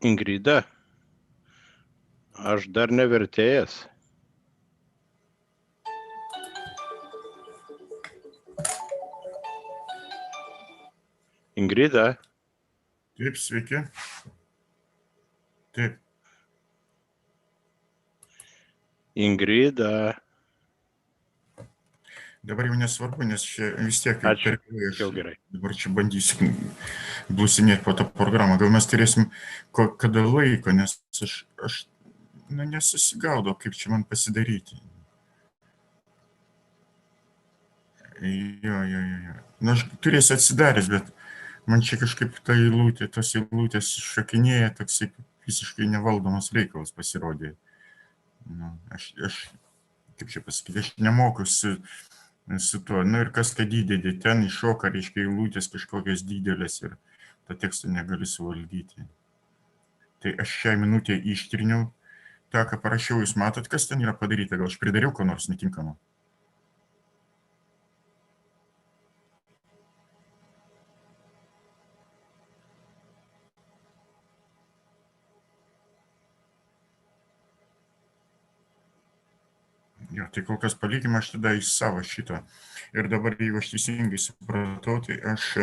Ingrida, aš dar ne vertėjas. Ingrida. Taip, sveiki. Taip. Ingrida. Dabar jau nesvarbu, nes čia vis tiek Ačiū. aš Jau gerai. dabar čia bandysiu blusinėti po tą programą. Gal mes turėsim kada laiko, nes aš nesusigaudau, kaip čia man pasidaryti. Jo. Nu, aš turėsiu atsidaręs, bet man čia kažkaip tos eilutės šokinėja, toksai visiškai nevaldomas reikalas pasirodė. Nu, aš kaip čia pasakyti, aš nemoku su tuo. Nu ir kas, kad įdedi ten iššoka, reiškia, eilutės kažkokios didelės ir tą tekstą negali suvaldyti. Tai aš šią minutę ištriniau tą, ką parašiau. Jūs matot, kas ten yra padaryta? Gal aš pridariau ko nors netinkamo? Jo, tai kol kas palikime aš tada į savo šitą. Ir dabar, jeigu aš teisingai supratau, tai aš...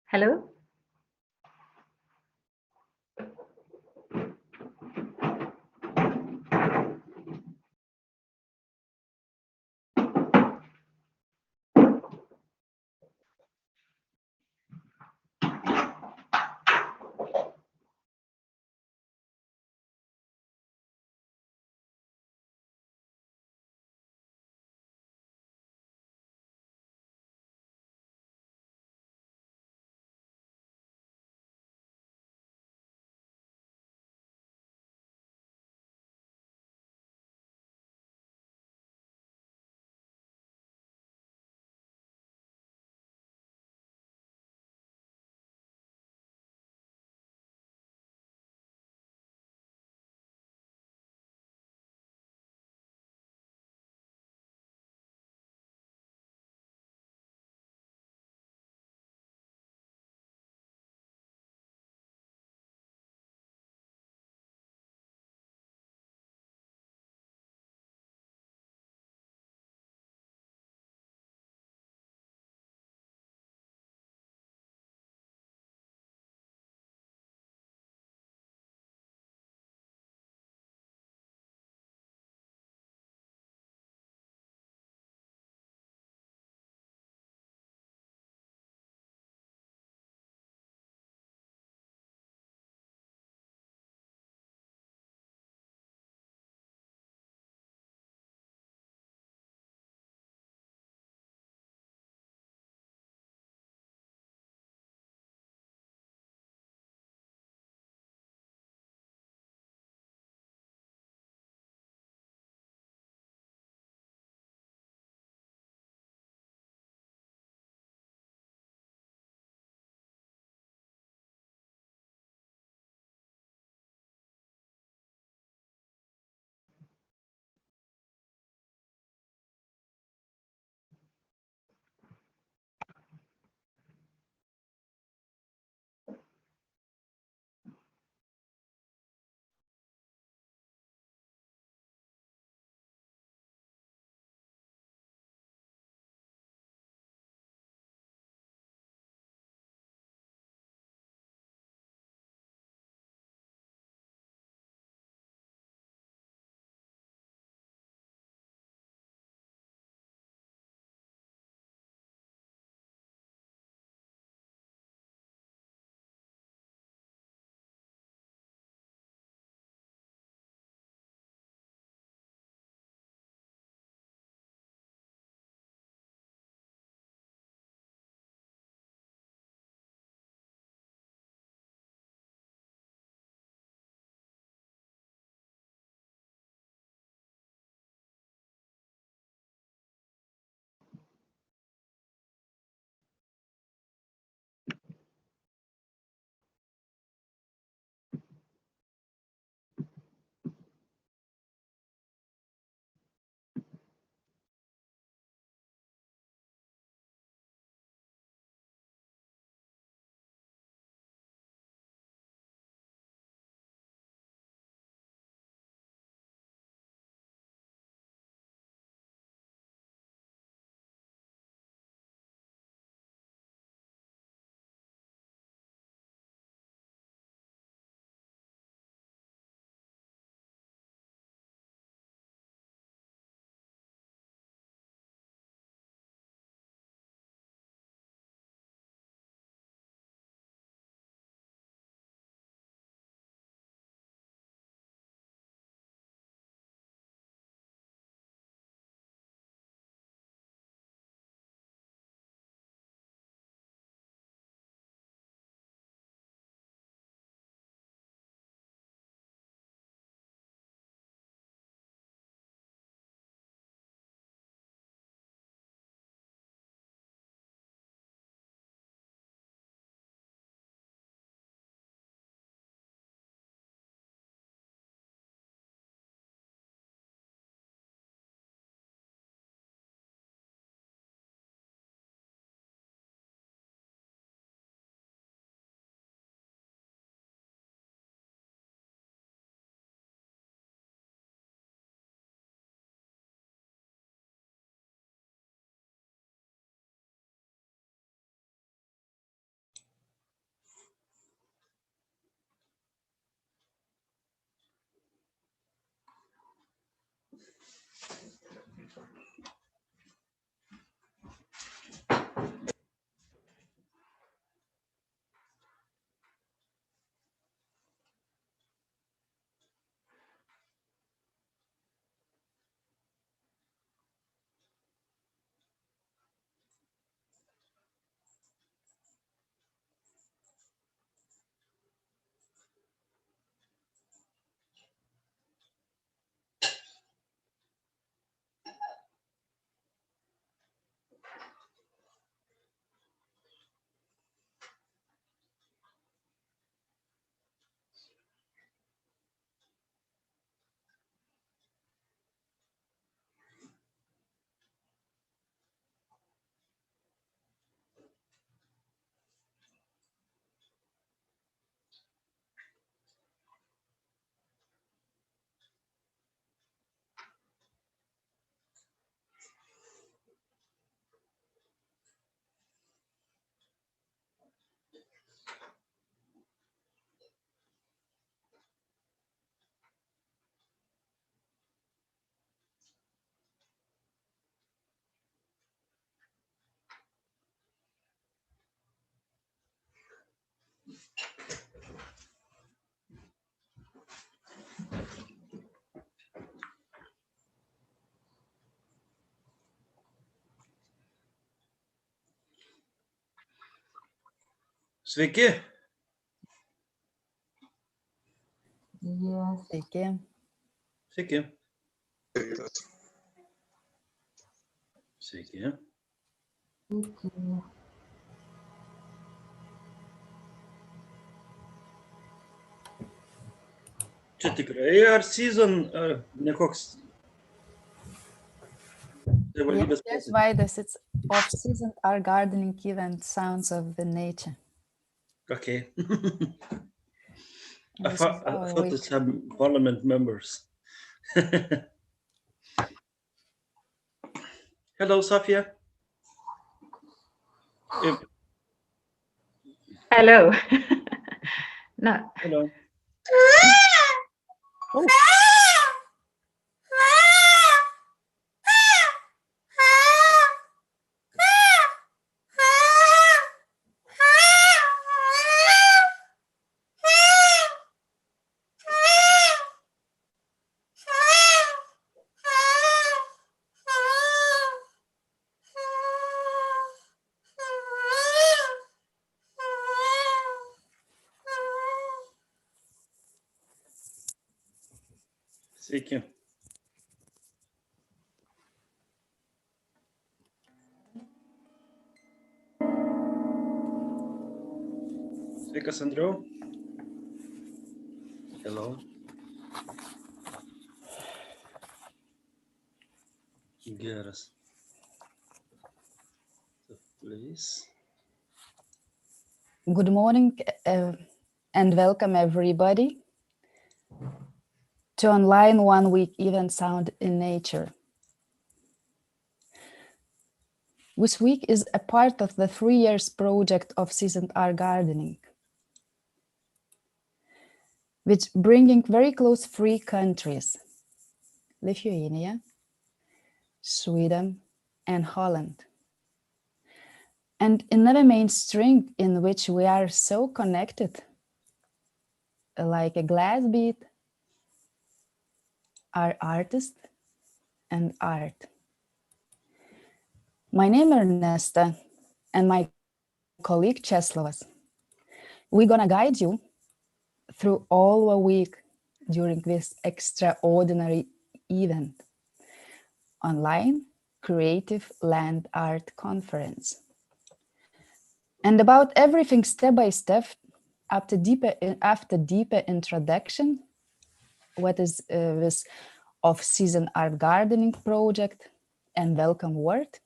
Hello? Sveiki. Yes. Sveiki. Sveiki. Sveiki. Sveiki. Čia tikrai ar season, ar ne koks savivaldybės Yes, posėdis? Vaidas, it's off-season our gardening event Sounds of the Nature. Okay. I This is thought our it's week. some parliament members. Hello, Safia. Hello. No. Hello. Sveiki. Sveikas, Andriau. Hello. Geras. So, please. Good morning and welcome everybody to online 1 week event Sound in Nature. This week is a part of the 3 years project of Season Art Gardening, which bringing very close 3 countries, Lithuania, Sweden and Holland. And another main string in which we are so connected, like a glass bead, are artists and art. My name is Ernesta and my colleague Czeslavas. We're gonna guide you through all the week during this extraordinary event, online Creative Land Art Conference. And about everything step by step, after deeper introduction, what is this off-season art gardening project and welcome word,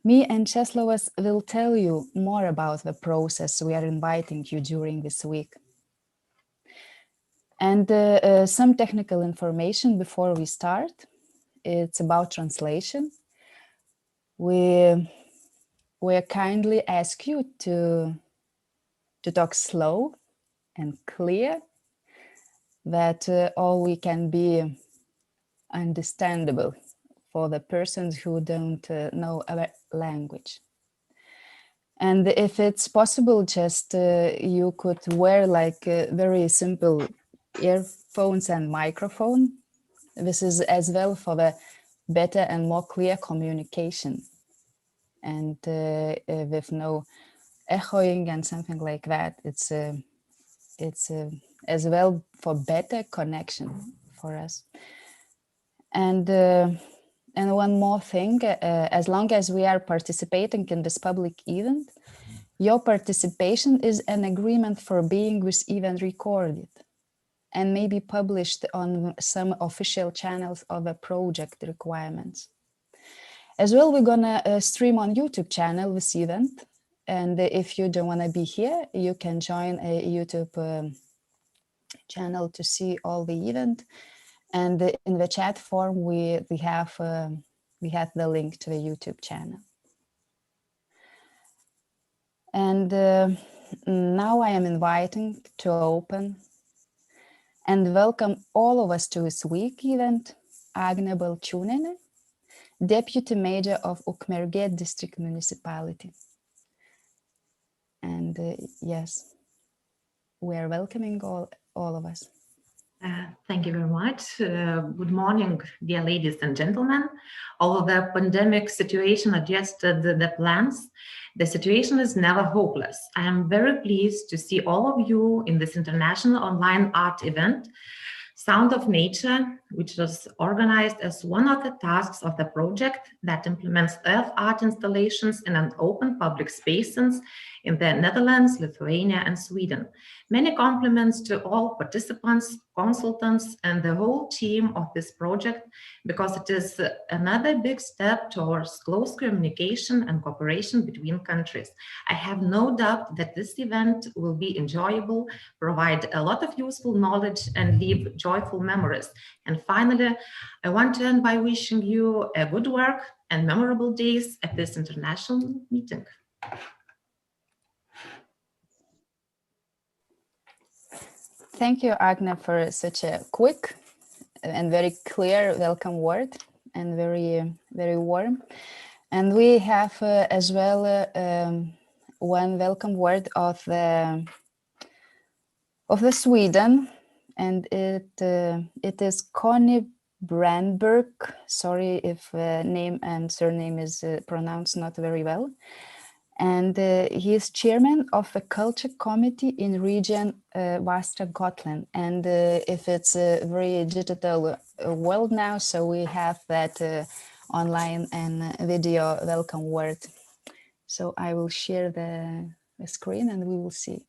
me and Czeslavas will tell you more about the process we are inviting you during this week. And some technical information before we start. It's about translation. We kindly ask you to talk slow and clear, that all we can be understandable for the persons who don't know our language. And if it's possible, just you could wear like very simple earphones and microphone. This is as well for the better and more clear communication, and with no echoing and something like that. It's as well for better connection for us. And one more thing, as long as we are participating in this public event, your participation is an agreement for being this event recorded and maybe published on some official channels of the project requirements. As well, we're gonna stream on YouTube channel this event. And if you don't wanna be here, you can join a YouTube channel to see all the event. And in the chat form, we have the link to the YouTube channel. And now I am inviting to open and welcome all of us to this week event, Agne Balčiūnienė, Deputy Mayor of Ukmergė District Municipality. And yes, we are welcoming all of us. Thank you very much. Good morning, dear ladies and gentlemen. Although the pandemic situation adjusted the plans, the situation is never hopeless. I am very pleased to see all of you in this international online art event, Sound of Nature, which was organized as one of the tasks of the project that implements earth art installations in an open public spaces in the Netherlands, Lithuania, and Sweden. Many compliments to all participants, consultants, and the whole team of this project, because it is another big step towards close communication and cooperation between countries. I have no doubt that this event will be enjoyable, provide a lot of useful knowledge, and leave joyful memories. And finally, I want to end by wishing you a good work and memorable days at this international meeting. Thank you, Agne, for such a quick and very clear welcome word, and very, very warm. And we have as well one welcome word of the Sweden, and it is Conny Brandberg. Sorry if name and surname is pronounced not very well. And he is chairman of the culture committee in region Västra Gotland. And if it's a very digital world now, so we have that online and video welcome word. So I will share the screen and we will see.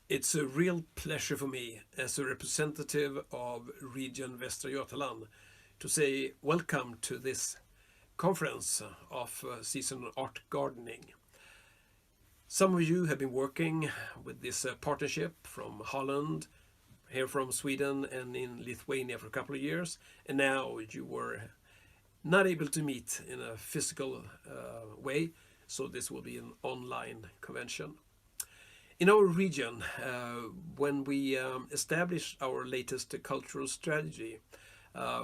It's a real pleasure for me as a representative of Region Västra Götaland to say welcome to this conference of seasonal art gardening. Some of you have been working with this partnership from Holland, here from Sweden and in Lithuania for a couple of years, and now you were not able to meet in a physical way, so this will be an online convention. In our region, when we established our latest cultural strategy,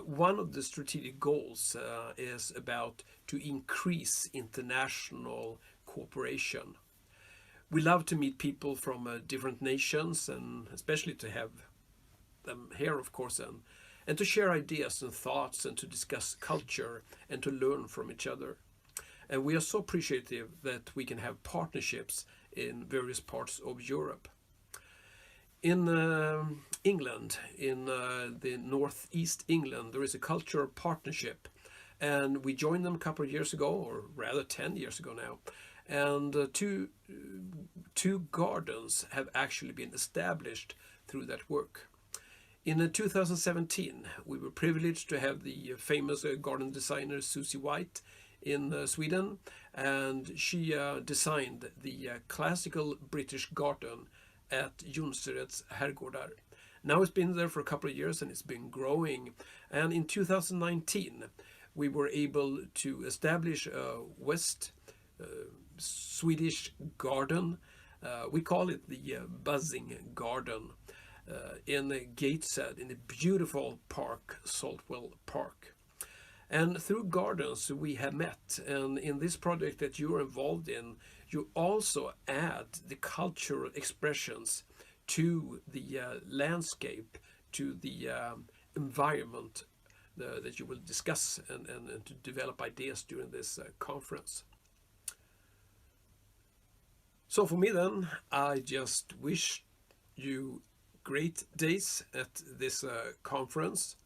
one of the strategic goals is about to increase international cooperation. We love to meet people from different nations, and especially to have them here, of course, and to share ideas and thoughts and to discuss culture and to learn from each other. And we are so appreciative that we can have partnerships in various parts of Europe. In England, in the northeast England, there is a cultural partnership, and we joined them a couple of years ago, or rather 10 years ago now, and two gardens have actually been established through that work. In 2017, we were privileged to have the famous garden designer Susie White in Sweden, and she designed the classical British garden at Jonsereds Herrgårdar. Now it's been there for a couple of years and it's been growing, and in 2019 we were able to establish a West Swedish garden. We call it the Buzzing Garden in Gateshead, in the beautiful park, Saltwell Park. And through gardens we have met, and in this project that you're involved in, you also add the cultural expressions to the landscape, to the environment that you will discuss and to develop ideas during this conference. So for me then, I just wish you great days at this conference.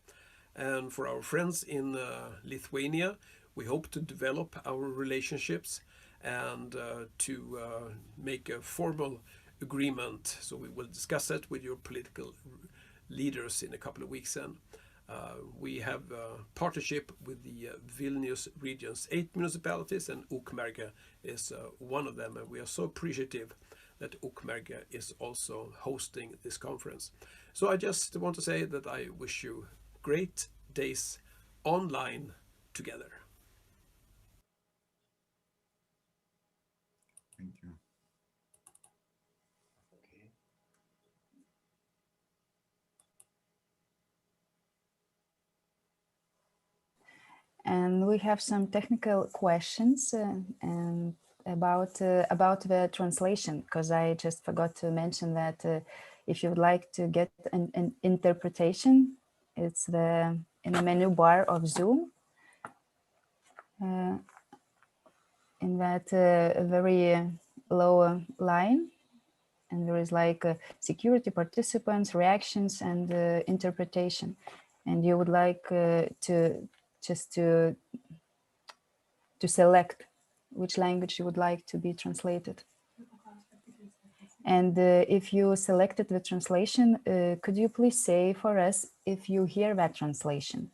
And for our friends in Lithuania, We hope to develop our relationships and to make a formal agreement. So we will discuss that with your political leaders in a couple of weeks then. We have a partnership with the Vilnius region's 8 municipalities, and Ukmergė is one of them, and we are so appreciative that Ukmergė is also hosting this conference. So I just want to say that I wish you great days online together. Thank you. Okay. And we have some technical questions and about the translation, because I just forgot to mention that if you would like to get an interpretation, it's in the menu bar of Zoom. In that very low line, and there is like security, participants, reactions, and interpretation. And you would like to select which language you would like to be translated. And if you selected the translation, could you please say for us if you hear that translation?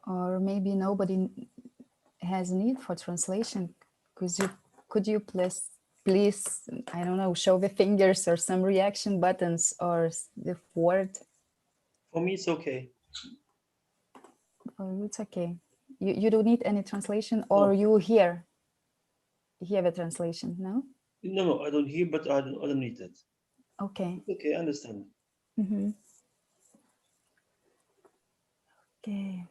Or maybe nobody has need for translation. Could you please, I don't know, show the fingers or some reaction buttons or the word? For me, it's okay. Oh, it's okay. You don't need any translation, or No. you hear the translation? No. No, I don't hear, but I don't need it. Okay. Okay, I understand. Mm-hmm. Okay.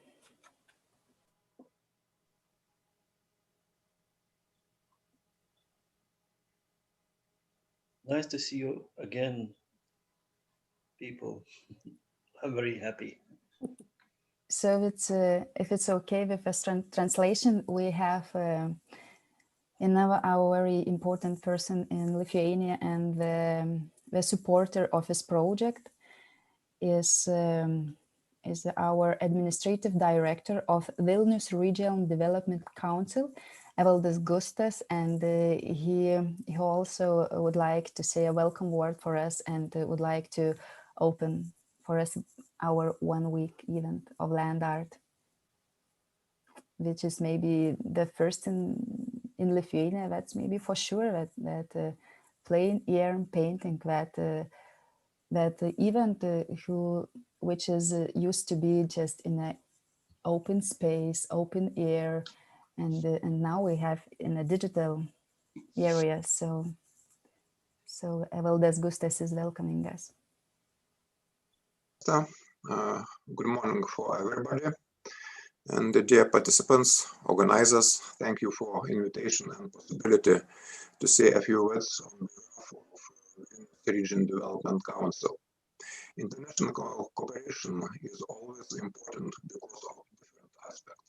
Nice to see you again, people. I'm very happy. So if it's okay with the translation, we have our very important person in Lithuania, and the supporter of this project is our administrative director of Vilnius Regional Development Council, Evaldas Gustas, and he also would like to say a welcome word for us, and would like to open for us our 1 week event of land art, which is maybe the first in Lithuania. That's maybe for sure that plain air painting, that event which is used to be just in an open space, open air, and now we have in a digital area. So Evaldas Gustas is welcoming us. Good morning for everybody, and dear participants, organizers, thank you for invitation and possibility to say a few words on behalf of the Region Development Council. International cooperation is always important because of different aspects.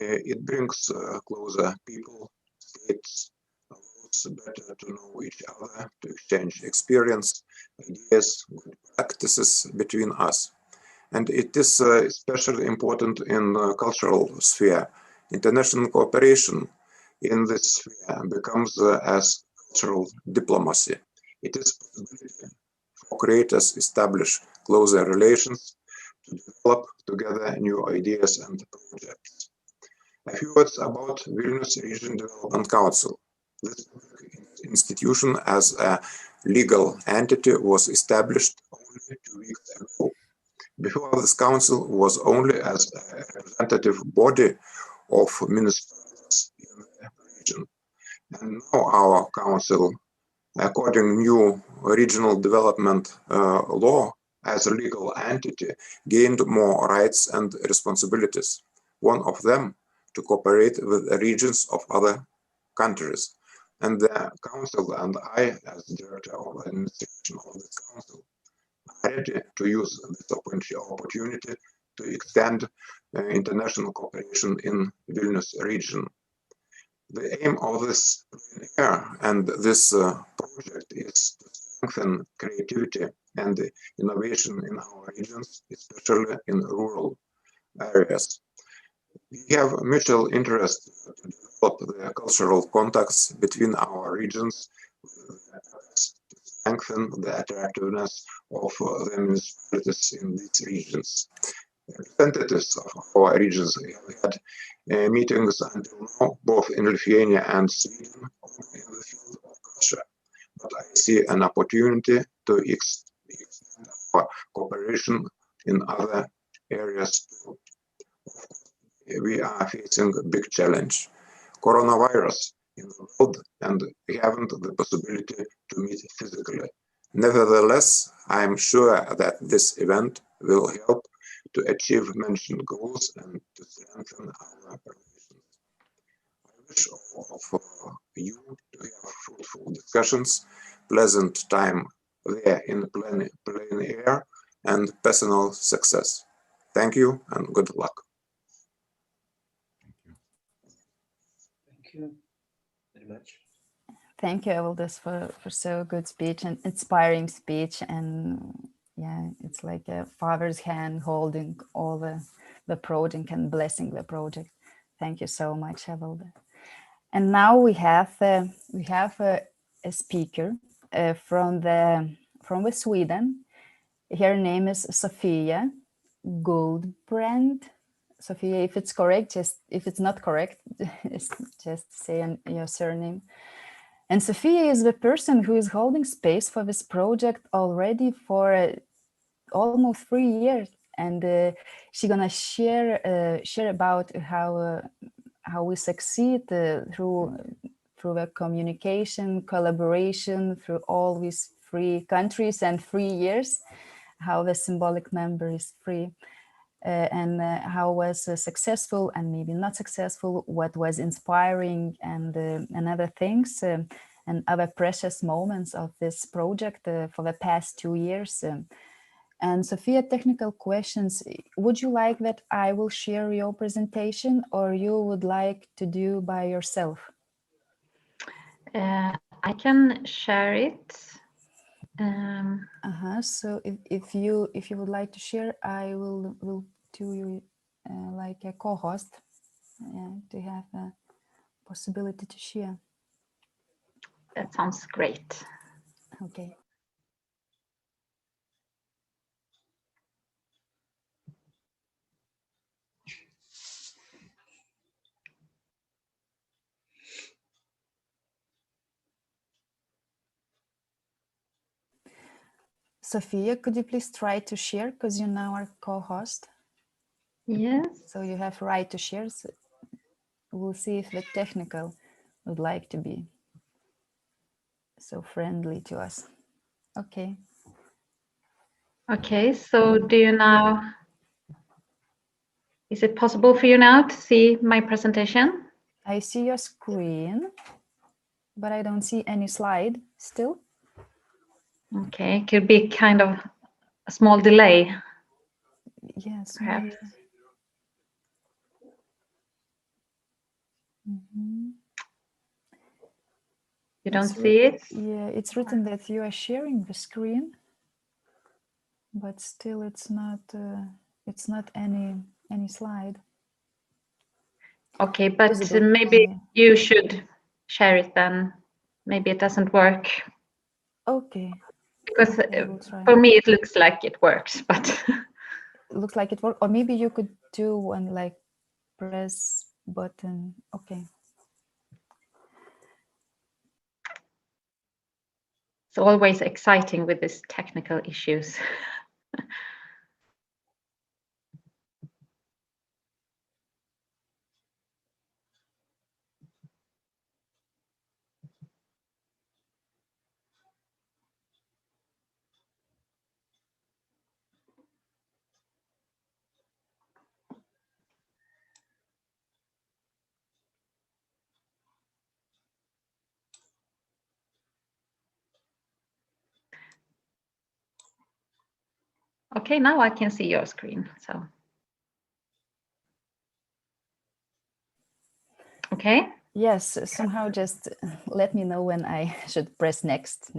It brings closer people, states, allows better to know each other, to exchange experience, ideas, good practices between us. And it is especially important in the cultural sphere. International cooperation in this sphere becomes as cultural diplomacy. It is possibility for creators establish closer relations to develop together new ideas and projects. A few words about Vilnius Region Development Council. This institution as a legal entity was established only 2 weeks ago. Before, this council was only as a representative body of municipalities in the region. And now our council, according new regional development law, as a legal entity, gained more rights and responsibilities. One of them, to cooperate with the regions of other countries. And the council and I, as director of administration of this council, are ready to use this opportunity to extend international cooperation in Vilnius region. The aim of this year and this project is to strengthen creativity and innovation in our regions, especially in rural areas. We have mutual interest to develop the cultural contacts between our regions to strengthen the attractiveness of the municipalities in these regions. Representatives of our regions have had meetings until now, both in Lithuania and Sweden, in the field of culture. But I see an opportunity to extend our cooperation in other areas too. We are facing a big challenge. Coronavirus in the world, and we haven't the possibility to meet physically. Nevertheless, I am sure that this event will help to achieve mentioned goals and to strengthen our relations. I wish all of you to have fruitful discussions, pleasant time there in plain air, and personal success. Thank you and good luck. Thank you very much. Thank you, Evaldis, for so good speech and inspiring speech. And yeah, it's like a father's hand holding all the project and blessing the project. Thank you so much, Evaldis. And now we have a speaker from Sweden. Her name is Sofia Goldbrand. Sofia, if it's correct, if it's not correct, just say your surname. And Sofia is the person who is holding space for this project already for almost 3 years, and she's gonna share about how we succeed through the communication, collaboration through all these 3 countries and 3 years, how the symbolic number is 3. And how was successful and maybe not successful, what was inspiring, and other things, and other precious moments of this project for the past 2 years. And Sofia, technical questions. Would you like that I will share your presentation, or you would like to do by yourself? I can share it. So if you would like to share, I will do you like a co-host to have a possibility to share. That sounds great. Okay. Sofia, could you please try to share, because you now are co-host? Yes. So you have right to share. So we'll see if the technical would like to be so friendly to us. Okay. Okay, so do you now, is it possible for you now to see my presentation? I see your screen, but I don't see any slide still. Okay, it could be kind of a small delay. Yes, Perhaps. You don't see it? Yeah, it's written that you are sharing the screen, but still it's not any slide. Okay, but Visible. maybe you should share it then. Maybe it doesn't work. Okay. Because Okay, we'll try. for me it looks like it works, but It looks like it worked. Or maybe you could do one like press button. Okay. it's always exciting with these technical issues. Okay, now I can see your screen. So Okay. Yes, somehow just let me know when I should press next.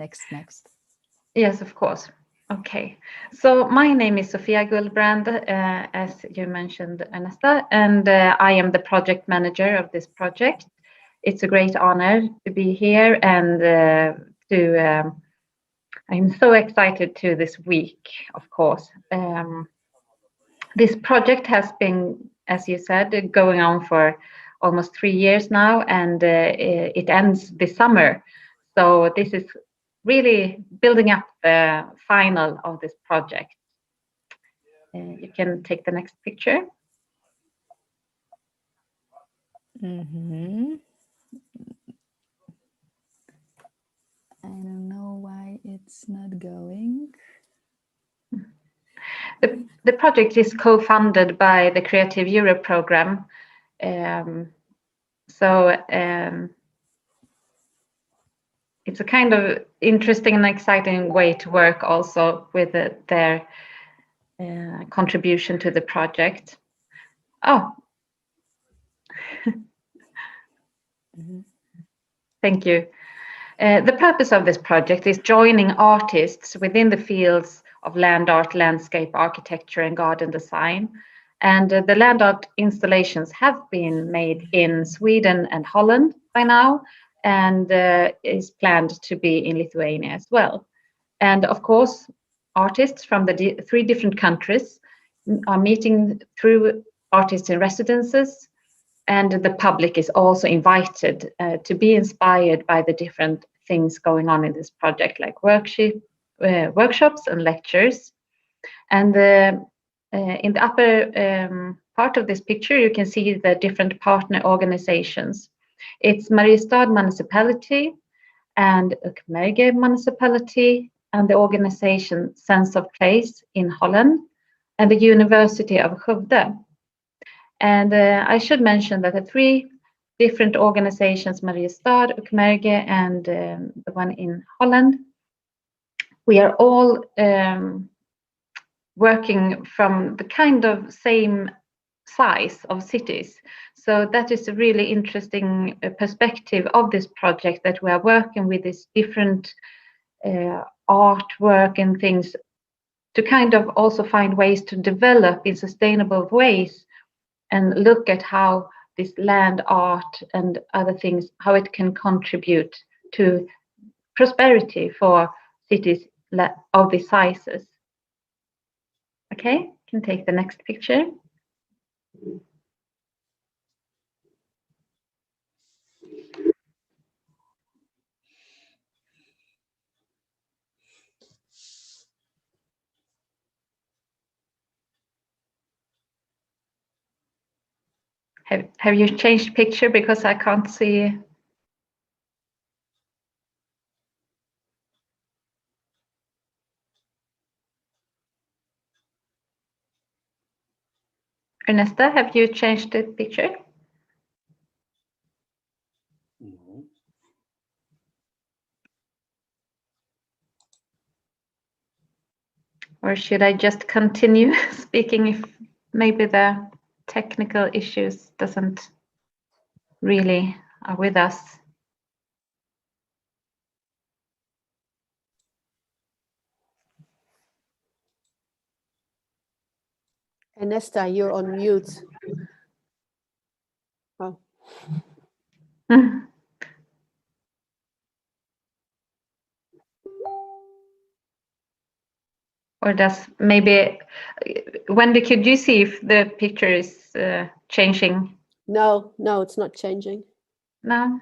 Yes, of course. Okay. So my name is Sofia Gullbrand, as you mentioned, Ernesta, and I am the project manager of this project. It's a great honor to be here and I'm so excited to this week, of course. This project has been, as you said, going on for almost 3 years now, and it ends this summer. So this is really building up the final of this project. You can take the next picture. Mm-hmm. I don't know why it's not going. The project is co-funded by the Creative Europe program. It's a kind of interesting and exciting way to work also with their contribution to the project. Oh. Thank you. The purpose of this project is joining artists within the fields of land art, landscape architecture, and garden design. And the land art installations have been made in Sweden and Holland by now, and is planned to be in Lithuania as well. And of course, artists from the 3 different countries are meeting through artists in residences, and the public is also invited to be inspired by the different things going on in this project, like workshops and lectures. And in the upper part of this picture, you can see the different partner organizations. It's Mariestad Municipality and Ukmergė Municipality, and the organization Sense of Place in Holland, and the University of Skövde. And I should mention that the 3 different organizations, Mariestad, Ukmergė, and the one in Holland, we are all working from the kind of same size of cities. So that is a really interesting perspective of this project, that we are working with this different artwork and things to kind of also find ways to develop in sustainable ways, and look at how this land art and other things, how it can contribute to prosperity for cities of these sizes. Okay, you can take the next picture. Have you changed picture, because I can't see? Ernesta, have you changed the picture? No. Or should I just continue speaking if maybe the technical issues doesn't really are with us? Ernesta, you're on mute. Oh. Or does maybe, Wendy, could you see if the picture is changing? No, it's not changing. No?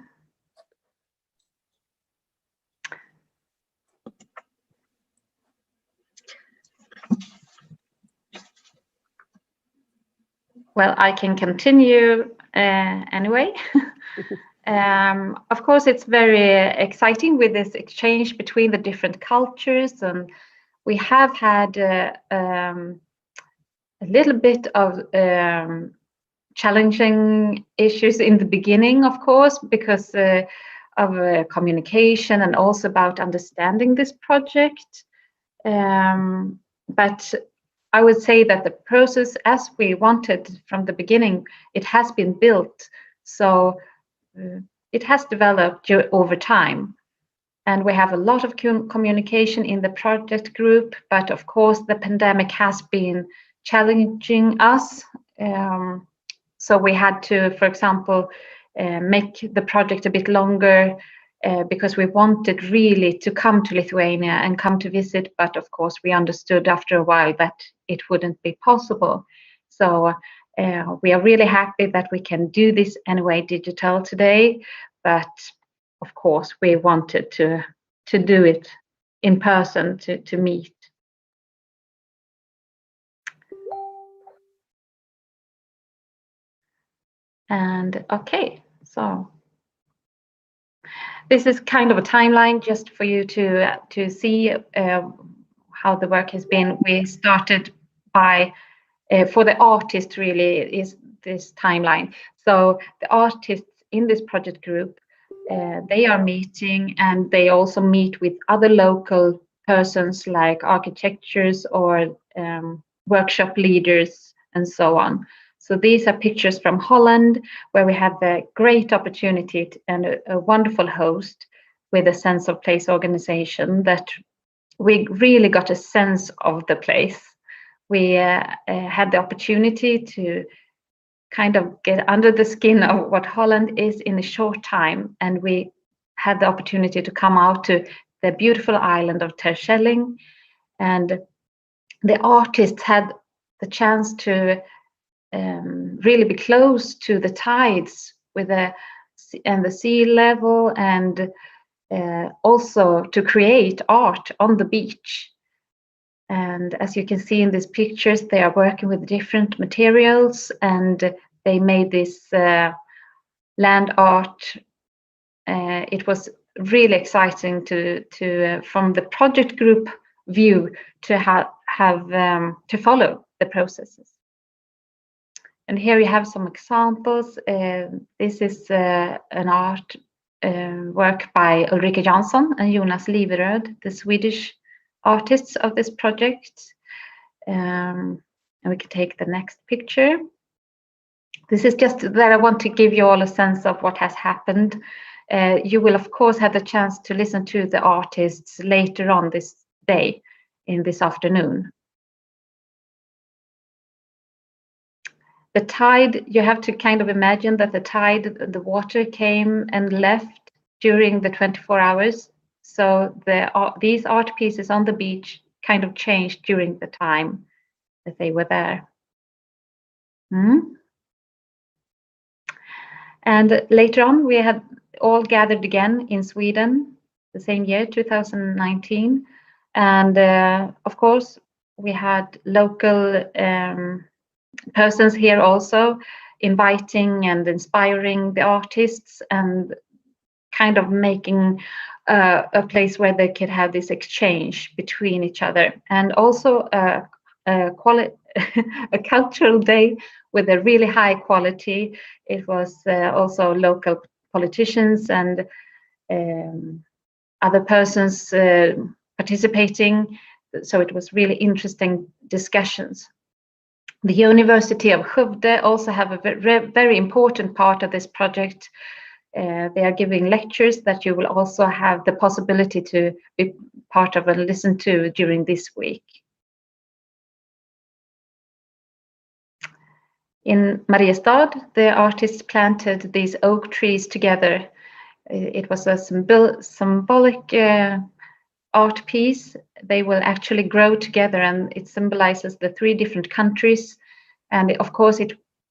Well, I can continue anyway. Of course, it's very exciting with this exchange between the different cultures, and we have had a little bit of challenging issues in the beginning, of course, because of communication and also about understanding this project. But I would say that the process, as we wanted from the beginning, it has been built. So it has developed over time. And we have a lot of communication in the project group, but of course the pandemic has been challenging us. So we had to, for example, make the project a bit longer because we wanted really to come to Lithuania and come to visit, but of course we understood after a while that it wouldn't be possible. So we are really happy that we can do this anyway digital today, but of course we wanted to do it in person, to meet. And okay, so this is kind of a timeline just for you to see how the work has been. We started by, for the artists really is this timeline. So the artists in this project group, they are meeting, and they also meet with other local persons like architects or workshop leaders and so on. So these are pictures from Holland, where we had the great opportunity and a wonderful host with a sense of place organization, that we really got a sense of the place. We had the opportunity to kind of get under the skin of what Holland is in a short time, and we had the opportunity to come out to the beautiful island of Terschelling, and the artists had the chance to really be close to the tides with the sea level, and also to create art on the beach. And as you can see in these pictures, they are working with different materials, and they made this land art. It was really exciting to from the project group view to to follow the processes. And here you have some examples. This is an art work by Ulrika Jansson and Jonas Liveröd, the Swedish artists of this project. And we can take the next picture. This is just that I want to give you all a sense of what has happened. You will of course have the chance to listen to the artists later on this day, in this afternoon. The tide, you have to kind of imagine that the tide, the water came and left during the 24 hours. So these art pieces on the beach kind of changed during the time that they were there. And later on, we had all gathered again in Sweden the same year, 2019. And of course, we had local persons here also inviting and inspiring the artists, and kind of making a place where they could have this exchange between each other, and also a cultural day with a really high quality. It was also local politicians and other persons participating, so it was really interesting discussions. The University of Skövde also have a very important part of this project. They are giving lectures that you will also have the possibility to be part of and listen to during this week. In Mariestad, the artists planted these oak trees together. It was a symbolic art piece. They will actually grow together, and it symbolizes the 3 different countries. And of course,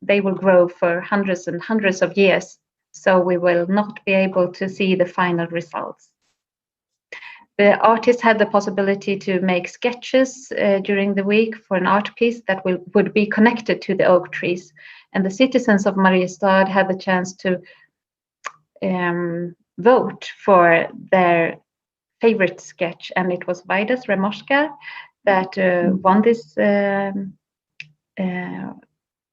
they will grow for hundreds and hundreds of years. So we will not be able to see the final results. The artists had the possibility to make sketches during the week for an art piece that would be connected to the oak trees. And the citizens of Mariestad had the chance to vote for their favorite sketch. And it was Vaidas Ramoshka that won this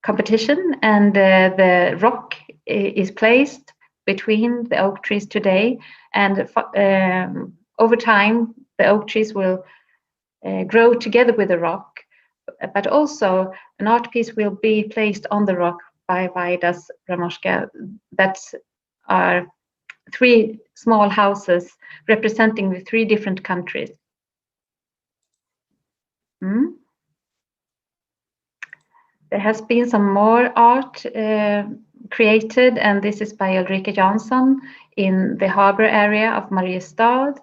competition. And the rock is placed between the oak trees today. And over time, the oak trees will grow together with the rock, but also an art piece will be placed on the rock by Vaidas Ramoshka. That's are 3 small houses representing the 3 different countries. There has been some more art created, and this is by Ulrika Jansson in the harbor area of Mariestad.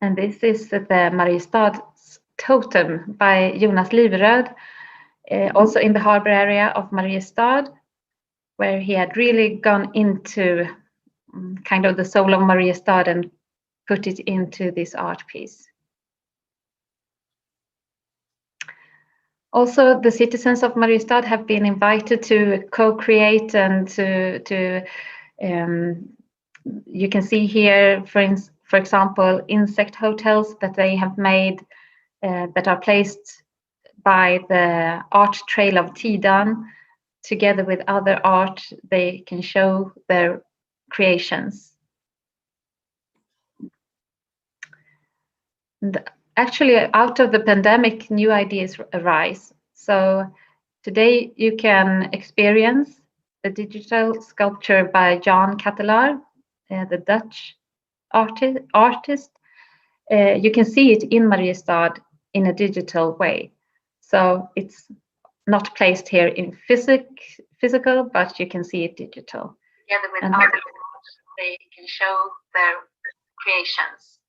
And this is the Mariestad totem by Jonas Liveröd, also in the harbor area of Mariestad, where he had really gone into kind of the soul of Mariestad and put it into this art piece. Also, the citizens of Mariestad have been invited to co-create and you can see here, for example, insect hotels that they have made that are placed by the art trail of Tidan. Together with other art, they can show their creations. And actually, out of the pandemic, new ideas arise. So today you can experience the digital sculpture by Jan Catelaar, the Dutch artist. You can see it in Mariestad in a digital way. So it's not placed here in physical, but you can see it digital. Together with other artists, they can show their creations.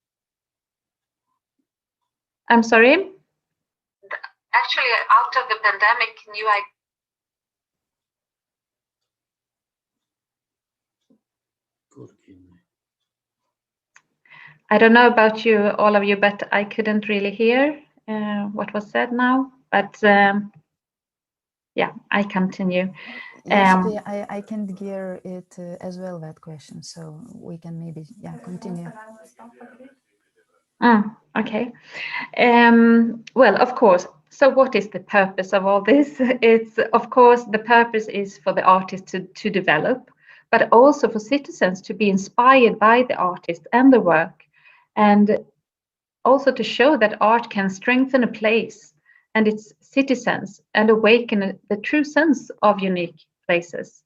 I'm sorry? Actually, out of the pandemic, new I don't know about you, all of you, but I couldn't really hear what was said now. But yeah, I continue. Yes, I can hear it as well, that question. So we can maybe, yeah, continue. Okay. Well, of course. So what is the purpose of all this? It's, of course, the purpose is for the artist to develop, but also for citizens to be inspired by the artist and the work, and also to show that art can strengthen a place and its citizens and awaken the true sense of unique places.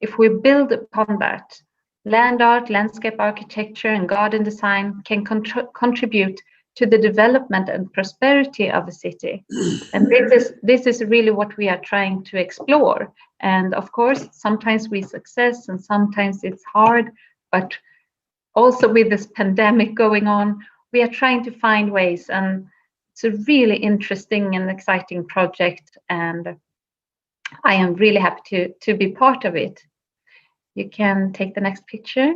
If we build upon that, land art, landscape architecture, and garden design can contribute to the development and prosperity of a city. And this is really what we are trying to explore. And of course, sometimes we success and sometimes it's hard, but also with this pandemic going on, we are trying to find ways, and it's a really interesting and exciting project, and I am really happy to be part of it. You can take the next picture.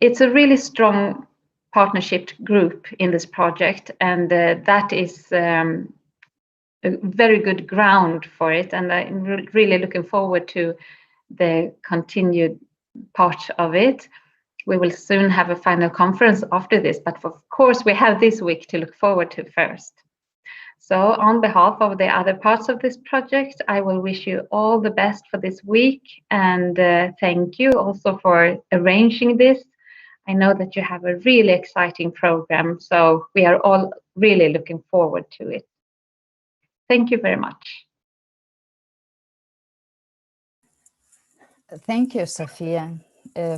It's a really strong partnership group in this project, and that is a very good ground for it, and I'm really looking forward to the continued part of it. We will soon have a final conference after this, but of course we have this week to look forward to first. So on behalf of the other parts of this project, I will wish you all the best for this week, and thank you also for arranging this. I know that you have a really exciting program, so we are all really looking forward to it. Thank you very much. Thank you, Sophia,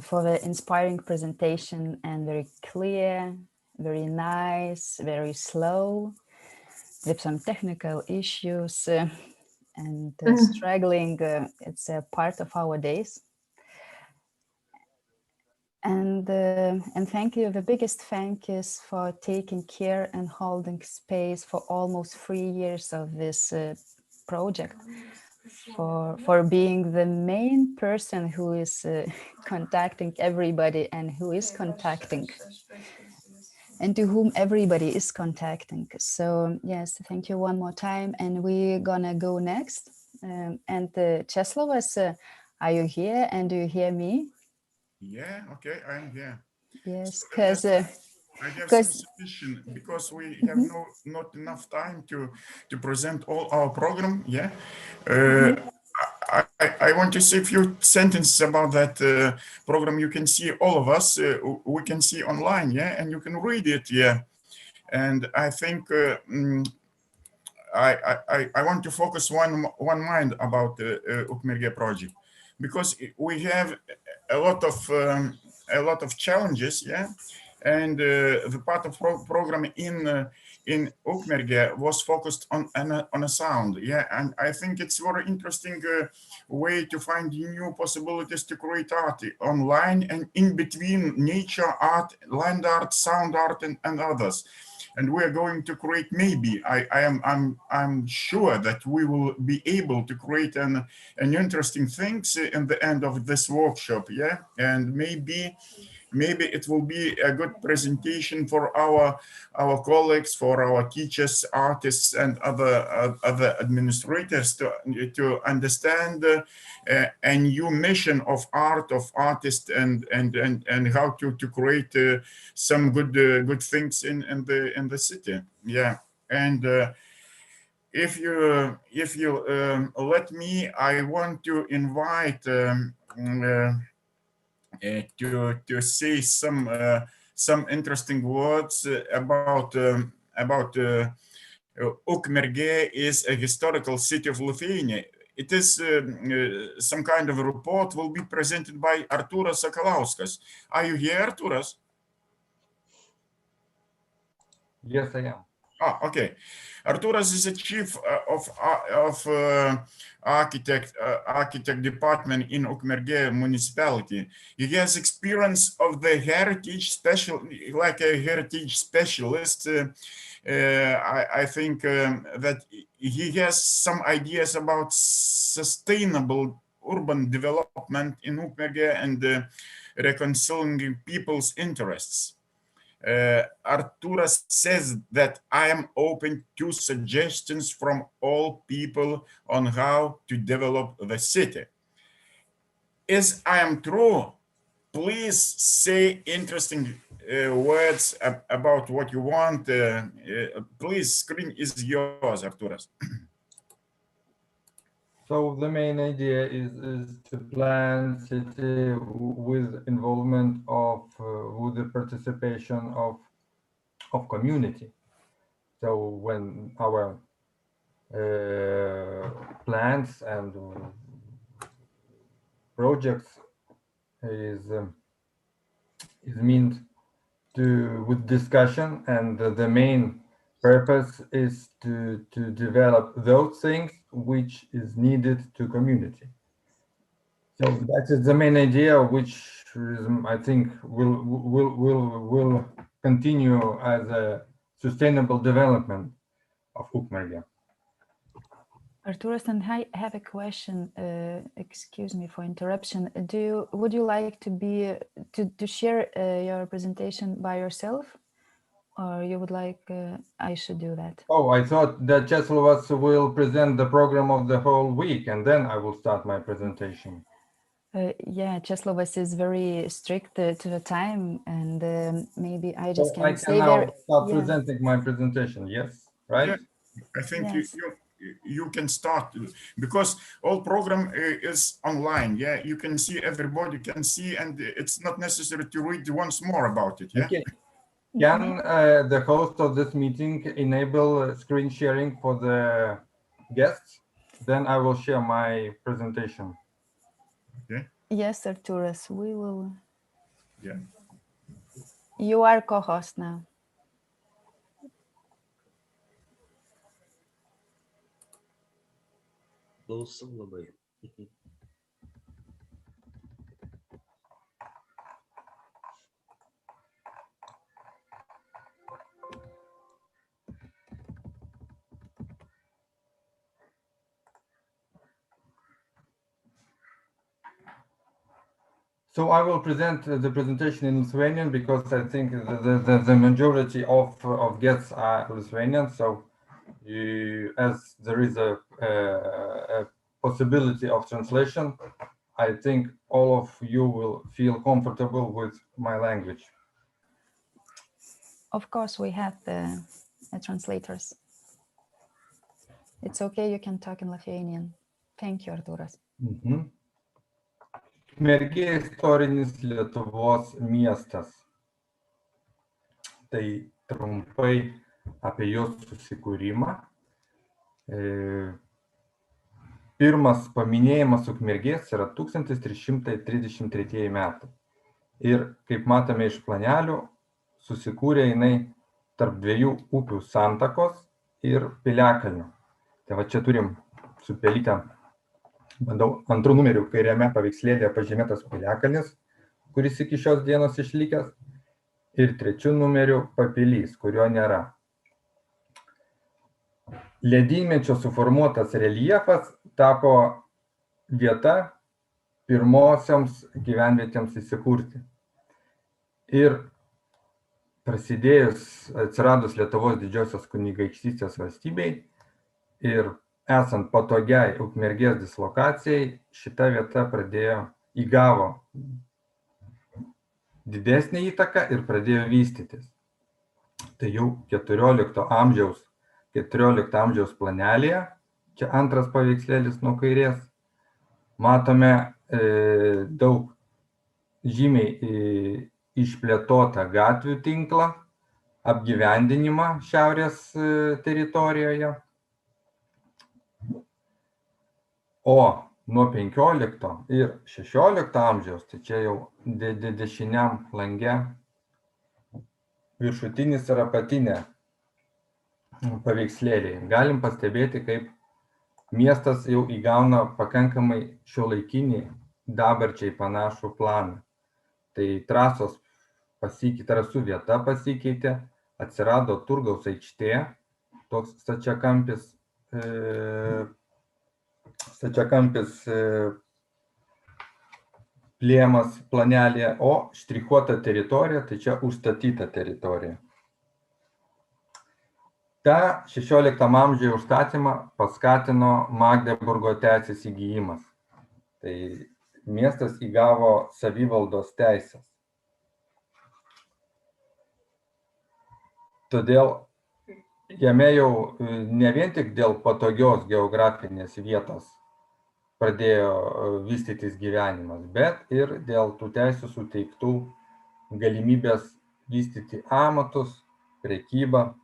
for the inspiring presentation, and very clear, very nice, very slow, with some technical issues and struggling. It's a part of our days. And thank you. The biggest thank is for taking care and holding space for almost 3 years of this project, for being the main person who is contacting everybody and who is contacting, and to whom everybody is contacting. So yes, thank you one more time, and we're gonna go next. And Czeslavas, are you here, and do you hear me? Yeah, okay, I'm here. Yes, because I have some suspicion, because we have not enough time to present all our program. Yeah, I want to say a few sentences about that program. You can see, all of us, we can see online, yeah, and you can read it, yeah. And I think I want to focus one mind about the Ukmergė project, because we have a lot of challenges, yeah, and the part of program in Ukmergė was focused on a sound, yeah, and I think it's very interesting way to find new possibilities to create art online and in between nature art, land art, sound art, and others. And we're going to create, maybe I'm sure that we will be able to create an interesting things in the end of this workshop, yeah, and maybe it will be a good presentation for our colleagues, for our teachers, artists, and other administrators to understand a new mission of art, of artists, and how to create some good things in the city, yeah. And if you let me, I want to invite to say some interesting words about Ukmergė is a historical city of Lithuania. It is some kind of a report will be presented by Artūras Sakalauskas. Are you here, Artūras? Yes, I am. Ah, okay. Artūras is a chief of architect department in Ukmergė municipality. He has experience of the heritage like a heritage specialist. I think that he has some ideas about sustainable urban development in Ukmergė and reconciling people's interests. Artūras says that I am open to suggestions from all people on how to develop the city. As I am true, please say interesting words about what you want. Please, screen is yours, Artūras. So the main idea is to plan city with involvement of with the participation of community. So when our plans and projects is meant to with discussion, and the main purpose is to develop those things which is needed to community. So that is the main idea, which is, I think will continue as a sustainable development of Ukmergė. Artūras, and I have a question. Excuse me for interruption. Would you like to share your presentation by yourself, or you would like I should do that? Oh, I thought that Česlovas will present the program of the whole week, and then I will start my presentation. Yeah, Česlovas is very strict to the time, and maybe I just I can now start presenting my presentation. Yes, right? Yeah, I think yes. you can start, because all program is online. Yeah, you can see, everybody can see, and it's not necessary to read once more about it. Yeah. Okay. Can the host of this meeting enable screen sharing for the guests? Then I will share my presentation. Okay. Yes, Artūras, we will. Yeah. You are co-host now. Klausau labai. So I will present the presentation in Lithuanian, because I think the majority of guests are Lithuanian. So as there is a possibility of translation, I think all of you will feel comfortable with my language. Of course, we have the translators. It's okay, you can talk in Lithuanian. Thank you, Artūras. Ukmergė istorinis Lietuvos miestas. Tai trumpai apie jo susikūrimą. Pirmas paminėjimas Ukmergės yra 1333 metai. Ir kaip matome iš planelių, susikūrė jinai tarp dviejų upių Santakos ir Piliakalnio. Tai va čia turim su pelyte, bandau, antrų numerių kairiame paveikslėlėje pažymėtas Piliakalnis, kuris iki šios dienos išlikęs, ir trečių numerių Papilys, kurio nėra. Ledynmečio suformuotas reljefas tapo vieta pirmosioms gyvenvietėms įsikurti. Ir atsiradus Lietuvos didžiosios kunigaikštystės valstybei ir esant patogiai Ukmergės dislokacijai, šita vieta įgavo didesnį įtaką ir pradėjo vystytis. Tai jau 14 amžiaus planelėje, čia antras paveikslėlis nuo kairės, matome daug žymiai išplėtotą gatvių tinklą, apgyvendinimą šiaurės teritorijoje. O nuo 15 ir 16 amžiaus, tai čia jau dešiniam lange, viršutinis ir apatinė paveikslėliai. Galim pastebėti, kaip miestas jau įgauna pakankamai šiuolaikinį dabarčiai panašų planą. Tai trasų vieta pasikeitė, atsirado Turgaus aikštė, toks stačiakampis plėmas planelėje, o štrichuota teritorija, tai čia užstatyta teritorija. Ta 16 amžiuje užstatymą paskatino Magdeburgo teisės įgijimas. Tai miestas įgavo savivaldos teisės. Todėl jame jau ne vien tik dėl patogios geografinės vietos pradėjo vystytis gyvenimas, bet ir dėl tų teisių suteiktų galimybės vystyti amatus, prekybą.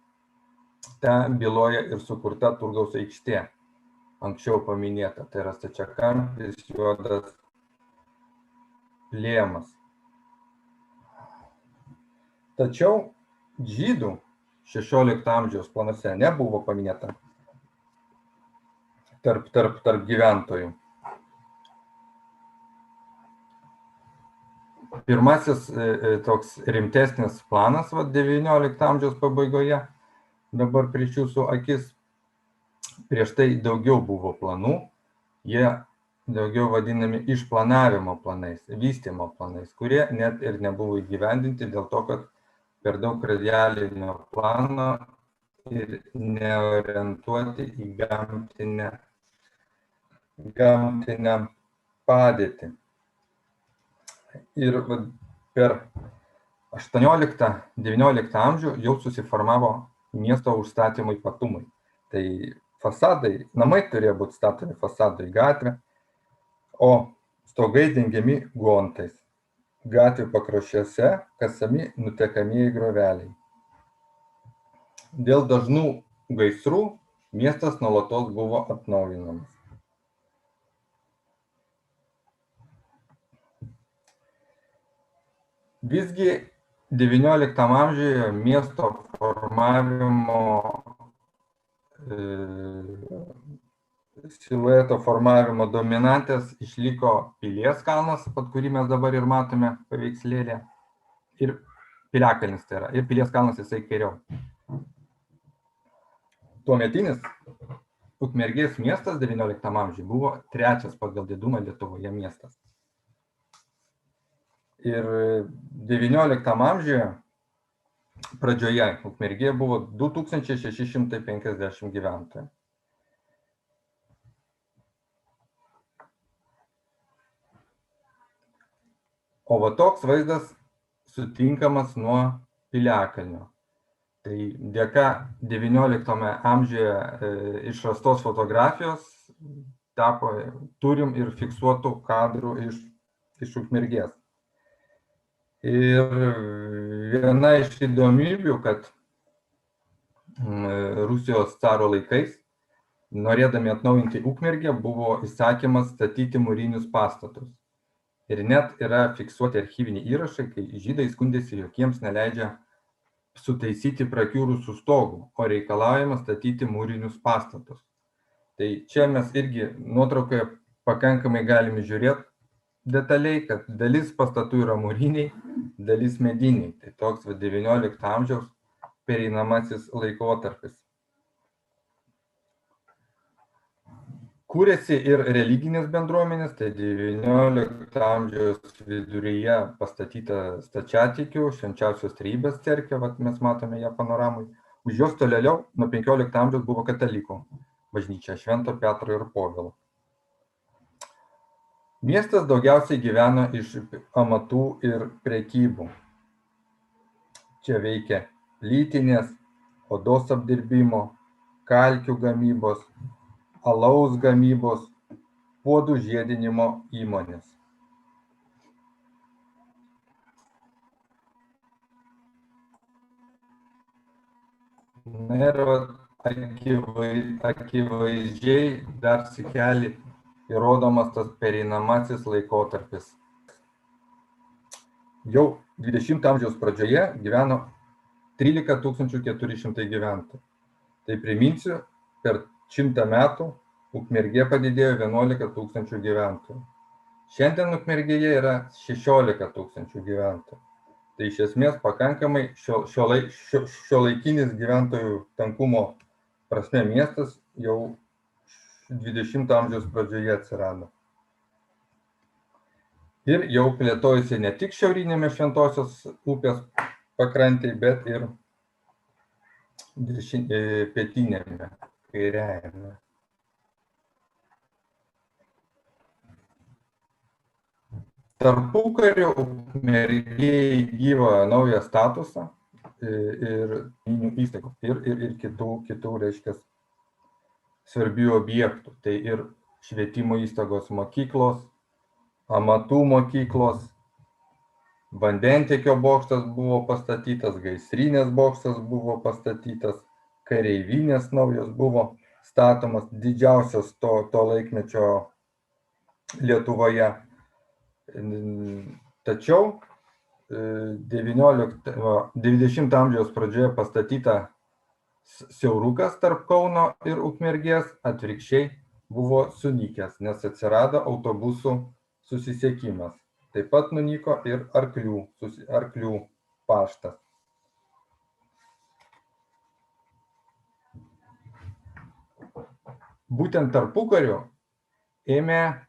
Ten byloja ir sukurta Turgaus aikštė, anksčiau paminėta, tai yra stačiakampis juodas plėmas. Tačiau žydų 16 amžiaus planuose nebuvo paminėta tarp gyventojų. Pirmasis toks rimtesnis planas 19 amžiaus pabaigoje, dabar prieš jūsų akis, prieš tai daugiau buvo planų, jie daugiau vadinami išplanavimo planais, vystymo planais, kurie net ir nebuvo įgyvendinti dėl to, kad per daug radialinio plano ir neorientuoti į gamtinę padėtį. Ir per 18-19 amžių jau susiformavo miesto užstatymo ypatumai. Tai fasadai, namai turėjo būti statomi fasadai gatvę, o stogai dengiami gontais. Gatvių pakraščiuose kasami nutekamieji grioveliai. Dėl dažnų gaisrų miestas nuolatos buvo atnaujinamas. Visgi 19 amžiuje miesto silueto formavimo dominantės išliko Pilies kalnas, kurį mes dabar ir matome paveikslėlė, ir Piliakalnis, tai yra, ir Pilies kalnas jisai kairiau. Tuometinis Ukmergės miestas 19 amžiuje buvo trečias pagal didumą Lietuvoje miestas. Ir 19 amžiuje pradžioje Ukmergėje buvo 2650 gyventojų. O va toks vaizdas sutinkamas nuo Piliakalnio. Tai dėka 19 amžiuje išrastos fotografijos turim ir fiksuotų kadrų iš Ukmergės. Ir viena iš įdomybių, kad Rusijos caro laikais norėdami atnaujinti Ukmergę, buvo įsakymas statyti mūrinius pastatus. Ir net yra fiksuoti archyviniai įrašai, kai žydai skundėsi, jog jiems neleidžia sutaisyti prakiūrusių stogų, o reikalaujama statyti mūrinius pastatus. Tai čia mes irgi nuotraukoje pakankamai galime žiūrėti detaliai, kad dalis pastatų yra mūriniai, dalis mediniai. Tai toks XIX amžiaus pereinamasis laikotarpis. Kūrėsi ir religinės bendruomenės, tai XIX amžiaus viduryje pastatyta stačiatikių Švenčiausios Trejybės cerkvė, mes matome ją panoramai. Už jos tolėliau nuo XV amžiaus buvo katalikų bažnyčia Švento Petro ir Povilo. Miestas daugiausiai gyveno iš amatų ir prekybų. Čia veikia lytinės, odos apdirbimo, kalkių gamybos, alaus gamybos, puodų žiedinimo įmonės. Na ir akivaizdžiai dar sikelį įrodomas tas pereinamasis laikotarpis. Jau 20 amžiaus pradžioje gyveno 13 400 gyventojų. Tai priminsiu, per 100 metų Ukmergė padidėjo 11 000 gyventojų. Šiandien Ukmergėje yra 16 000 gyventojų. Tai iš esmės pakankamai šiuolaikinis gyventojų tankumo prasme miestas jau 20 amžiaus pradžioje atsirado. Ir jau plėtojasi ne tik šiaurinėme Šventosios upės pakrantėje, bet ir pietinėme, kairiajame. Tarpukariu Ukmergė įgyjo naują statusą ir įstaigų ir kitų reiškia svarbių objektų. Tai ir švietimo įstaigos mokyklos, amatų mokyklos, vandentiekio bokštas buvo pastatytas, gaisrinės bokštas buvo pastatytas, kareivinės naujos buvo statomas, didžiausios to laikmečio Lietuvoje. Tačiau 20 amžiaus pradžioje pastatyta siaurukas tarp Kauno ir Ukmergės atvirkščiai buvo sunykęs, nes atsirado autobusų susisiekimas. Taip pat nunyko ir arklių paštas. Būtent tarpukariu ėmė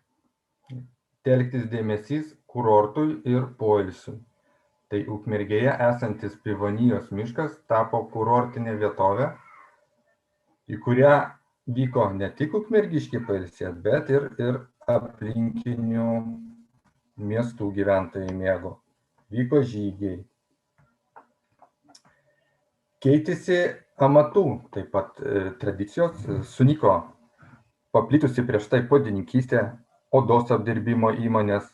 telktis dėmesys kurortui ir poilsiui. Tai Ukmergėje esantis Pivonijos miškas tapo kurortinė vietovė, į kurią vyko ne tik ukmergiškiai pailsėti, bet ir aplinkinių miestų gyventojai mėgo. Vyko žygiai. Keitėsi amatų, taip pat tradicijos, sunyko paplitusi prieš tai podininkystė, odos apdirbimo įmonės,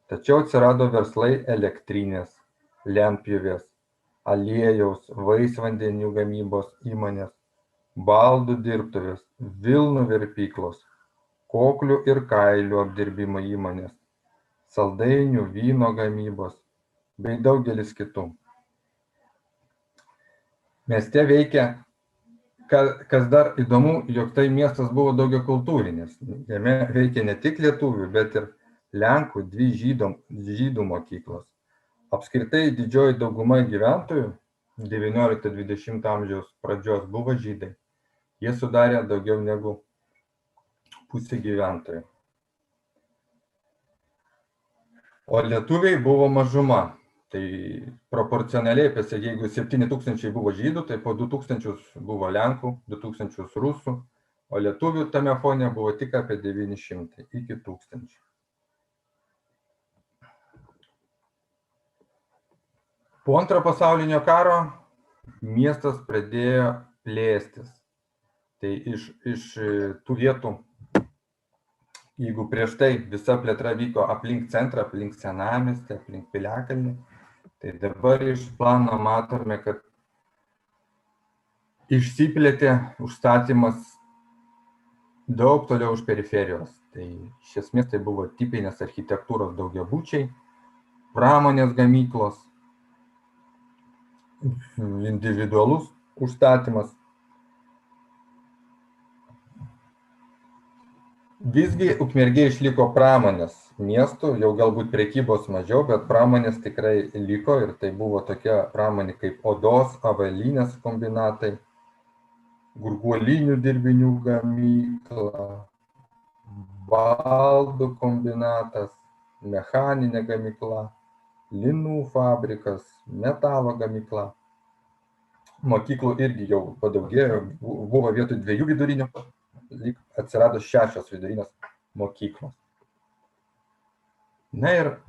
tačiau atsirado verslai elektrinės, lentpjūvės, aliejaus, vaisvandenių gamybos įmonės, baldų dirbtuvės, vilnų verpyklos, koklių ir kailių apdirbimo įmonės, saldainių, vyno gamybos bei daugelis kitų. Mieste veikia, kas dar įdomu, jog tai miestas buvo daugiakultūrinis. Jame veikia ne tik lietuvių, bet ir lenkų, 2 žydų mokyklos. Apskritai didžioji dauguma gyventojų 19-20 amžiaus pradžios buvo žydai. Jie sudarė daugiau negu pusė gyventojų. O lietuviai buvo mažuma. Tai proporcionaliai, jeigu 7 000 buvo žydų, tai po 2000 buvo lenkų, 2000 rusų, o lietuvių tame fone buvo tik apie 900 iki 1000. Po Antrojo pasaulinio karo miestas pradėjo plėstis. Tai iš tų vietų, jeigu prieš tai visa plėtra vyko aplink centrą, aplink Senamiestį, aplink Piliakalnį, tai dabar iš plano matome, kad išsiplėtė užstatymas daug toliau už periferijos. Tai iš esmės tai buvo tipinės architektūros daugiabučiai, pramonės gamyklos, individualus užstatymas. Visgi Ukmergė išliko pramonės miestų, jau galbūt prekybos mažiau, bet pramonės tikrai liko ir tai buvo tokia pramonė kaip odos, avalynės kombinatai, gurguolinių dirbinių gamykla, baldų kombinatas, mechaninė gamykla, linų fabrikas, metalo gamykla. Mokyklų irgi jau padaugėjo, buvo vietoj 2 vidurinių, atsirado 6 vidurinės mokyklos. Na ir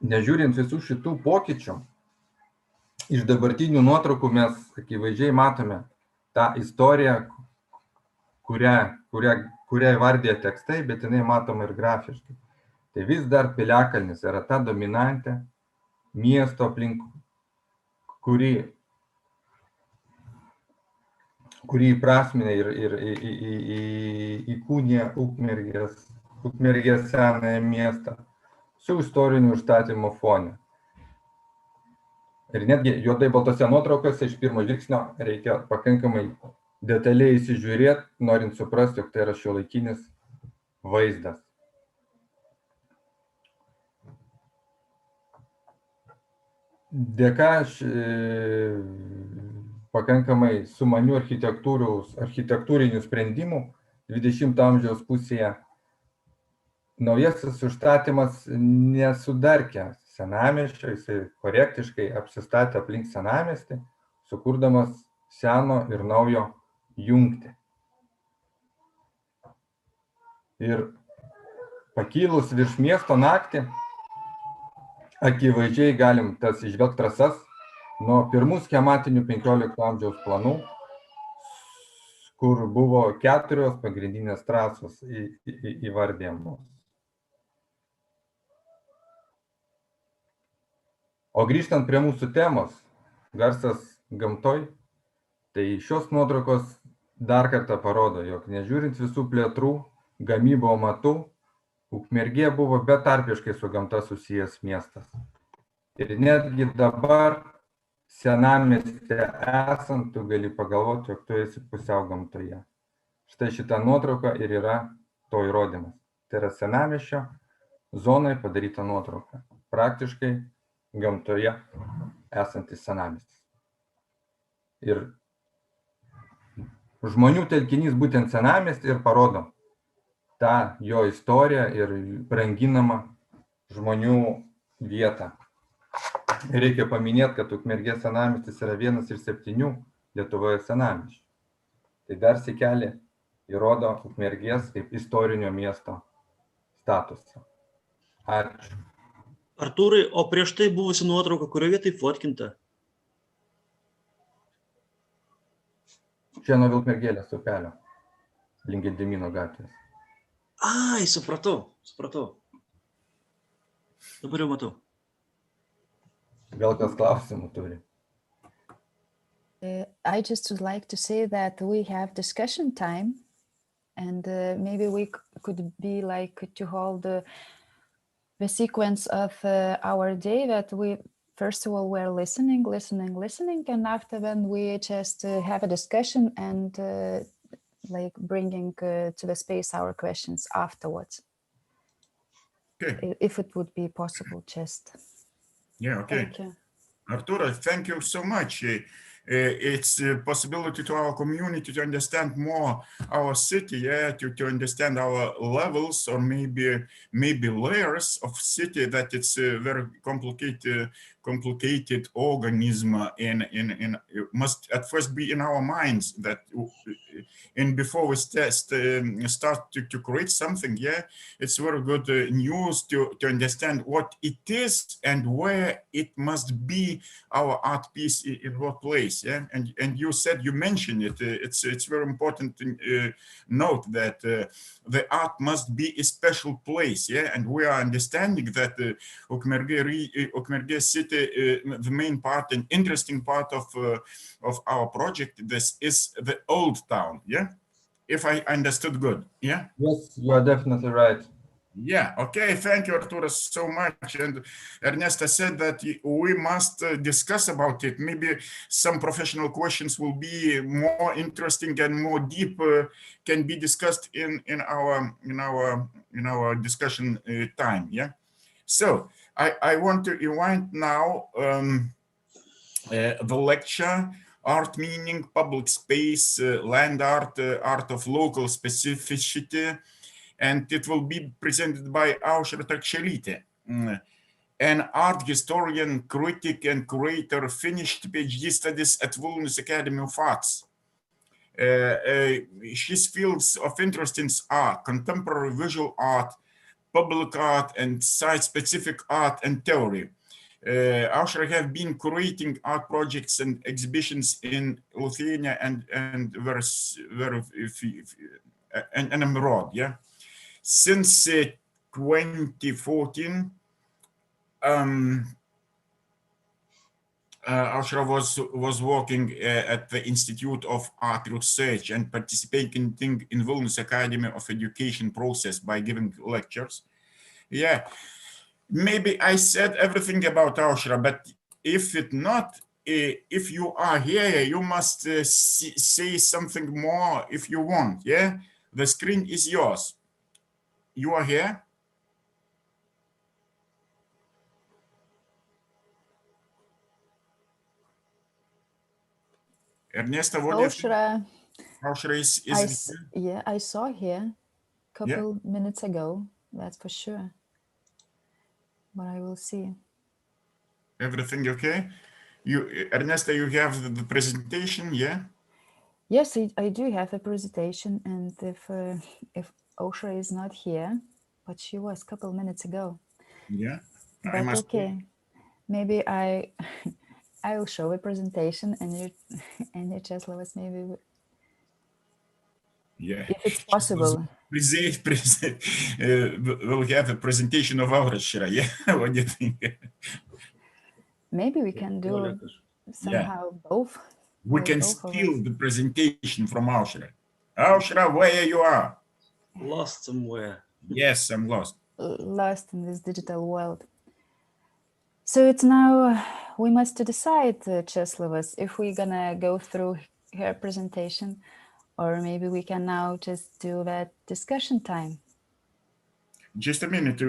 nežiūrint visų šitų pokyčių, iš dabartinių nuotraukų mes akivaizdžiai matome tą istoriją, kurią įvardė tekstai, bet jinai matoma ir grafiškai. Tai vis dar Piliakalnis yra ta dominantė miesto aplink, kuri įprasminė ir įkūnija Ukmergės senąją miestą su istoriniu užstatymo fone. Ir netgi juodai baltose nuotraukose iš pirmo žvilgsnio reikia pakankamai detaliai įsižiūrėti, norint suprasti, jog tai yra šiuolaikinis vaizdas. Dėka pakankamai sumanių architektūrinių sprendimų 20 amžiaus pusėje naujasis užstatymas nesudarkė senamiesčio, jisai korektiškai apsistatė aplink senamiestį, sukurdamas seno ir naujo jungtį. Ir pakilus virš miesto naktį, akivaizdžiai galim tas išvelgti trasas nuo pirmų schematinių 15 amžiaus planų, kur buvo 4 pagrindinės trasos įvardijamos. O grįžtant prie mūsų temos, garsas gamtoj, tai šios nuotraukos dar kartą parodo, jog nežiūrint visų plėtrų, gamybo matų, Ukmergė buvo betarpiškai su gamta susijęs miestas. Ir netgi dabar senamieste esant, tu gali pagalvoti, jog tu esi pusiau gamtoje. Štai šita nuotrauka ir yra to įrodymas. Tai yra senamiesčio zonai padaryta nuotrauka. Praktiškai gamtoje esantis senamiestis. Ir žmonių telkinys būtent senamiestį ir parodo tą jo istoriją ir branginamą žmonių vietą. Reikia paminėti, kad Ukmergės senamiestis yra vienas iš 7 Lietuvoje senamiesčių. Tai dar sykeli įrodo Ukmergės kaip istorinio miesto statusą. Ačiū. Artūrai, o prieš tai buvusi nuotrauka, kurioje tai fotkinta? Čia nuo Vilkmergėlės upelio, link Gedimino gatvės. Ai, supratau. Dabar jau matau. Gal kas klausimų turi? I just would like to say that we have discussion time, and maybe we could be like to hold the sequence of our day that we first of all we're listening, and after then we just have a discussion and like bringing to the space our questions afterwards. Okay. If it would be possible, just. Yeah, okay. Thank you. Arturo, thank you so much. It's a possibility to our community to understand more our city, to understand our levels or maybe layers of city, that it's a very complicated organism and must at first be in our minds that and before we start to create something, it's very good news to understand what it is and where it must be our art piece in what place. And you mentioned it. It's very important to note that the art must be a special place. And we are understanding that Ukmergė city, the main part and interesting part of our project, this is the old town. if I understood good. Yeah. Yes, you are definitely right. Yeah, okay, thank you, Arturas, so much. And Ernesta said that we must discuss about it. Maybe some professional questions will be more interesting and more deep, can be discussed in our discussion time. Yeah. So I want to invite now the lecture, Art Meaning, Public Space, Land Art, Art of Local Specificity, and it will be presented by Aušra Trakšelytė, an art historian, critic, and curator, finished PhD studies at Vilnius Academy of Arts. His fields of interest are contemporary visual art, public art, and site-specific art and theory. Aušra have been curating art projects and exhibitions in Lithuania and abroad. Yeah. Since 2014, Aušra was working at the Institute of Art Research and participating in Vilnius Academy of Education process by giving lectures. Yeah, maybe I said everything about Aušra, but if it not, if you are here, you must say something more if you want. Yeah, the screen is yours. You are here? Ernesta, what Aušra, Aušra is yeah, I saw here a couple minutes ago, that's for sure. But I will see. Everything okay? Ernesta, you have the presentation, yeah? Yes, I do have a presentation, and if Aušra is not here, but she was a couple minutes ago. Yeah, but okay, maybe I will show a presentation, and you Česlovas, maybe. Yeah, if it's possible. We'll have a presentation of Aušra. Yeah, what do you think? Maybe we can do somehow both. We can steal the presentation from Aušra. Aušra, where you are? Lost somewhere. Yes, I'm lost. Lost in this digital world. So it's now we must decide, Česlovas, if we're gonna go through her presentation, or maybe we can now just do that discussion time. Just a minute.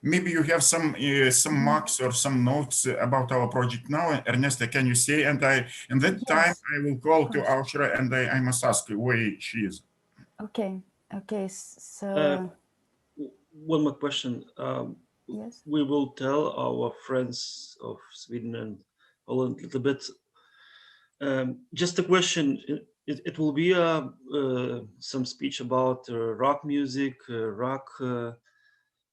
Maybe you have some marks or some notes about our project now. Ernesta, can you say? And in that time, I will call to Aušra and I must ask where she is. Okay. Okay. So one more question. Yes. We will tell our friends of Sweden and Holland a little bit. Just a question. It will be some speech about rock music, rock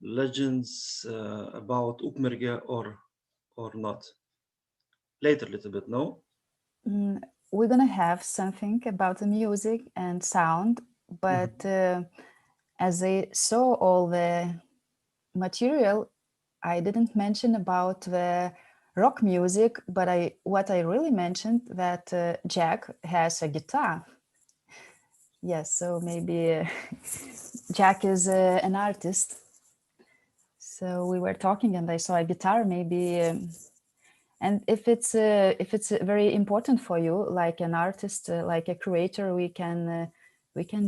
legends, about Ukmergė or not? Later a little bit, no? We're gonna have something about the music and sound, but as I saw all the material, I didn't mention about the rock music, but what I really mentioned that Jack has a guitar. Yes, so maybe Jack is an artist. So we were talking, and I saw a guitar. Maybe, and if it's very important for you, like an artist, like a curator, we can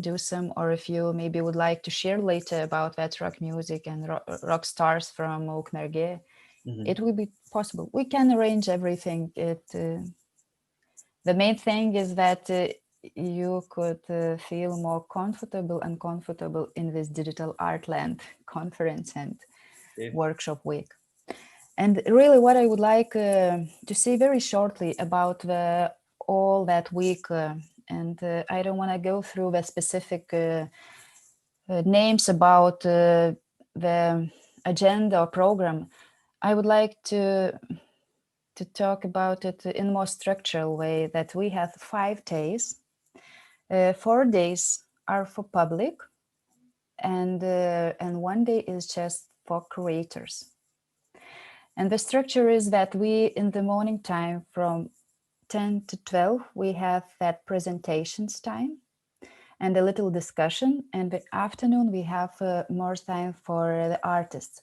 do some. Or if you maybe would like to share later about that rock music and rock stars from Ukmergė. It will be possible. We can arrange everything. The main thing is that you could feel more comfortable and comfortable in this digital Artland conference and workshop week. And really what I would like to say very shortly about all that week, and I don't want to go through the specific names about the agenda or program. I would like to talk about it in a more structural way, that we have 5 days. 4 days are for public, and 1 day is just for curators. And the structure is that we, in the morning time from 10 to 12, we have that presentations time. and a little discussion. And the afternoon, we have more time for the artists.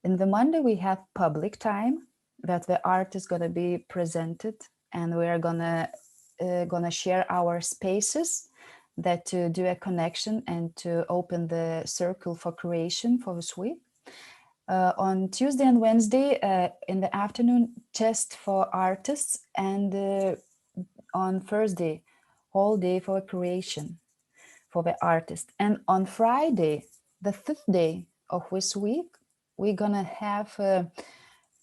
In the Monday, we have public time that the art is going to be presented, and we are gonna share our spaces that to do a connection and to open the circle for creation for this week. On Tuesday and Wednesday in the afternoon, just for artists, and on Thursday, whole day for creation for the artist. And on Friday, the 5th day of this week, we're gonna have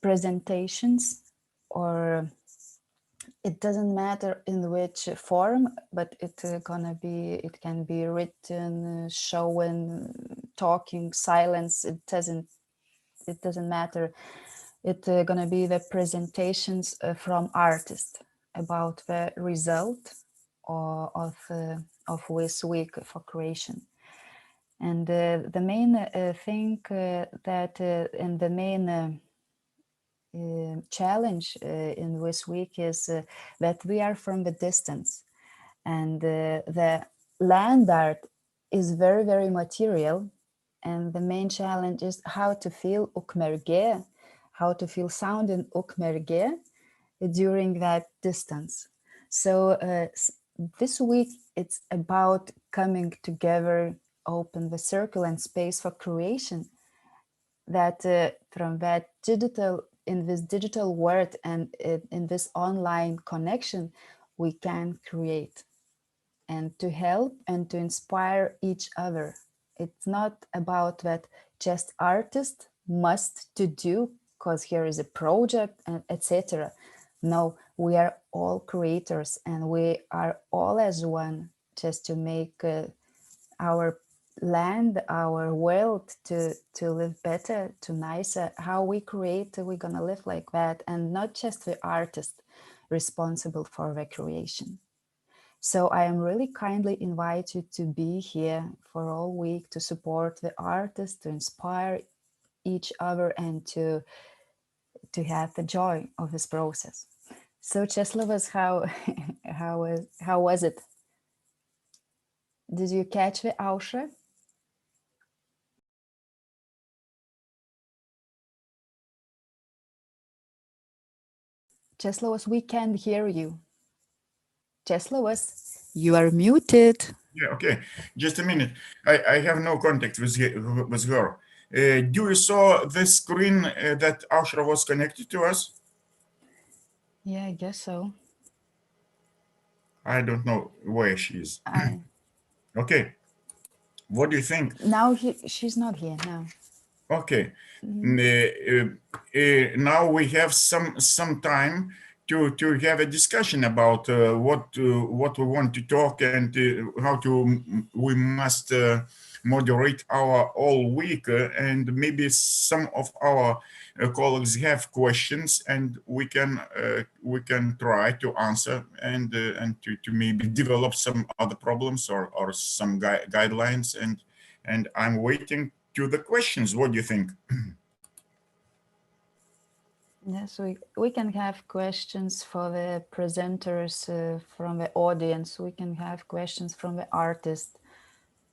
presentations, or it doesn't matter in which form, but it can be written, showing, talking, silence. It doesn't matter. It's gonna be the presentations from artists about the result of this week for creation. And the main thing that and the main challenge in this week is that we are from the distance, and the land art is very, very material, and the main challenge is how to feel Ukmergė, how to feel sound in Ukmergė during that distance. So this week it's about coming together, open the circle and space for creation, that from that digital, in this digital world and in this online connection, we can create and to help and to inspire each other. It's not about that just artists must to do because here is a project and etc. No, we are all creators, and we are all as one, just to make our land, our world to live better, to nicer. How we create, we're gonna live like that, and not just the artist responsible for the creation. So I am really kindly invited to be here for all week to support the artists, to inspire each other, and to have the joy of this process. So Czeslavas, how was it? Did you catch the Aušra? Czeslavas, we can't hear you. Czeslavas, you are muted. Yeah, okay. Just a minute. I have no contact with her. Do you saw the screen that Aušra was connected to us? Yeah, I guess so. I don't know where she is. Okay. What do you think? Now she's not here now. Okay. Now we have some time to have a discussion about what we want to talk, and how we must moderate our all week, and maybe some of our colleagues have questions, and we can try to answer and to maybe develop some other problems or some guidelines, and I'm waiting to the questions. What do you think? Yes, we can have questions for the presenters from the audience. We can have questions from the artist.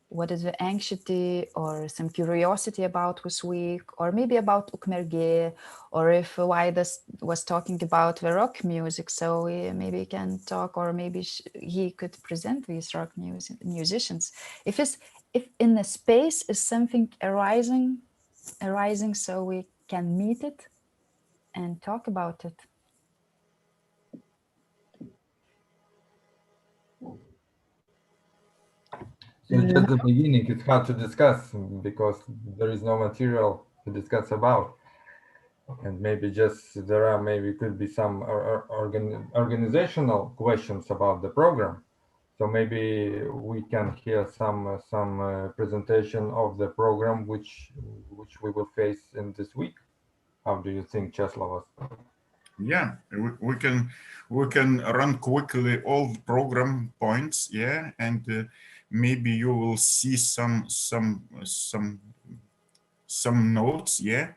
What is the anxiety or some curiosity about this week, or maybe about Ukmergė, or if Vaidas was talking about the rock music, so we maybe can talk, or maybe he could present these rock musicians. If in the space is something arising, so we can meet it and talk about it. So just the beginning, it's hard to discuss because there is no material to discuss about. And maybe just maybe could be some organizational questions about the program. So maybe we can hear some presentation of the program which we will face in this week. How do you think, Czeslavas? Yeah, we can run quickly all the program points. Yeah, and maybe you will see some notes. Yeah,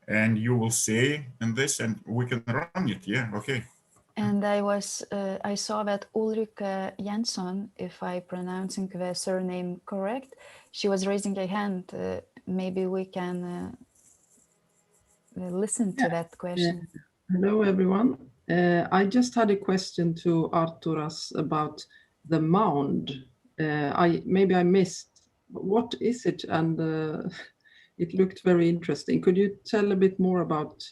and you will say in this, and we can run it. Yeah, okay. And I saw that Ulrika Jansson, if I'm pronouncing the surname correct, she was raising a hand. Maybe we can listen to that question. Hello, everyone. I just had a question to Arturas about the mound. Maybe I missed. What is it? And it looked very interesting. Could you tell a bit more about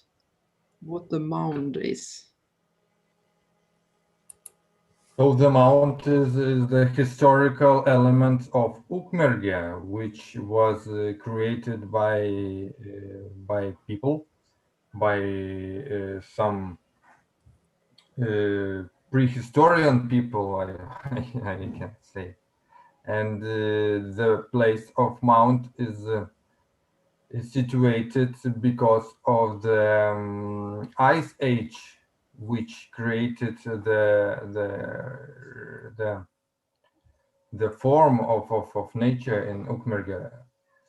what the mound is? So the mount is the historical element of Ukmergė, which was created by people, by some prehistorian people, I can say. And the place of mount is situated because of the ice age, which created the form of nature in Ukmergė.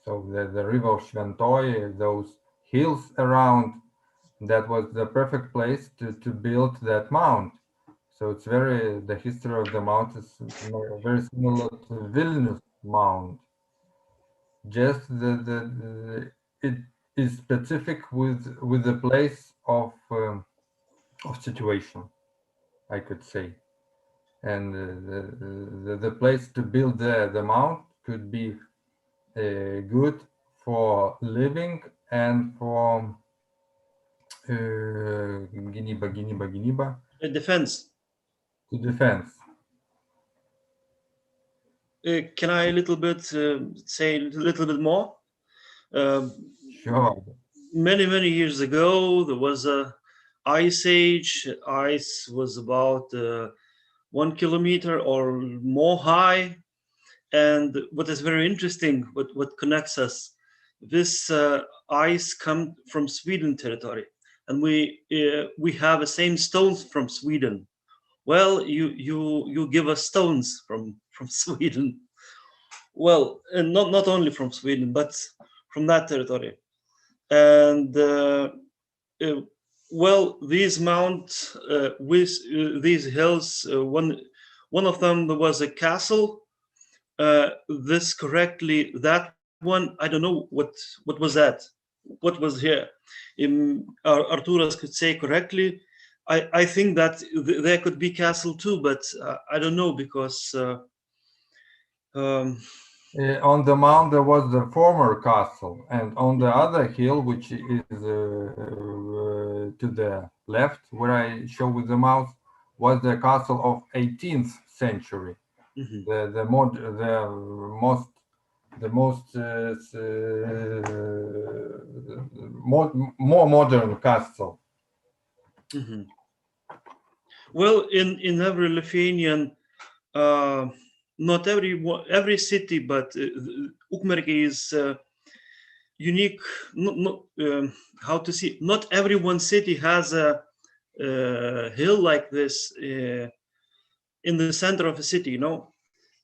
So the river Šventoji, those hills around, that was the perfect place to build that mount. So it's the history of the mount is very similar to Vilnius Mount. Just it is specific with the place of situation, I could say. And the place to build the mount could be good for living and for gynyba. Defense. To defense. Can I a little bit say a little bit more? Sure. Many years ago, there was a ice age. Ice was about 1 kilometer or more high. And what is very interesting, what connects us, this ice comes from Sweden territory, and we have the same stones from Sweden. Well, you give us stones from Sweden. Well, and not only from Sweden, but from that territory. And well, these mounts with these hills, one of them there was a castle. This correctly, that one, I don't know what was that. What was here? Arturas could say correctly. I think that there could be castle too, but I don't know because on the mount there was the former castle, and on the other hill, which is to the left, where I show with the mouse, was the castle of 18th century. Mm-hmm. More modern castle. Mm-hmm. Well, in every Lithuanian, not every city, but Ukmergė is unique. How to see? Not every one city has a hill like this in the center of a city. You know,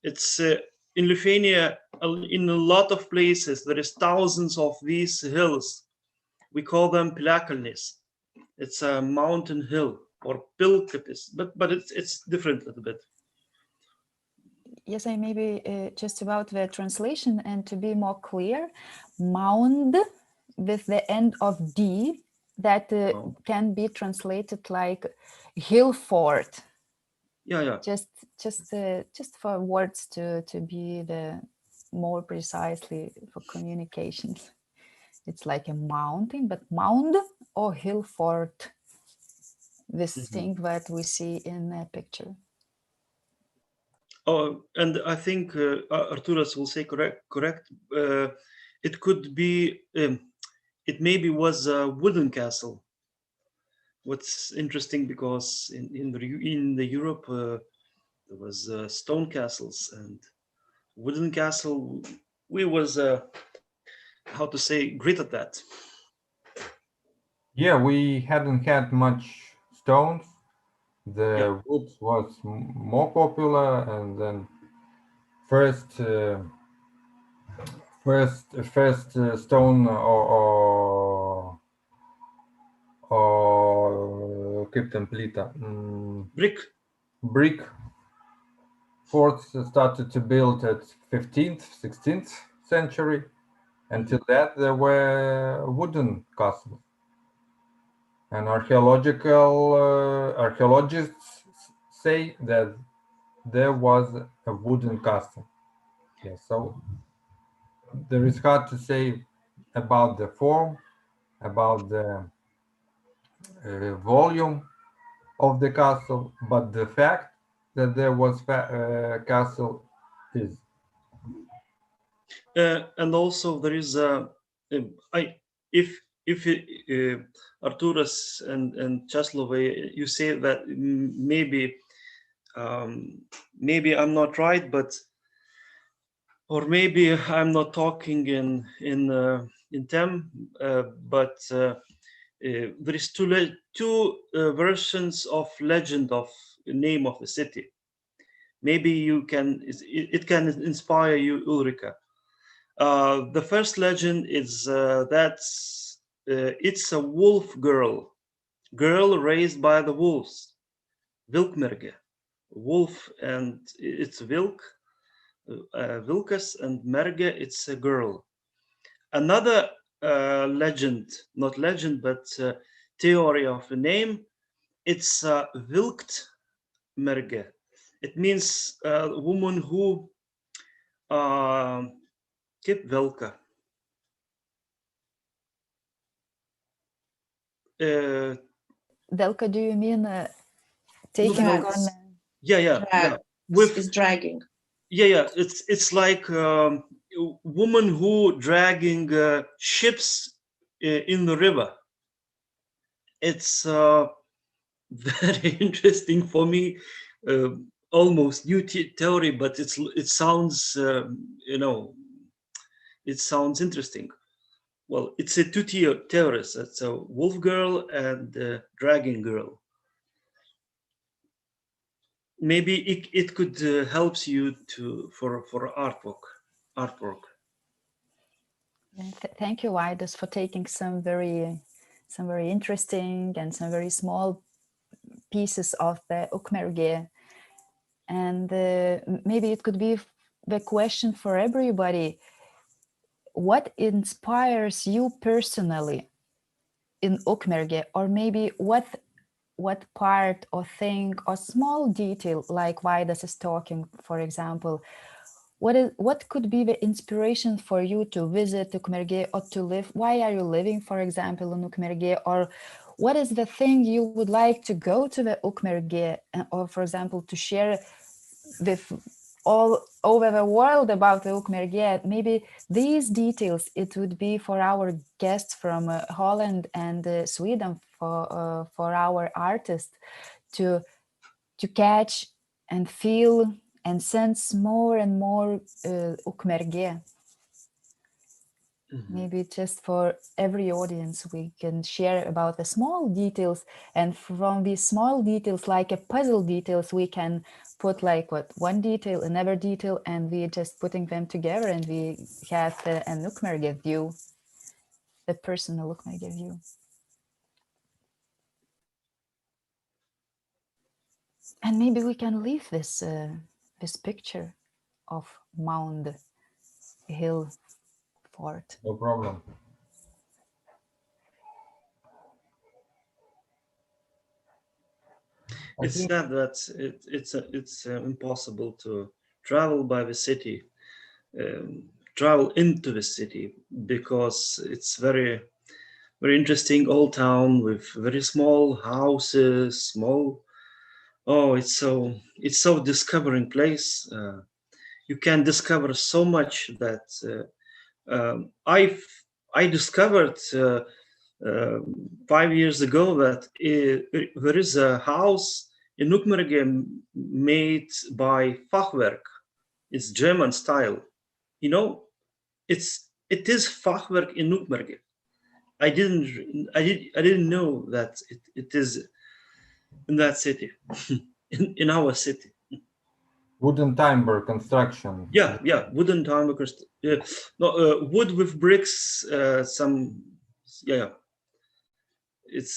it's in Lithuania. In a lot of places, there is thousands of these hills. We call them Piliakalnis. It's a mountain hill or Pilkapis, but it's different a little bit. Yes, I maybe just about the translation, and to be more clear, mound with the end of D, that can be translated like hill fort. Yeah. Just for words to be the more precisely for communications. It's like a mountain, but mound or hill fort. This thing that we see in the picture. Oh, and I think Arturas will say correct. It could be, it maybe was a wooden castle. What's interesting, because in the Europe there was stone castles, and wooden castle. We was how to say, great at that. Yeah, we hadn't had much stones. The wood was more popular, and then first stone or kaip ten plyta, brick forts started to build at 15th, 16th century. Until that, there were wooden castles. And archaeologists say that there was a wooden castle. Yeah, so there is hard to say about the form, about the volume of the castle, but the fact that there was a castle is. And also there is if Arturas and Česlovai, you say that maybe maybe I'm not right, but or maybe I'm not talking in them, but there is two versions of legend of name of the city. Maybe you can it can inspire you, Ulrika. The first legend is that it's a wolf girl raised by the wolves, Vilkmerge, wolf, and it's Vilk, Vilkas, and Merge, it's a girl. Another legend, not legend, but theory of the name, it's Vilkt Merge. It means a woman who kept Velka. Velka, do you mean taking on? Yeah. Is dragging. Yeah. It's like woman who dragging ships in the river. It's very interesting for me. Almost new theory, but it sounds it sounds interesting. Well, it's a two theories. It's a wolf girl and a dragon girl. Maybe it could helps you for artwork. Thank you, Vaidas, for taking some very interesting and some very small pieces of the Ukmergė. And maybe it could be the question for everybody: what inspires you personally in Ukmergė, or maybe what part or thing or small detail, like Vaidas is talking, for example, what could be the inspiration for you to visit Ukmergė or to live? Why are you living, for example, in Ukmergė? Or what is the thing you would like to go to the Ukmergė, or for example, to share with all over the world about the Ukmergė? Maybe these details, it would be for our guests from Holland and Sweden, for our artists to catch and feel and sense more and more Ukmergė. Maybe just for every audience we can share about the small details, and from these small details, like a puzzle details, we can put like one detail, another detail, and we just putting them together, and we have an Ukmergė view, the personal Ukmergė view. And maybe we can leave this this picture of Mound Hill Fort. No problem. It's sad that it's impossible to travel by the city, travel into the city, because it's very interesting old town with very small houses, small. Oh, it's so discovering place. You can discover so much that I discovered 5 years ago that there is a house in Ukmergė made by Fachwerk. It's German style. You know, it is Fachwerk in Ukmergė. I didn't know that it is in that city, in our city. Wooden timber construction. Yeah, wooden timber construction. Wood with bricks. It's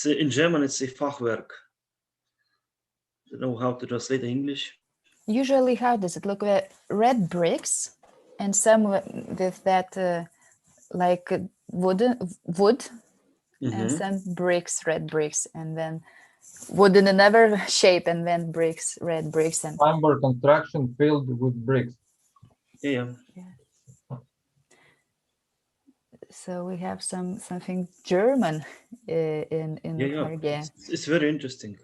in German. It's a Fachwerk. don't know how to translate in English. Usually, how does it look? Red bricks, and some with that like wood, and some bricks, red bricks, and then wood in another shape, and then bricks, red bricks, and Timber construction filled with bricks. Yeah. so we have something German in Ukmergė. It's very interesting.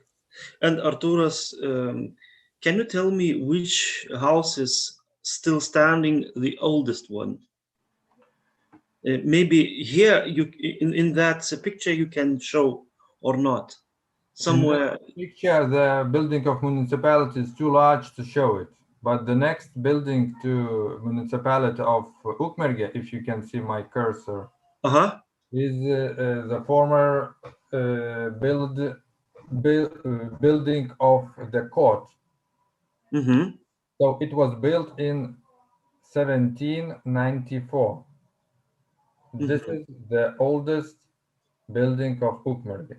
And Arturas, can you tell me which house is still standing, the oldest one? Maybe here you in that picture you can show or not. Somewhere. In the picture, the building of municipality is too large to show it. But the next building to municipality of Ukmergė, if you can see my cursor, is the former building of the court. So it was built in 1794. This is the oldest building of Ukmergė.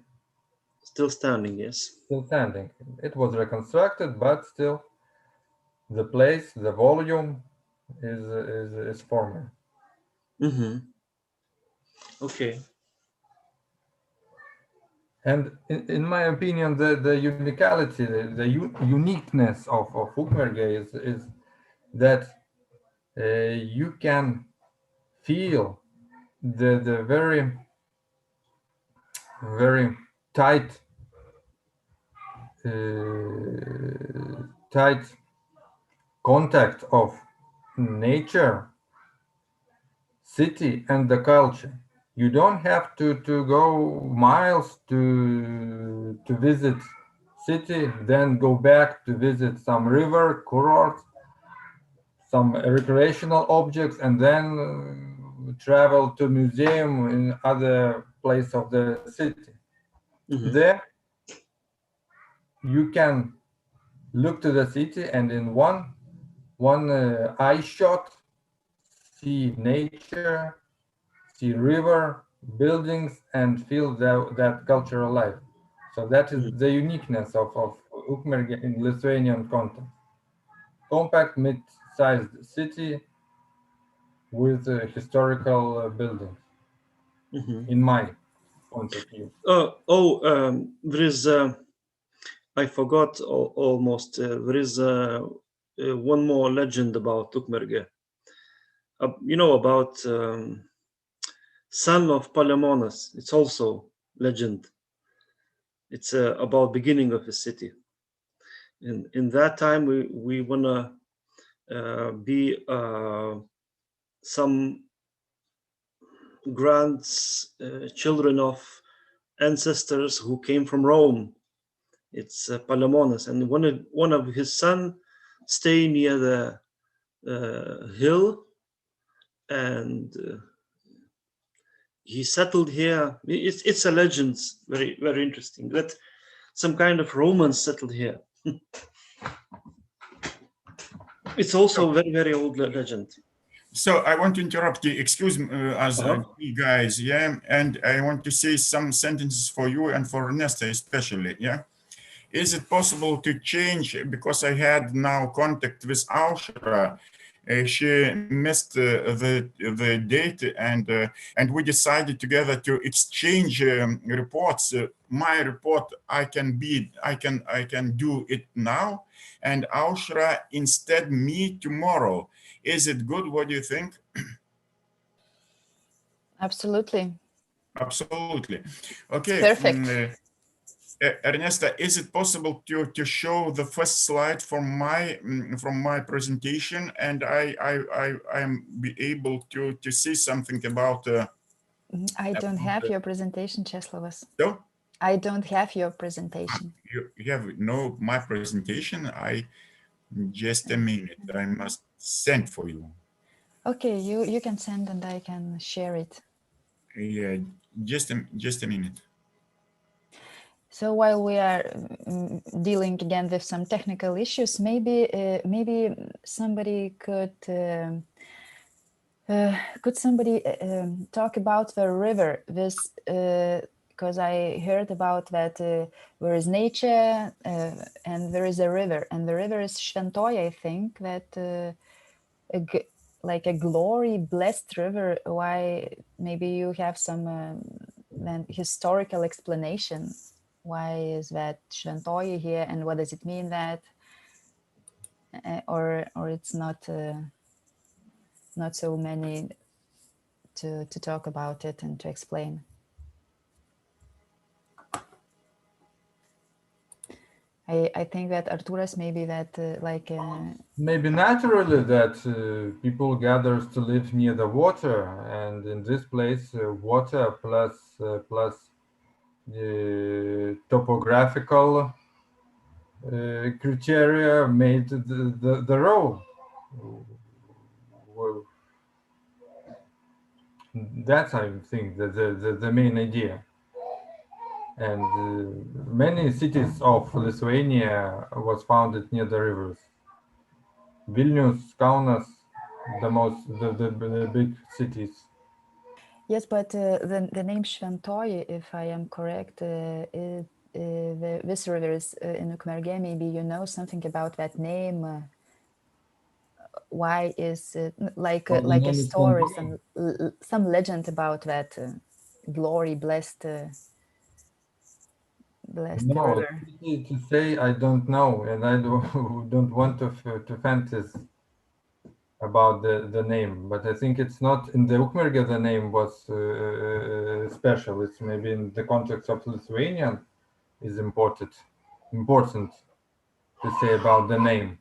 Still standing, yes. Still standing. It was reconstructed, but still the place, the volume is former. Okay. And in my opinion, the unicality, the uniqueness of Ukmergė is that you can feel the very, very tight contact of nature, city, and the culture. You don't have to go miles to visit city, then go back to visit some river, kurort, some recreational objects, and then travel to museum in other place of the city. There you can look to the city and in one eye shot see nature, see river, buildings, and feel that cultural life. So that is the uniqueness of Ukmergė in Lithuanian context. Compact, mid-sized city with historical buildings, in my point of view. There is, I forgot almost, there is one more legend about Ukmergė. You know about son of Palemonas. It's also legend. It's about beginning of the city. In that time, we wanna be some children of ancestors who came from Rome. It's Palemonas, and one of his son stay near the hill, and he settled here. It's a legend, very, very interesting, that some kind of Romans settled here. It's also a very, very old legend. So I want to interrupt you, excuse us, guys, yeah, and I want to say some sentences for you and for Nesta especially, yeah. Is it possible to change, because I had now contact with Aušra, she missed the date, and we decided together to exchange reports. My report I can do it now, and Aušra instead me tomorrow. Is it good? What do you think? Absolutely. Absolutely. Okay. Perfect. Ernesta, is it possible to show the first slide from my presentation, and I'm be able to see something about? I don't have your presentation, Česlovas. No? I don't have your presentation. You have no my presentation. Just a minute. I must send for you. Okay, you can send and I can share it. Yeah, just a minute. So while we are dealing again with some technical issues, maybe somebody could somebody talk about the river, this because I heard about that there is nature and there is a river, and the river is Šventoji, I think, that like a glory blessed river. Why? Maybe you have some then historical explanation. Why is that Šventoji here, and what does it mean that? Or it's not so many to talk about it and to explain. I think that Artūras, maybe that maybe naturally that people gathers to live near the water, and in this place water plus topographical criteria made the role. Well, that's, I think, the main idea. And many cities of Lithuania was founded near the rivers. Vilnius, Kaunas, the big cities. Yes, but the name Šventoji, if I am correct, this river is in Ukmergė. Maybe you know something about that name. Why is it like a story, some legend about that glory blessed river? To say I don't know, and I don't want to fantasize about the name, but I think it's not in the Ukmergė the name was special. It's maybe in the context of Lithuanian is important to say about the name.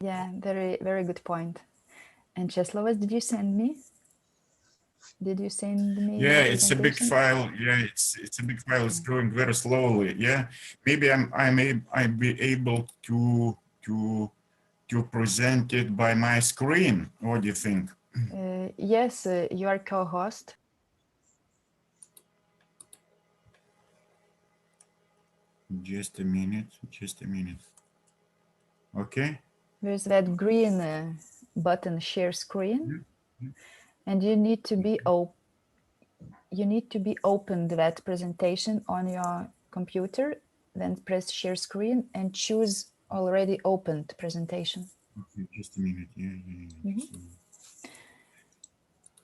Yeah, very, very good point. And Czeslavas, did you send me? Yeah, it's a big file. Yeah, it's a big file. It's growing very slowly. Yeah, maybe I be able to present it by my screen. What do you think? Yes, you are co-host. Just a minute. Okay. There's that green button, share screen, and you need to be opened that presentation on your computer. Then press share screen and choose already opened presentation. Okay, just a minute. Yeah.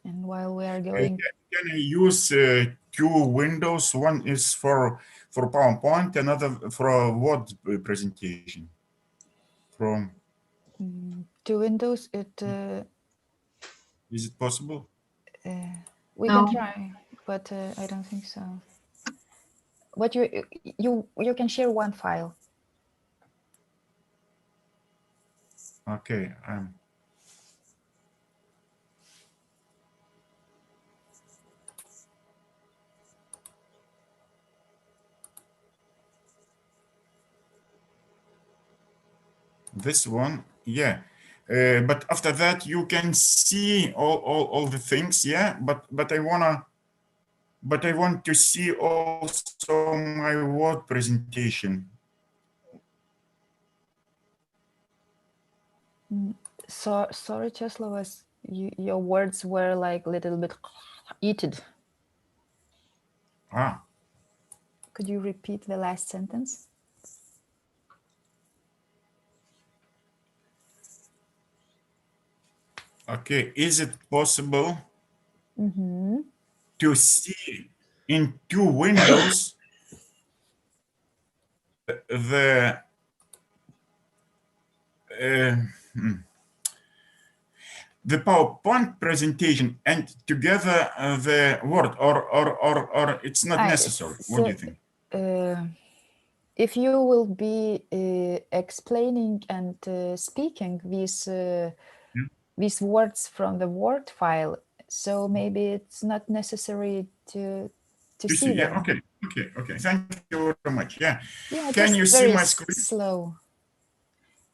And while we are going, can I use two windows? One is for PowerPoint, another for Word presentation. From two windows, is it possible? We can try, but I don't think so. What you can share one file. Okay. This one, yeah. But after that, you can see all the things, yeah. But I want to see also my Word presentation. So sorry, Czeslavas, your words were like a little bit eaten. Could you repeat the last sentence? Okay, is it possible to see in two windows the PowerPoint presentation and together the Word, or it's not necessary? What do you think? If you will be explaining and speaking these words from the Word file, so maybe it's not necessary to see them. Yeah, okay. Thank you very much. Yeah. Can you see my screen? Slow.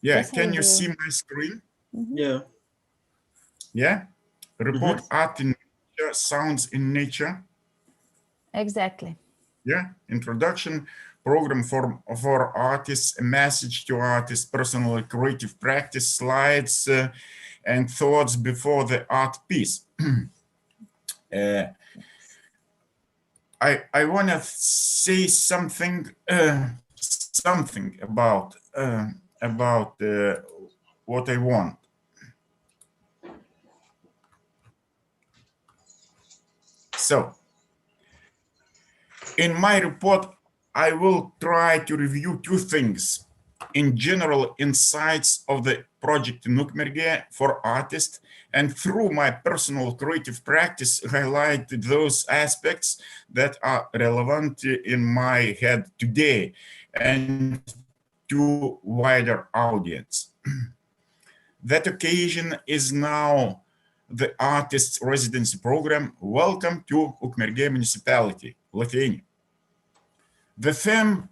Yeah. Yes, can you see my screen? Yeah. Yeah. Report art in nature, sounds in nature. Exactly. Yeah. Introduction. Program for artists, a message to artists, personal creative practice, slides, and thoughts before the art piece. I want to say something about what I want. So, in my report, I will try to review two things. In general, insights of the project in Ukmergė for artists, and through my personal creative practice, highlight those aspects that are relevant in my head today and to wider audience. That occasion is now the Artists Residency Program. Welcome to Ukmergė Municipality, Lithuania. The theme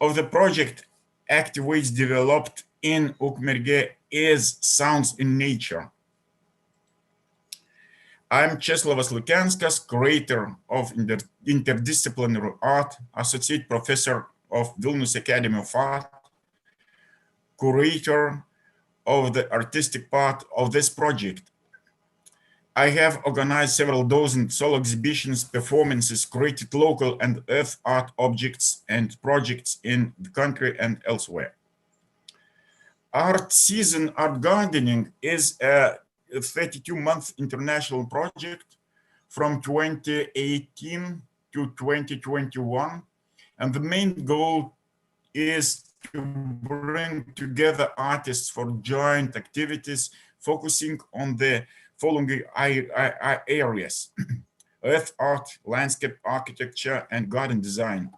of the project activates developed in Ukmergė is Sounds in Nature. I'm Česlavas Lukenskas, curator of interdisciplinary art, associate professor of Vilnius Academy of Art, curator of the artistic part of this project. I have organized several dozen solo exhibitions, performances, created local and earth art objects and projects in the country and elsewhere. Art Season Art Gardening is a 32-month international project from 2018 to 2021, and the main goal is to bring together artists for joint activities focusing on the following areas: earth art, landscape architecture, and garden design.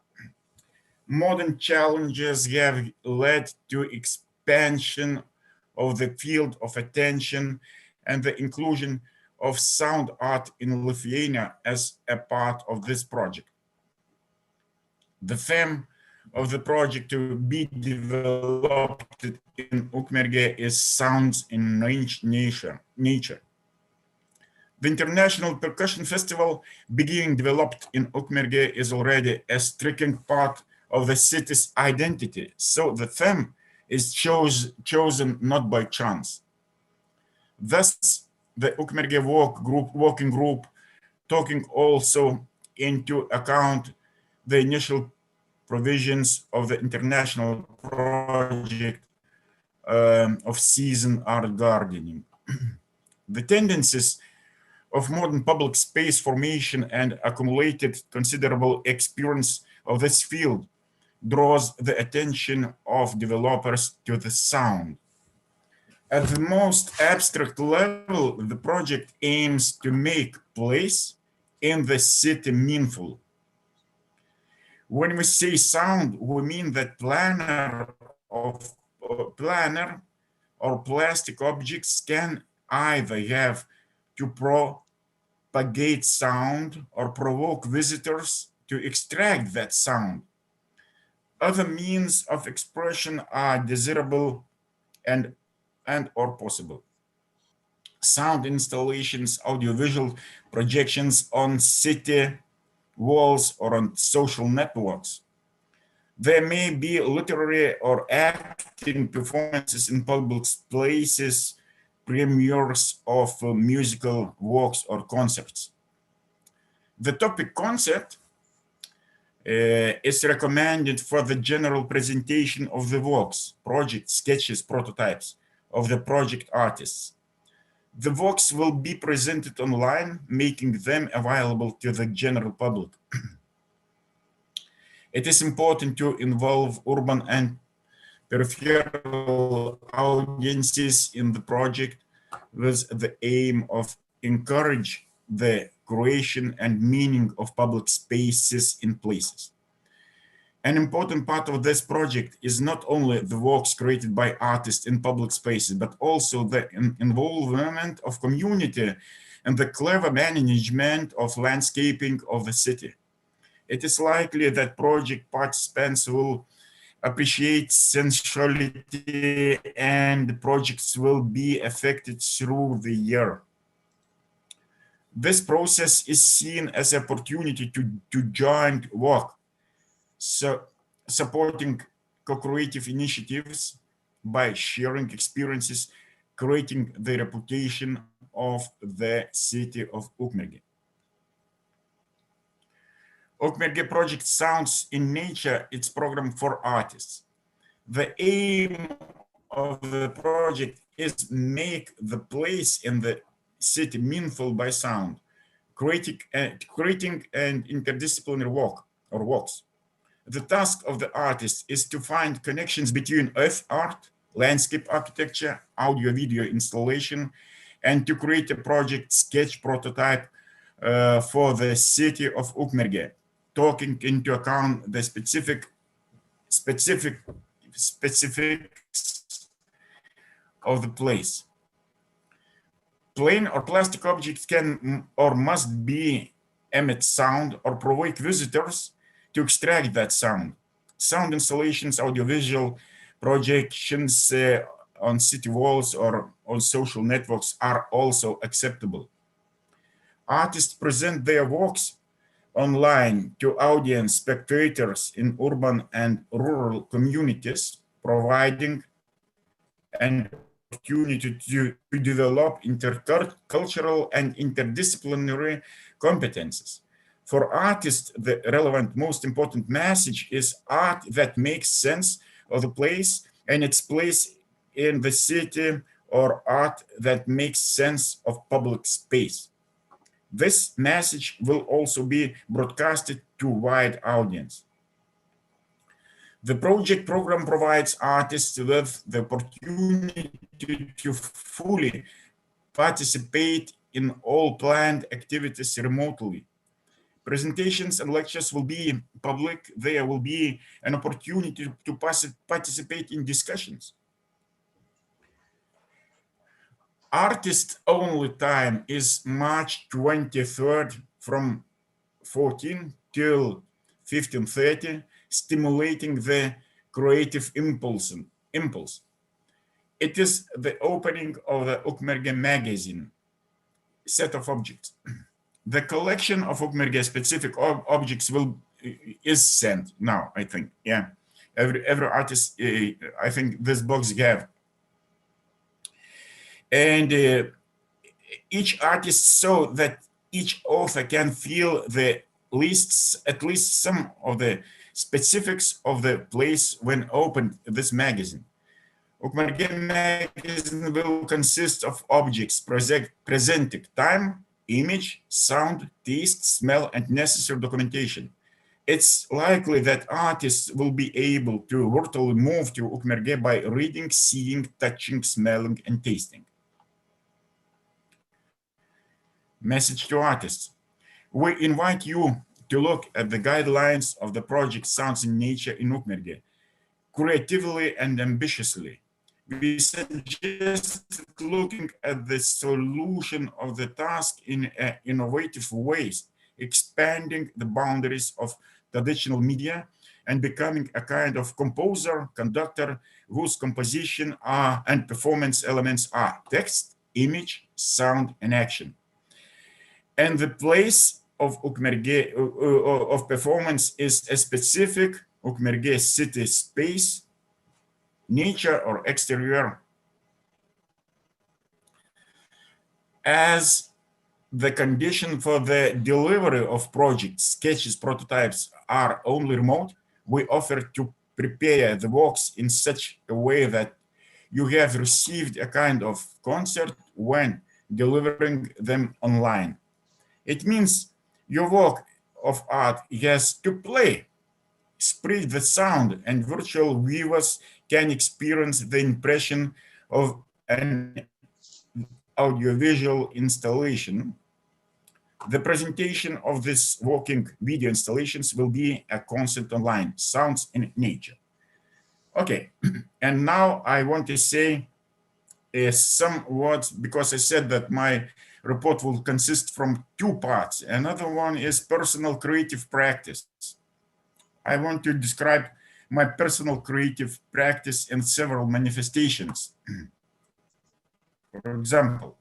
Modern challenges have led to expansion of the field of attention and the inclusion of sound art in Lithuania as a part of this project. The theme of the project to be developed in Ukmergė is Sounds in Nature. The International Percussion Festival being developed in Ukmergė is already a striking part of the city's identity, so the theme is chosen not by chance. Thus, the Ukmergė working group taking also into account the initial provisions of the international project of season art gardening. The tendencies of modern public space formation and accumulated considerable experience of this field draws the attention of developers to the sound. At the most abstract level, the project aims to make place in the city meaningful. When we say sound, we mean that planar or plastic objects can either have to propagate sound or provoke visitors to extract that sound. Other means of expression are desirable and or possible. Sound installations, audiovisual projections on city walls or on social networks. There may be literary or acting performances in public places, premieres of musical works or concerts. The topic concept is recommended for the general presentation of the works, project sketches, prototypes of the project artists. The works will be presented online, making them available to the general public. It is important to involve urban and peripheral audiences in the project with the aim of encourage the creation and meaning of public spaces in places. An important part of this project is not only the works created by artists in public spaces, but also the involvement of community and the clever management of landscaping of the city. It is likely that project participants will appreciate sensuality and projects will be affected through the year. This process is seen as an opportunity to joint work, so supporting co-creative initiatives by sharing experiences, creating the reputation of the city of Ukmergė. Okmerge project Sounds in Nature, it's program for artists. The aim of the project is make the place in the city meaningful by sound, creating an interdisciplinary walks. The task of the artist is to find connections between earth art, landscape architecture, audio-video installation, and to create a project sketch prototype for the city of Ukmergė, taking into account the specifics of the place. Plain or plastic objects can or must be emit sound or provoke visitors to extract that sound. Sound installations, audiovisual projections on city walls or on social networks are also acceptable. Artists present their works online to audience spectators in urban and rural communities, providing an opportunity to develop intercultural and interdisciplinary competences. For artists, the relevant, most important message is art that makes sense of the place and its place in the city, or art that makes sense of public space. This message will also be broadcasted to a wide audience. The project program provides artists with the opportunity to fully participate in all planned activities remotely. Presentations and lectures will be public. There will be an opportunity to participate in discussions. Artist-only time is March 23rd from 14 till 15:30, stimulating the creative impulse. It is the opening of the Ukmergė magazine set of objects. The collection of Ukmergė specific objects is sent now, I think. Yeah, every artist, I think this box have. And each artist, so that each author can feel the at least some of the specifics of the place when opened this magazine. Ukmergė magazine will consist of objects presenting time, image, sound, taste, smell, and necessary documentation. It's likely that artists will be able to virtually move to Ukmergė by reading, seeing, touching, smelling, and tasting. Message to artists. We invite you to look at the guidelines of the project Sounds in Nature in Ukmergė, creatively and ambitiously. We suggest looking at the solution of the task in innovative ways, expanding the boundaries of traditional media and becoming a kind of composer, conductor, whose composition and performance elements are text, image, sound, and action. And the place of Ukmergė of performance is a specific Ukmergė city space, nature or exterior. As the condition for the delivery of projects, sketches, prototypes are only remote, we offer to prepare the works in such a way that you have received a kind of concert when delivering them online. It means your work of art has to play, spread the sound, and virtual viewers can experience the impression of an audiovisual installation. The presentation of this working video installations will be a concert online, Sounds in Nature. Okay, and now I want to say some words, because I said that my report will consist from two parts. Another one is personal creative practice. I want to describe my personal creative practice in several manifestations. For example,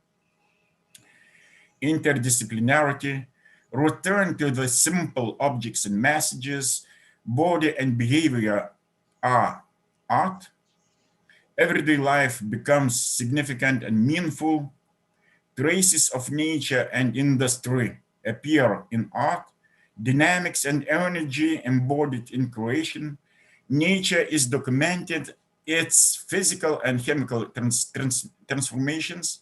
interdisciplinarity, return to the simple objects and messages, body and behavior are art, everyday life becomes significant and meaningful, traces of nature and industry appear in art, dynamics and energy embodied in creation. Nature is documented its physical and chemical transformations,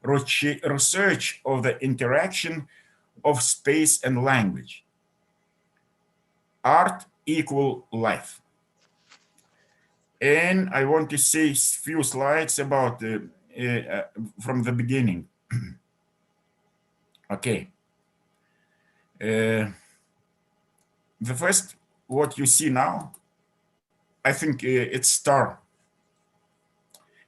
research of the interaction of space and language. Art equal life. And I want to say a few slides about from the beginning. Okay. The first, what you see now, I think it's star.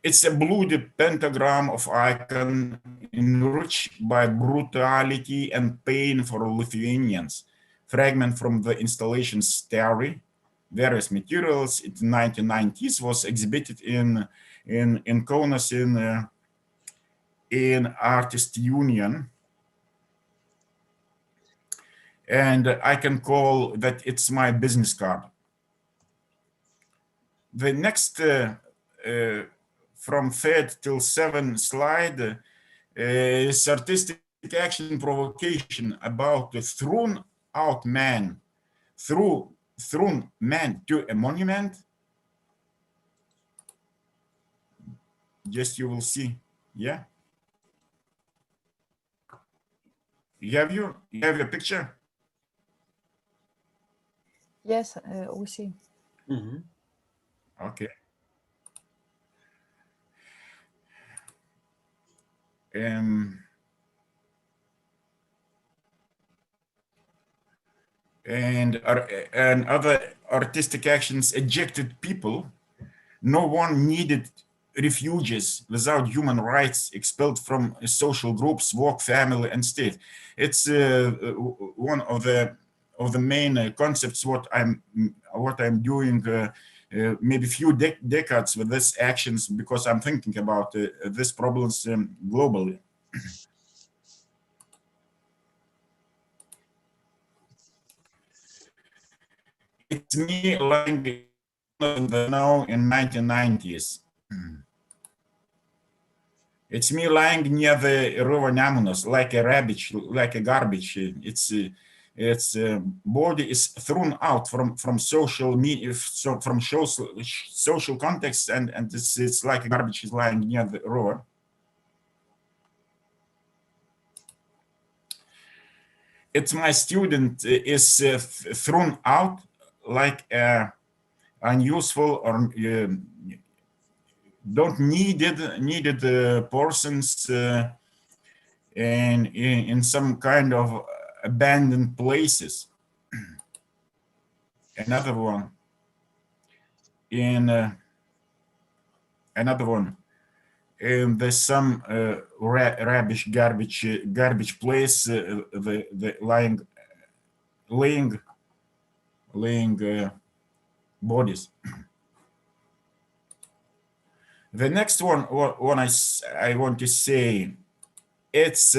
It's a blue pentagram of icon enriched by brutality and pain for Lithuanians. Fragment from the installation's theory, various materials. In the 1990s was exhibited in Kaunas in Artist Union. And I can call that it's my business card. The next from 3rd till 7th slide is artistic action provocation about the thrown man to a monument. Just you will see, yeah. You have your picture? Yes, we see. Mm-hmm. Okay. And other artistic actions ejected people. No one needed refugees without human rights, expelled from social groups, work, family, and state. It's one of the main concepts what I'm doing. Maybe few decades with these actions, because I'm thinking about these problems globally. It's me lying now in 1990s. It's me lying near the river Nemunas, like a rubbish, like a garbage. Its body is thrown out from social media, from social context, and it's like a garbage is lying near the river. It's my student is thrown out like unuseful or don't needed persons in some kind of abandoned places. Another one in there's some rubbish garbage place, the laying bodies. The next one I want to say, it's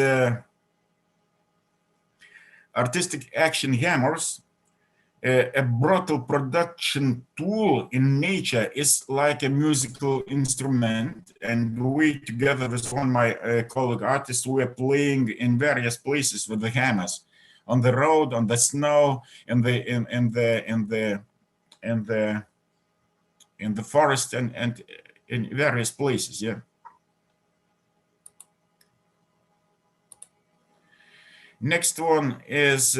artistic action hammers. A brutal production tool in nature is like a musical instrument, and we together with one of my colleague artists, we are playing in various places with the hammers, on the road, on the snow, in the forest, and in various places. Yeah. Next one is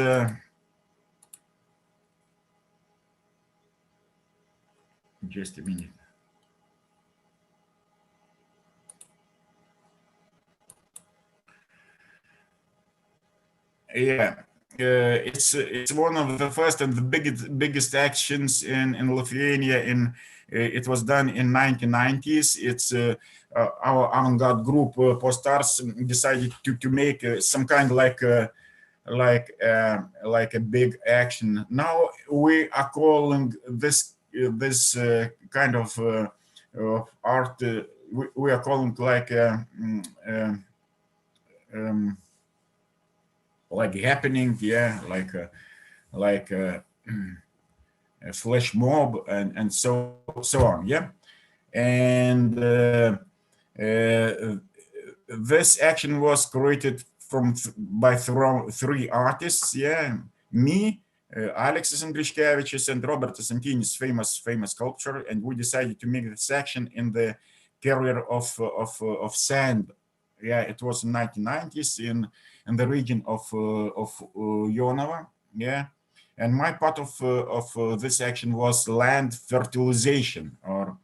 just a minute. Yeah, it's one of the first and the biggest actions in Lithuania. It was done in 1990s. It's our avant-garde group Postars decided to make some kind of like a big action. Now we are calling this kind of art. We are calling like happening, yeah, like a flash mob and so on, yeah. And this action was created by three artists, yeah. me, Alexis Andriškevičius, and Robertas Antinis, famous sculptor, and we decided to make the section in the carrier of sand. Yeah, it was in 1990s in the region of Jonava. Yeah, and my part of this action was land fertilization, or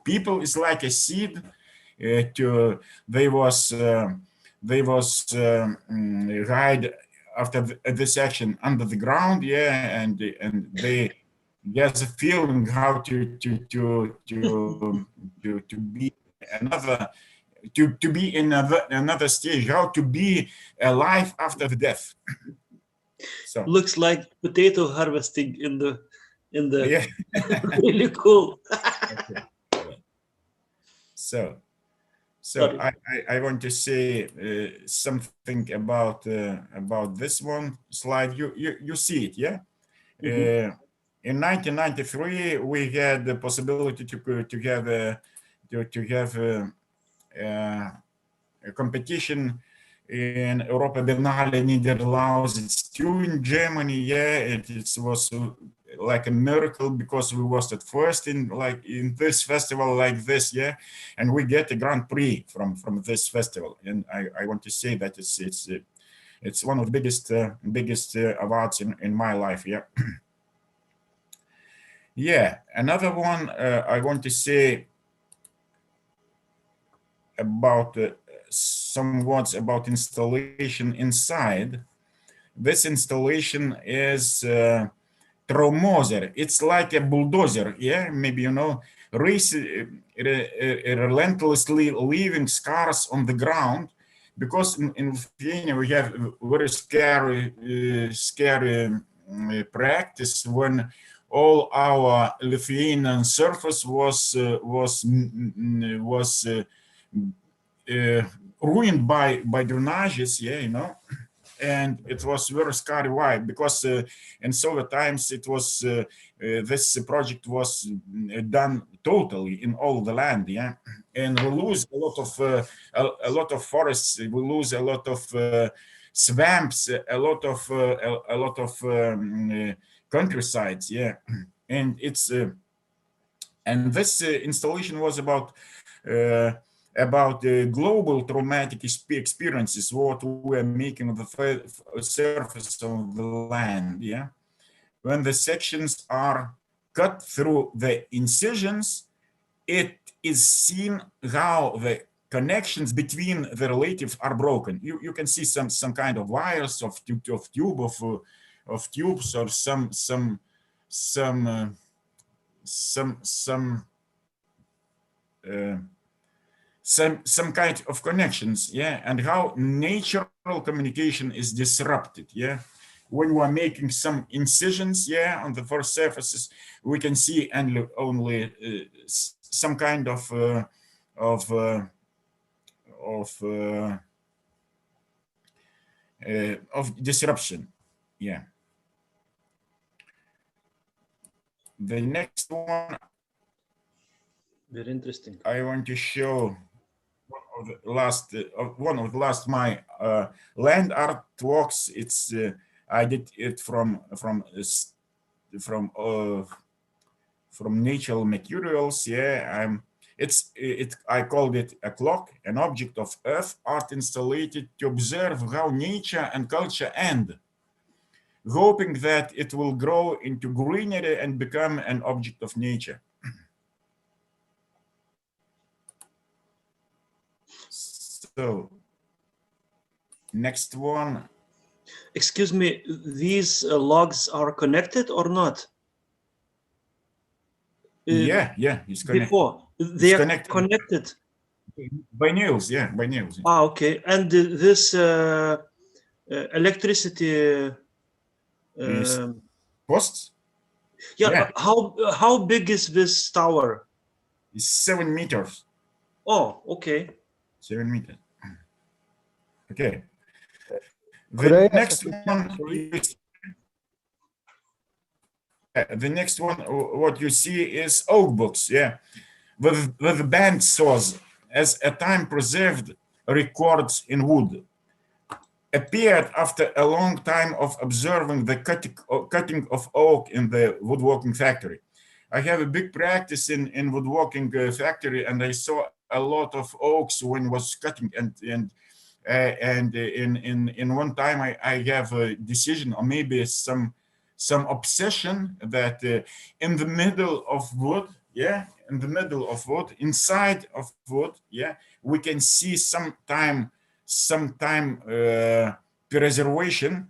people is like a seed. They was hide after this action under the ground, yeah, and they get a feeling how to be another, to be in another stage, how to be alive after the death. So looks like potato harvesting in the yeah. Really cool. Okay. So I want to say something about this one slide. You see it, yeah? Mm-hmm. In 1993, we had the possibility to have a competition in Europa Biennale Niederlausitz 2 in Germany. Yeah, it was like a miracle, because we was at first in this festival like this, yeah, and we get a Grand Prix from this festival, and I want to say that it's one of the biggest awards in my life, yeah. Yeah, another one I want to say about some words about installation inside. This installation is Traumoser. It's like a bulldozer, yeah, maybe you know, relentlessly leaving scars on the ground, because in Lithuania we have very scary practice when all our Lithuanian surface was ruined by drainages, yeah, you know, and it was very scary. Why? Because in Soviet times it was this project was done totally in all the land, yeah, and we lose a lot of forests, we lose a lot of swamps, a lot of countrysides, yeah, and it's and this installation was about global traumatic experiences, what we're making on the surface of the land, yeah. When the sections are cut through the incisions, it is seen how the connections between the relatives are broken. You can see some kind of wires of tubes or some kind of connections, yeah, and how natural communication is disrupted, yeah. When we're making some incisions, yeah, on the first surfaces, we can see only some kind of disruption, yeah. The next one, very interesting. I want to show one of the last my land artworks. It's I did it from natural materials, yeah. I called it a clock, an object of earth, art installed to observe how nature and culture end, hoping that it will grow into greenery and become an object of nature. So, next one. Excuse me, these logs are connected or not? Yeah, it's connected. Before they are connected by nails, yeah, by nails. Yeah. Ah, okay. And this electricity posts? Yeah. How big is this tower? It's 7 meters. Oh, okay. 7 meters. Okay. The next one, what you see is oak books, yeah, with the band saws as a time preserved records in wood. appeared after a long time of observing the cutting of oak in the woodworking factory. I have a big practice in woodworking factory, and I saw a lot of oaks when was cutting, and in one time I have a decision, or maybe some obsession, that in the middle of wood, yeah, in the middle of wood, inside of wood, yeah, we can see some time preservation,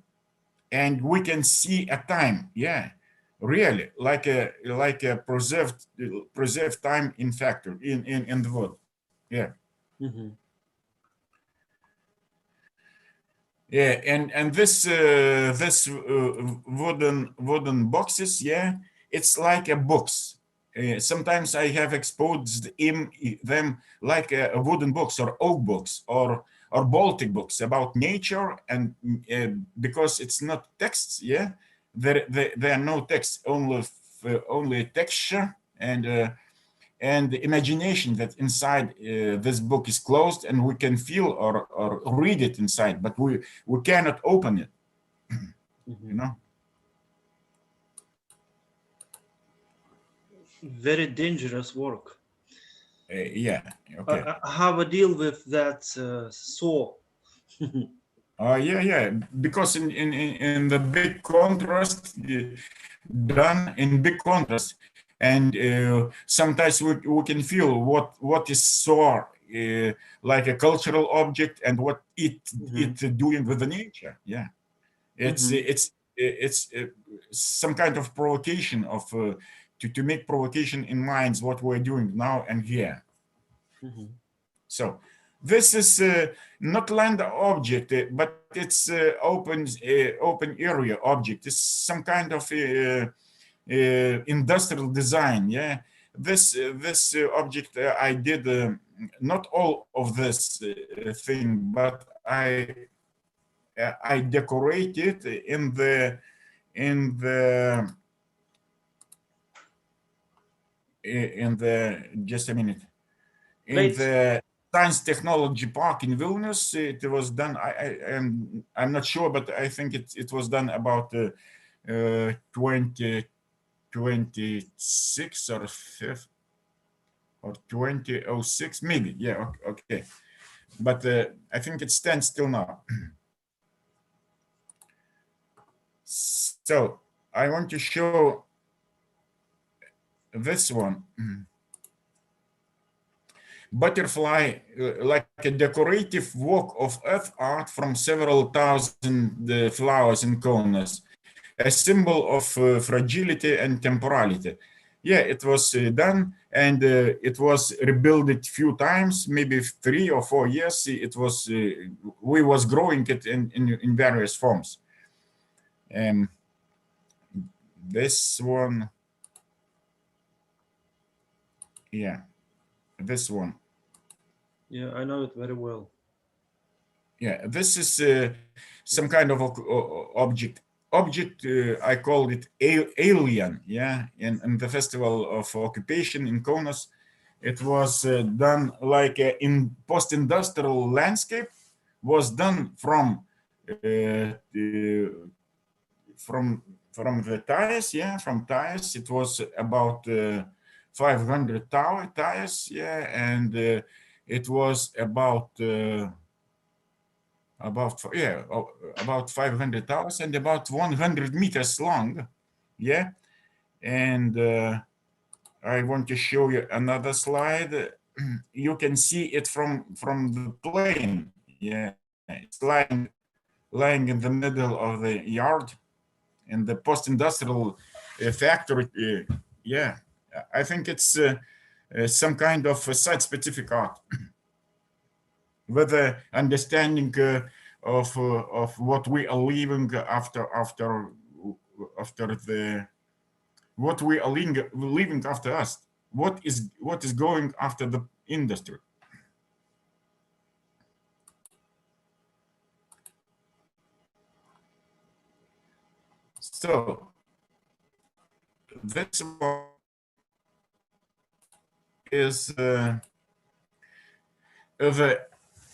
and we can see a time, yeah, really like a preserved time in factory in the wood, yeah. Mm-hmm. Yeah, and this wooden boxes, yeah, it's like a box. Sometimes I have exposed them like a wooden box or oak box or Baltic books about nature, and because it's not texts, yeah, there are no texts, only texture and the imagination that inside this book is closed, and we can feel or read it inside, but we cannot open it. You know. Very dangerous work. Yeah. Okay. I have a deal with that saw. Yeah, because in the big contrast, done in big contrast, and sometimes we can feel what is saw like a cultural object, and what it doing with the nature. Yeah, it's some kind of provocation of to make provocation in minds what we're doing now and here. So this is not land object, but it's open area object. It's some kind of industrial design. Yeah, this object I did not all of this thing, but I decorated in the just a minute, in the Science Technology Park in Vilnius. It was done. I'm not sure, but I think it was done about 2026 or 5th or 2006, maybe. Yeah, okay. But I think it stands still now. So I want to show this one. Butterfly, like a decorative work of earth art from several thousand flowers in Kaunas, a symbol of fragility and temporality. Yeah, it was done, and it was rebuilt a few times, maybe 3 or 4 years. It was we was growing it in various forms. This one, yeah. This one. Yeah, I know it very well. Yeah, this is some kind of object. I called it alien. Yeah, in the Festival of Occupation in Kaunas, it was done like in post-industrial landscape. Was done from the tires. Yeah, from tires. It was about 500 tires, yeah, and it was about 500 tires and about 100 meters long, yeah. And I want to show you another slide. You can see it from the plane, yeah. It's lying in the middle of the yard in the post-industrial factory, yeah. I think it's some kind of site-specific art with the understanding of what we are leaving after the what we are leaving after us. What is going after the industry. So this one is the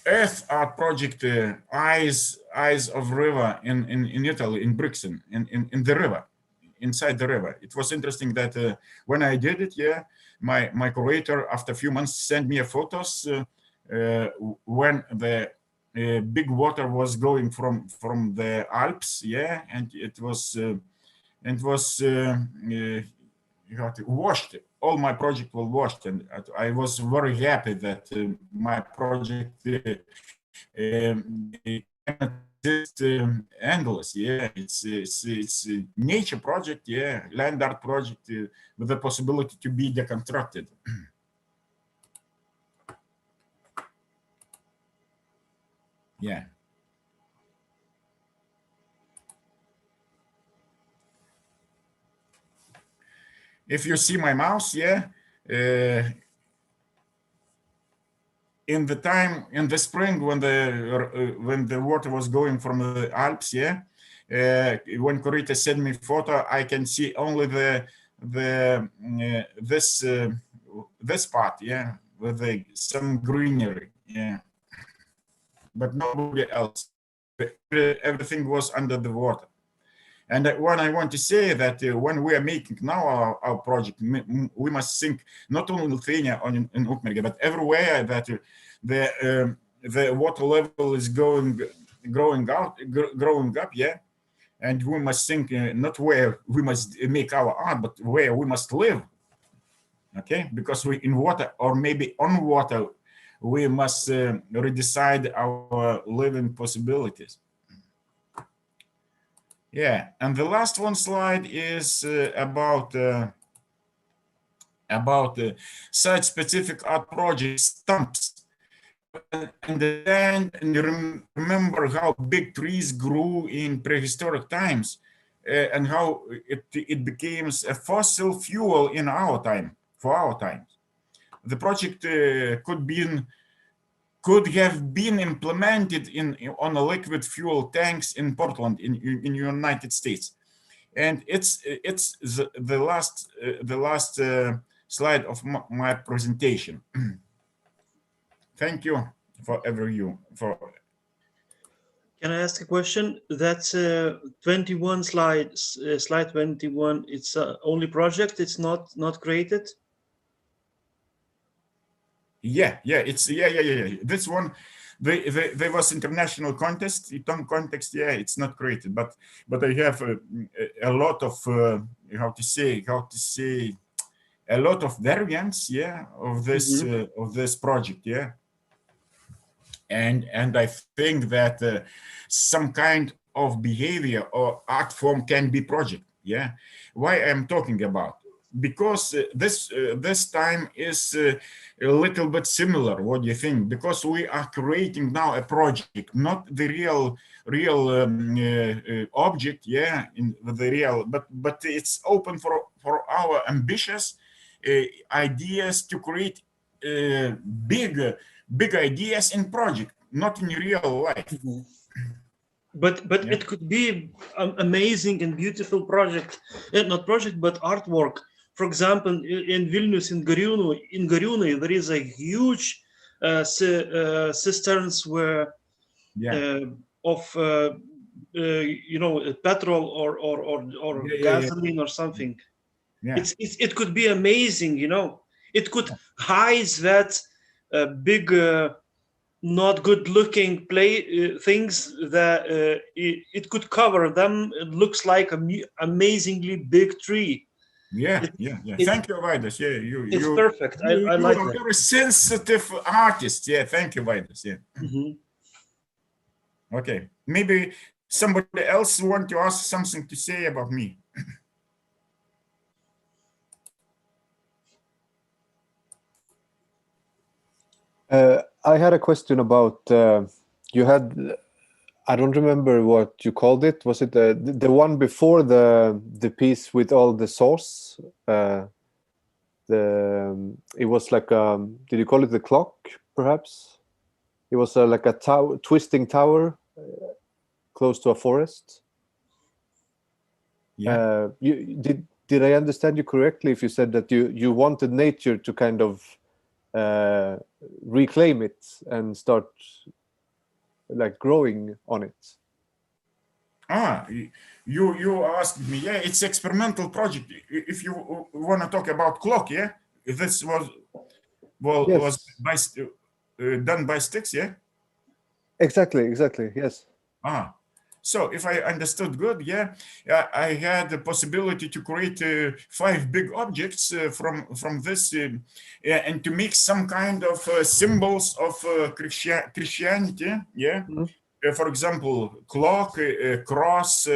earth art project, Eyes of River in Italy, in Brixen, in the river, inside the river. It was interesting that when I did it, yeah, my curator after a few months sent me photos when the big water was going from the Alps, yeah, and it was washed. All my project was washed, and I was very happy that my project just endless. Yeah, it's a nature project. Yeah, land art project with the possibility to be deconstructed. Yeah. If you see my mouse, yeah, in the spring when the water was going from the Alps, yeah, when Corita sent me photo, I can see only this part, yeah, with some greenery, yeah, but nobody else. Everything was under the water. And what I want to say that when we are making now our project, we must think not only in Lithuania or in Ukmergė, but everywhere that the water level is growing up, yeah. And we must think not where we must make our art, but where we must live. Okay, because we in water or maybe on water, we must redecide our living possibilities. Yeah, and the last one slide is about site-specific art project stumps. And then remember how big trees grew in prehistoric times, and how it became a fossil fuel in our time, for our times. The project could have been implemented on a liquid fuel tanks in Portland in United States, and it's the last slide of my presentation. Thank you for Can I ask a question? That's 21 slides. Slide 21. It's only project. It's not created. Yeah. This one, there was international contest. Yeah, it's not created, but I have a lot of how to say a lot of variants, yeah, of this project, yeah. And I think that some kind of behavior or art form can be project, yeah. Why I'm talking about? Because this time is a little bit similar. What do you think? Because we are creating now a project, not the real object, yeah, in the real, but it's open for our ambitious ideas to create big ideas in project, not in real life. But yeah. It could be an amazing and beautiful project, not project, but artwork. For example, in Vilnius, in Gariūnai, there is a huge cisterns where of petrol or gasoline or something. Yeah. It could be amazing, It could hide that big, not good-looking things that it could cover them. It looks like an amazingly big tree. Yeah. Thank you, Vaidas. Yeah, it's perfect. I like that. You're a very sensitive artist. Yeah, thank you, Vaidas. Yeah. Okay, maybe somebody else want to ask something to say about me. I had a question about you had. I don't remember what you called it. Was it the one before the piece with all the source? It was like did you call it the clock? Perhaps it was like a twisting tower close to a forest. Yeah. Did I understand you correctly? If you said that you wanted nature to kind of reclaim it and start like growing on it? You asked me, yeah, it's experimental project. If you want to talk about clock, yeah, this was was by, done by Stix, yeah. Exactly, yes. So if I understood good, yeah, I had the possibility to create 5 big objects from this, and to make some kind of symbols of Christianity, yeah. For example, clock, cross,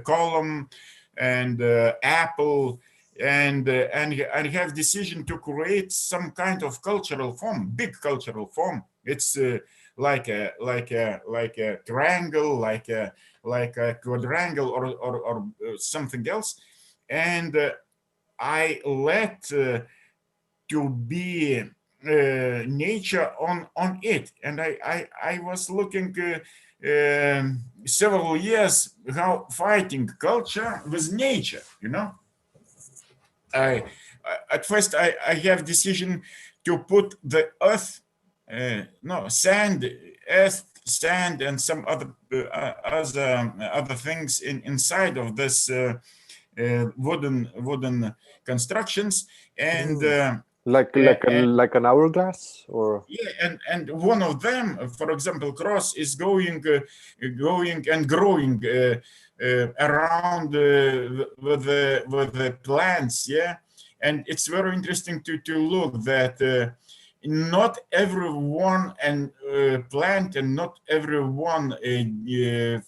column, and apple, and have decision to create some kind of cultural form, big cultural form. It's like a triangle, like a quadrangle, or something else, and I let to be nature on it, and I was looking several years how fighting culture with nature, you know. At first I have decision to put the earth, sand, and some other other things inside of this wooden constructions, and like an hourglass, or yeah, and one of them, for example, cross, is going and growing around with the plants, yeah, and it's very interesting to look that not everyone and plant, and not everyone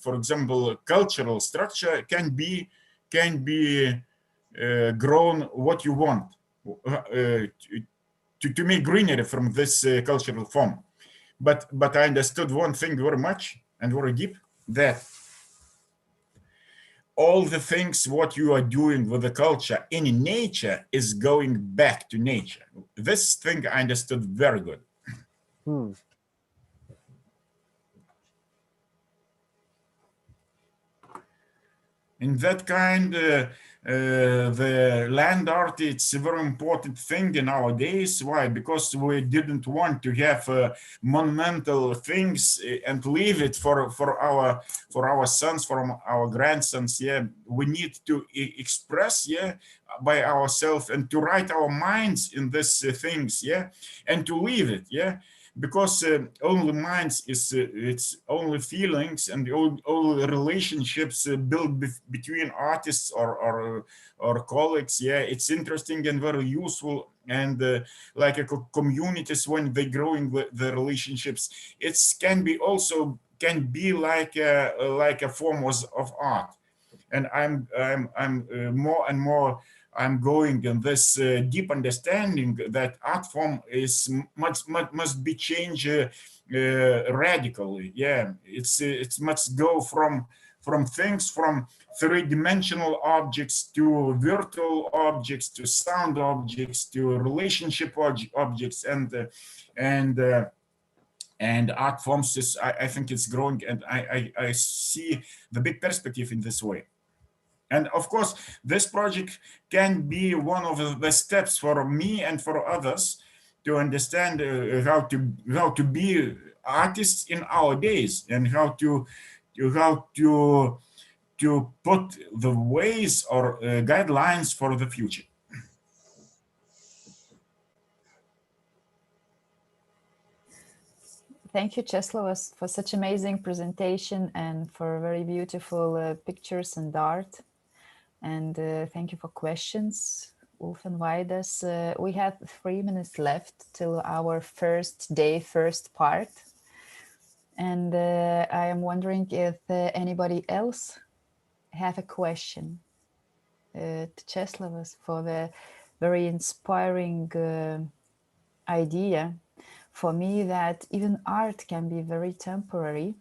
for example cultural structure can be grown what you want to make greenery from this cultural form. But I understood one thing very much and very deep, that all the things what you are doing with the culture in nature is going back to nature. This thing I understood very good. In that kind, the land art, it's a very important thing in our days. Why? Because we didn't want to have monumental things and leave it for our sons, for our grandsons. Yeah, we need to express, yeah, by ourselves, and to write our minds in these things, yeah, and to leave it, yeah. Because only minds is it's only feelings, and all relationships built between artists or colleagues. Yeah, it's interesting and very useful, and like a communities, when they growing the relationships, it's can be like a form of art. And I'm more and more I'm going in this deep understanding that art form is must be changed radically. Yeah, it must go from things, from 3-dimensional objects to virtual objects, to sound objects, to relationship objects, and art forms is, I think it's growing, and I see the big perspective in this way. And of course, this project can be one of the steps for me and for others to understand how to be artists in our days, and how to put the ways or guidelines for the future. Thank you, Czesław, for such amazing presentation and for very beautiful pictures and art. And thank you for questions, Ulf and Vaidas. We have 3 minutes left till our first part. And I am wondering if anybody else have a question to Czesław for the very inspiring idea for me that even art can be very temporary,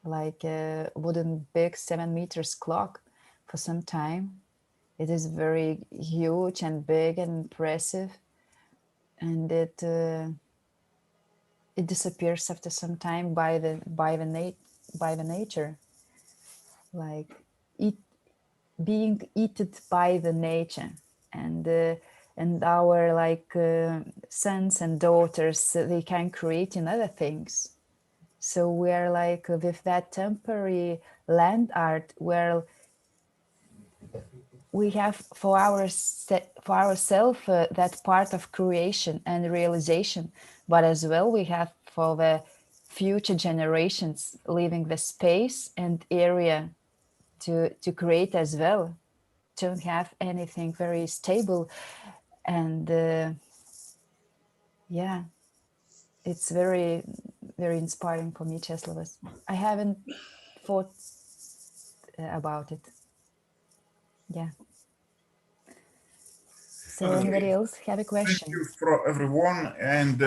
like a wooden big 7 meters clock. For some time, it is very huge and big and impressive, and it disappears after some time by the nature, like being eaten by the nature, and our sons and daughters, they can create in other things, So we're like with that temporary land art, where we have for ourselves that part of creation and realization, but as well we have for the future generations leaving the space and area to create as well. Don't have anything very stable, and yeah, it's very inspiring for me, Česlovas. I haven't thought about it. Yeah. So anybody else have a question? Thank you for everyone, and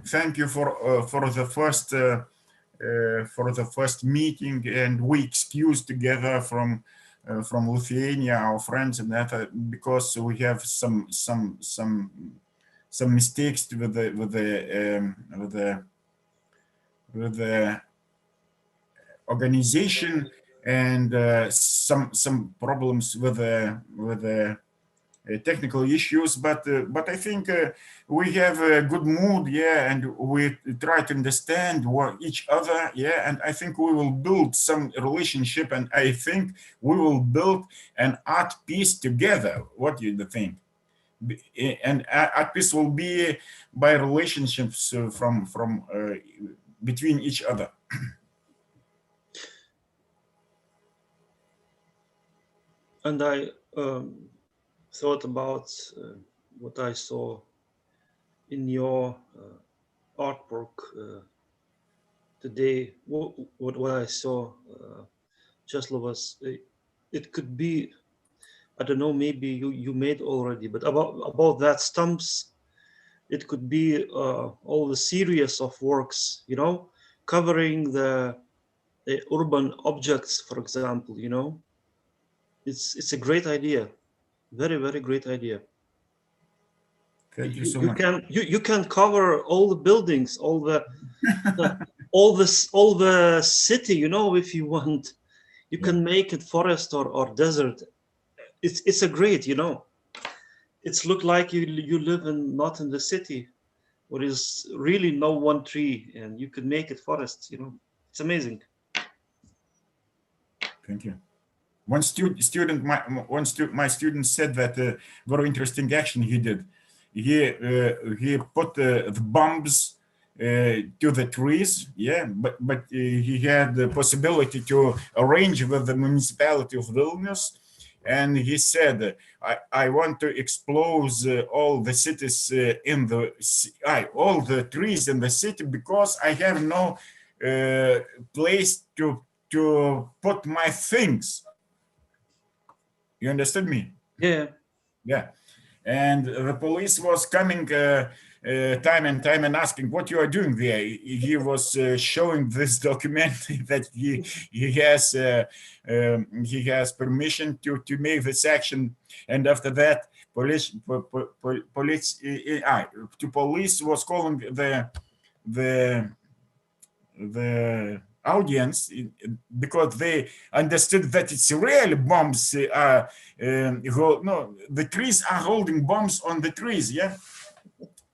thank you for the first meeting. And we excuse together from Lithuania, our friends, and that because we have some mistakes with the organization, and some problems with the technical issues, but I think we have a good mood, yeah, and we try to understand each other, yeah, and I think we will build some relationship, and I think we will build an art piece together. What do you think? And art piece will be by relationships from between each other. And I thought about what I saw in your artwork today. What I saw, Česlovas, it could be, I don't know, maybe you made already, but about that stumps, it could be all the series of works, you know, covering the urban objects, for example, you know. It's a great idea, very great idea. Thank you so much. You can cover all the buildings, all the all the city, you know, if you want. You can make it forest or desert. It's a great, you know. It's look like you live not in the city, where is really no one tree, and you could make it forest, you know. It's amazing. Thank you. My student said that very interesting action he did. He put the bombs to the trees, yeah, but he had the possibility to arrange with the municipality of Vilnius, and he said, I want to expose all the cities all the trees in the city, because I have no place to put my things. You understood me? Yeah. Yeah. And the police was coming time and time and asking what you are doing there. He was showing this document that he has permission to make this action. And after that, police was calling the audience, because they understood that it's really bombs. The trees are holding bombs on the trees, yeah.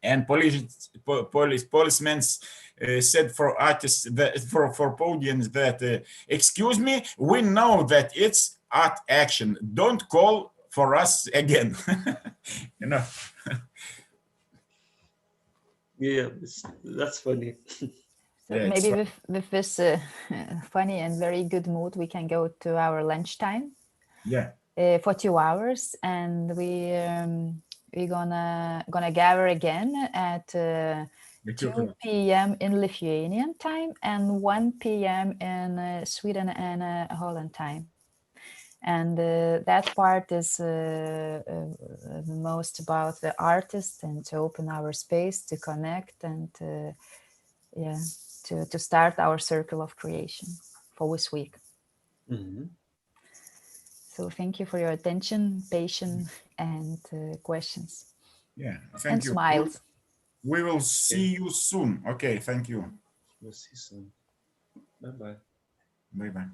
And policemen said for artists, that for audience, that excuse me, we know that it's art action. Don't call for us again. You know. Yeah, that's funny. So yeah, maybe with this funny and very good mood, we can go to our lunchtime. Yeah. For 2 hours, and we're gonna gather again at 2 p.m. in Lithuanian time and 1 p.m. in Sweden and Holland time. And that part is most about the artist, and to open our space to connect, and yeah, to start our circle of creation for this week. Mm-hmm. So thank you for your attention, patience, and questions. Yeah, thank you. Smiles. We will see you soon. Okay, thank you. We'll see you soon. Bye-bye. Bye-bye.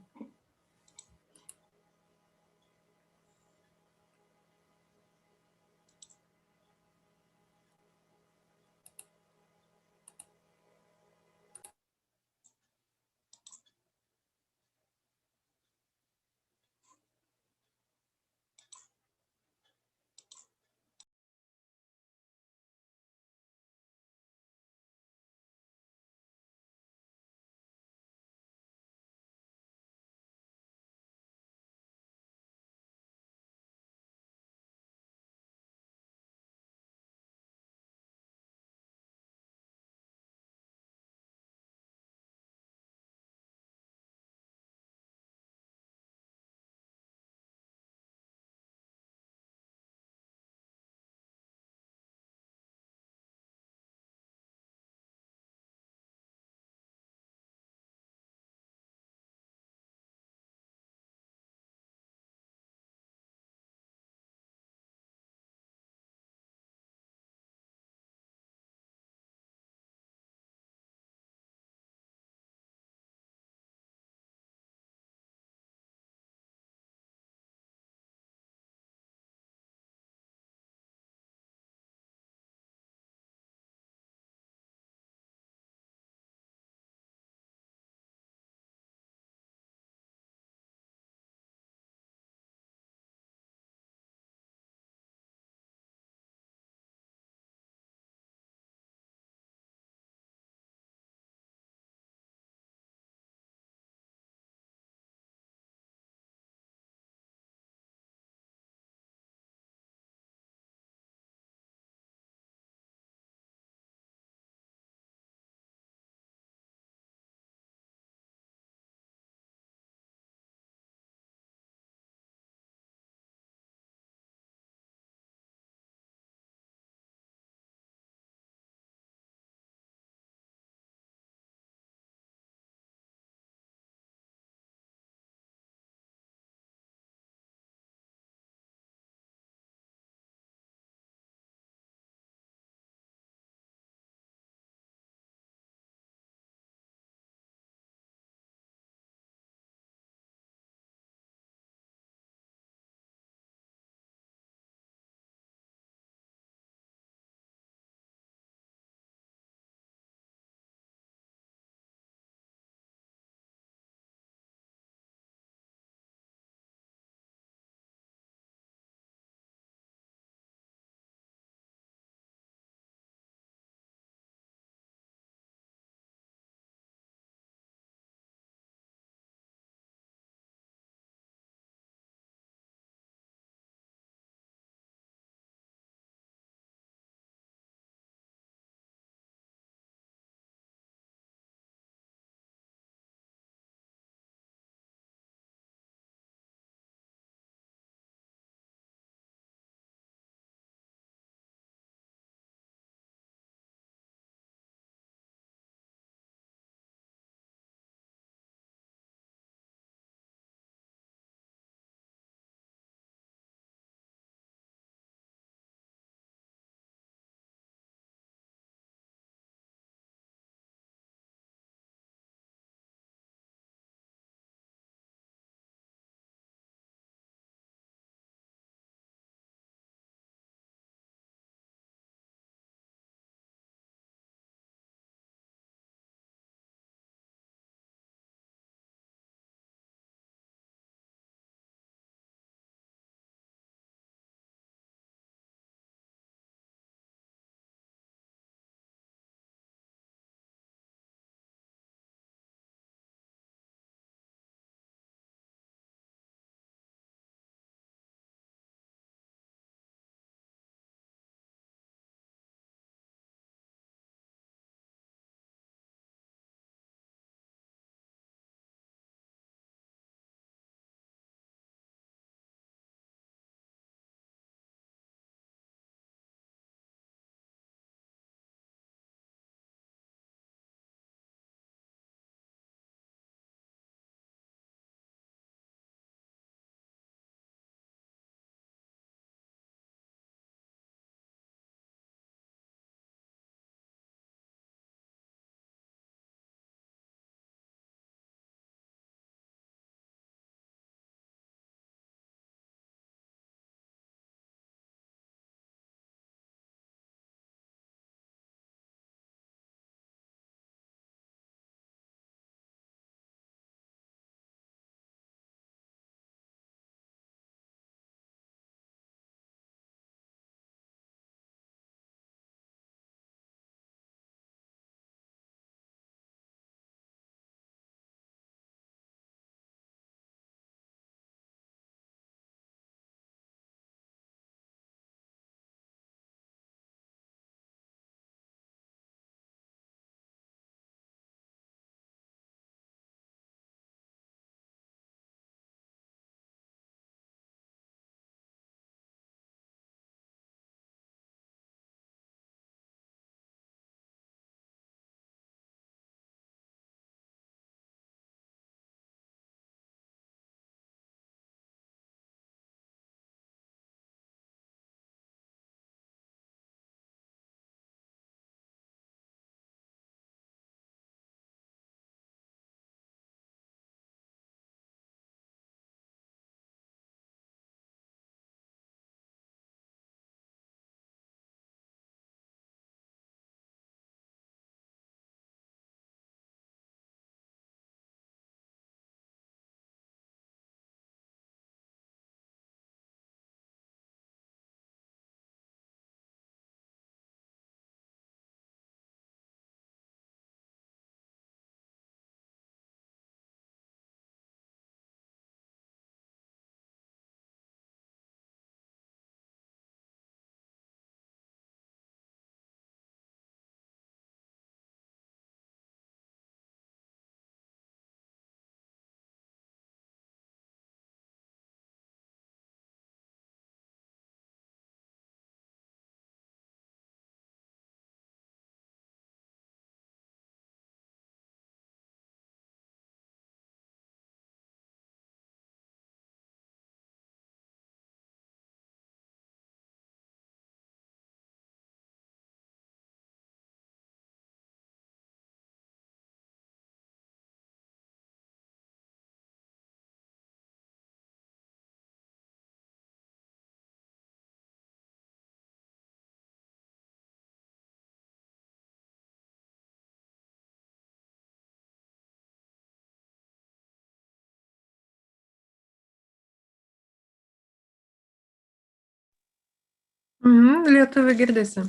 Lietuvių girdisi.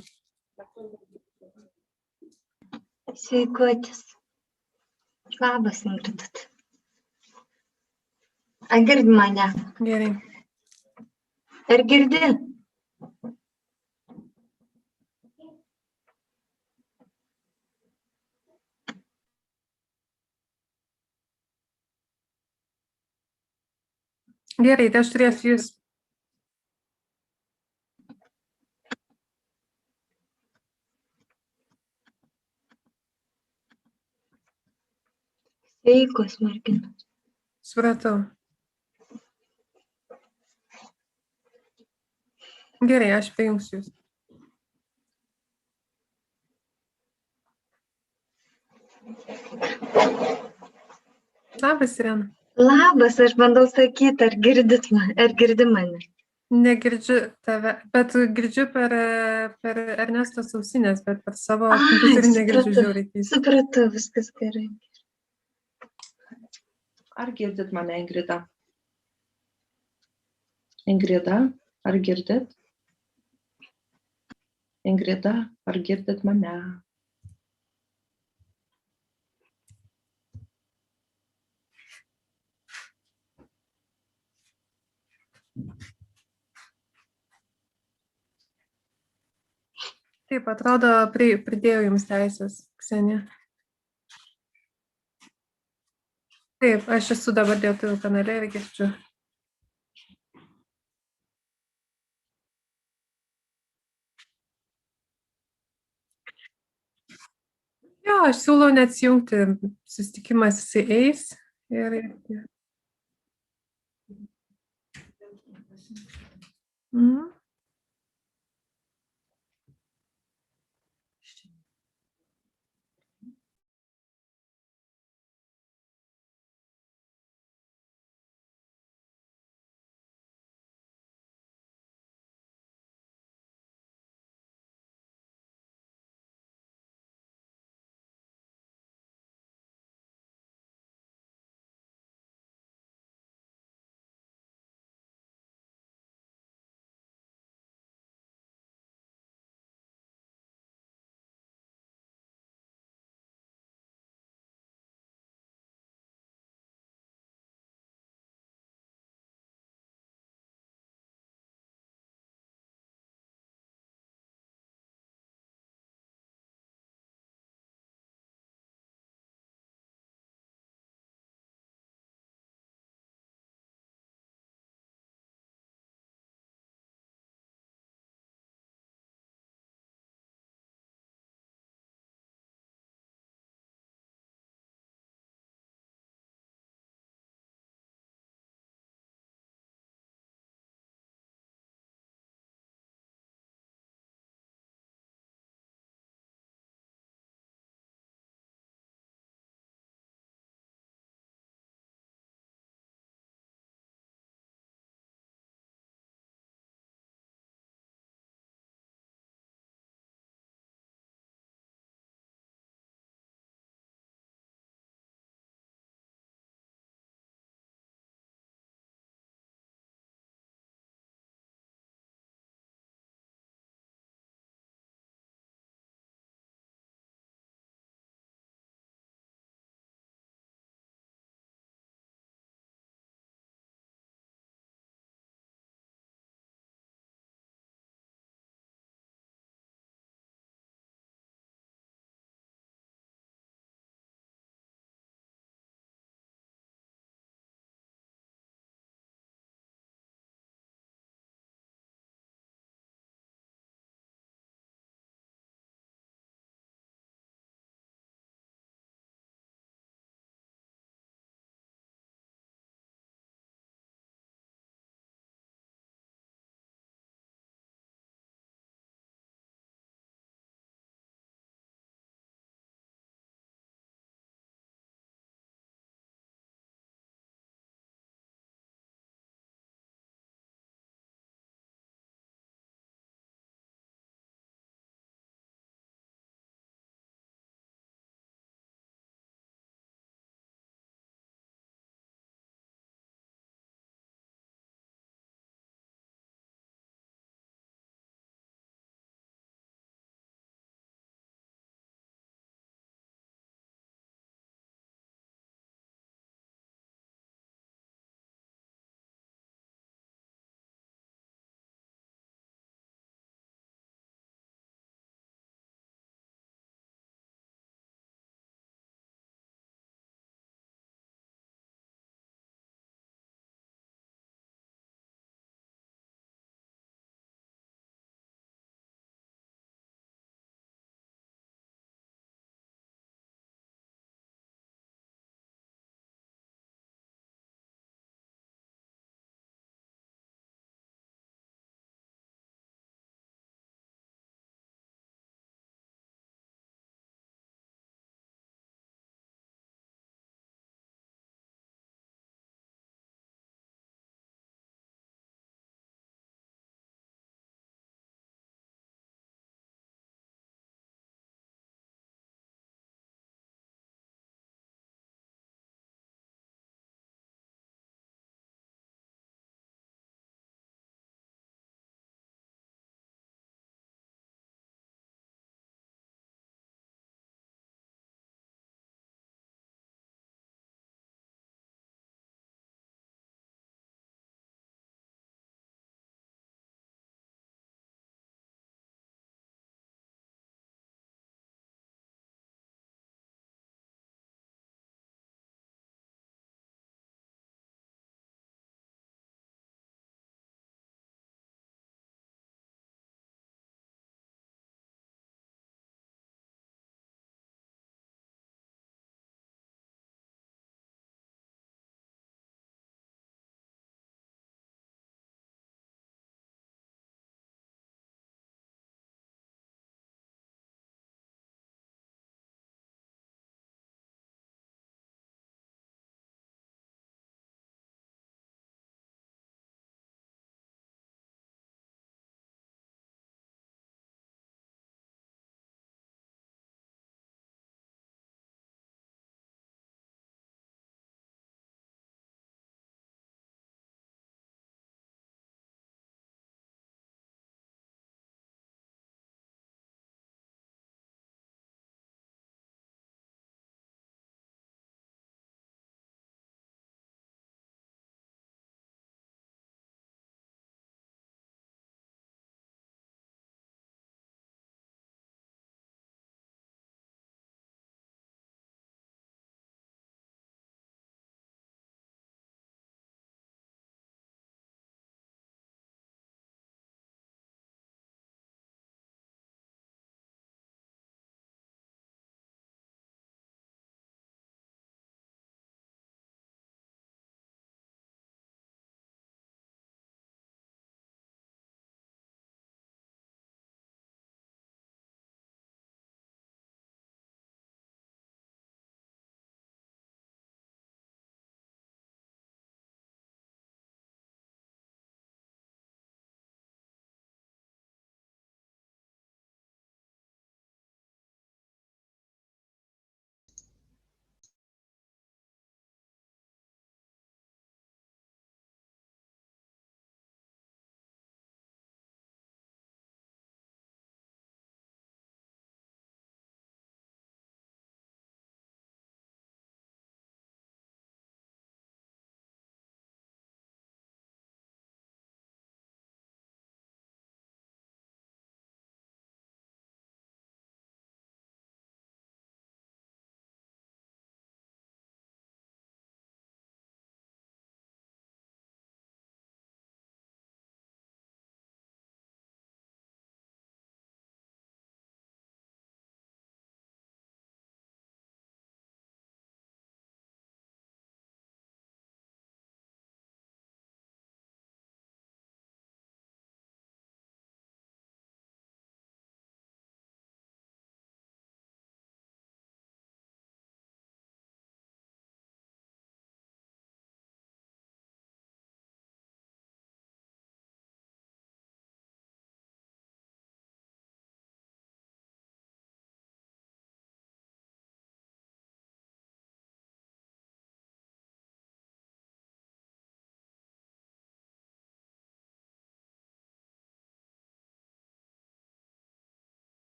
Sveikuotis. Labas, Ingridat. Ar girdi mane? Gerai. Ar girdi? Gerai, tai aš turėsiu jūs. Sveikos, merginos. Supratau. Gerai, aš prijungsiu jūs. Labas, Irena. Labas, aš bandau sakyti, ar girdi mane? Negirdžiu tave, bet girdžiu per Ernestos ausinės, bet per savo Ai, kompiuterį negirdžiu žiauriai keistai. Supratau, viskas gerai. Ar girdit mane, Ingrida? Ingrida, ar girdit? Ingrida, ar girdit mane? Taip, atrodo, pridėjau jums teisės, Ksenija. Taip, aš esu dabar lietuvių kanale ir girdžiu. Jo, aš siūlau neatsijungti, susitikimas jisai eis ir... Mhm.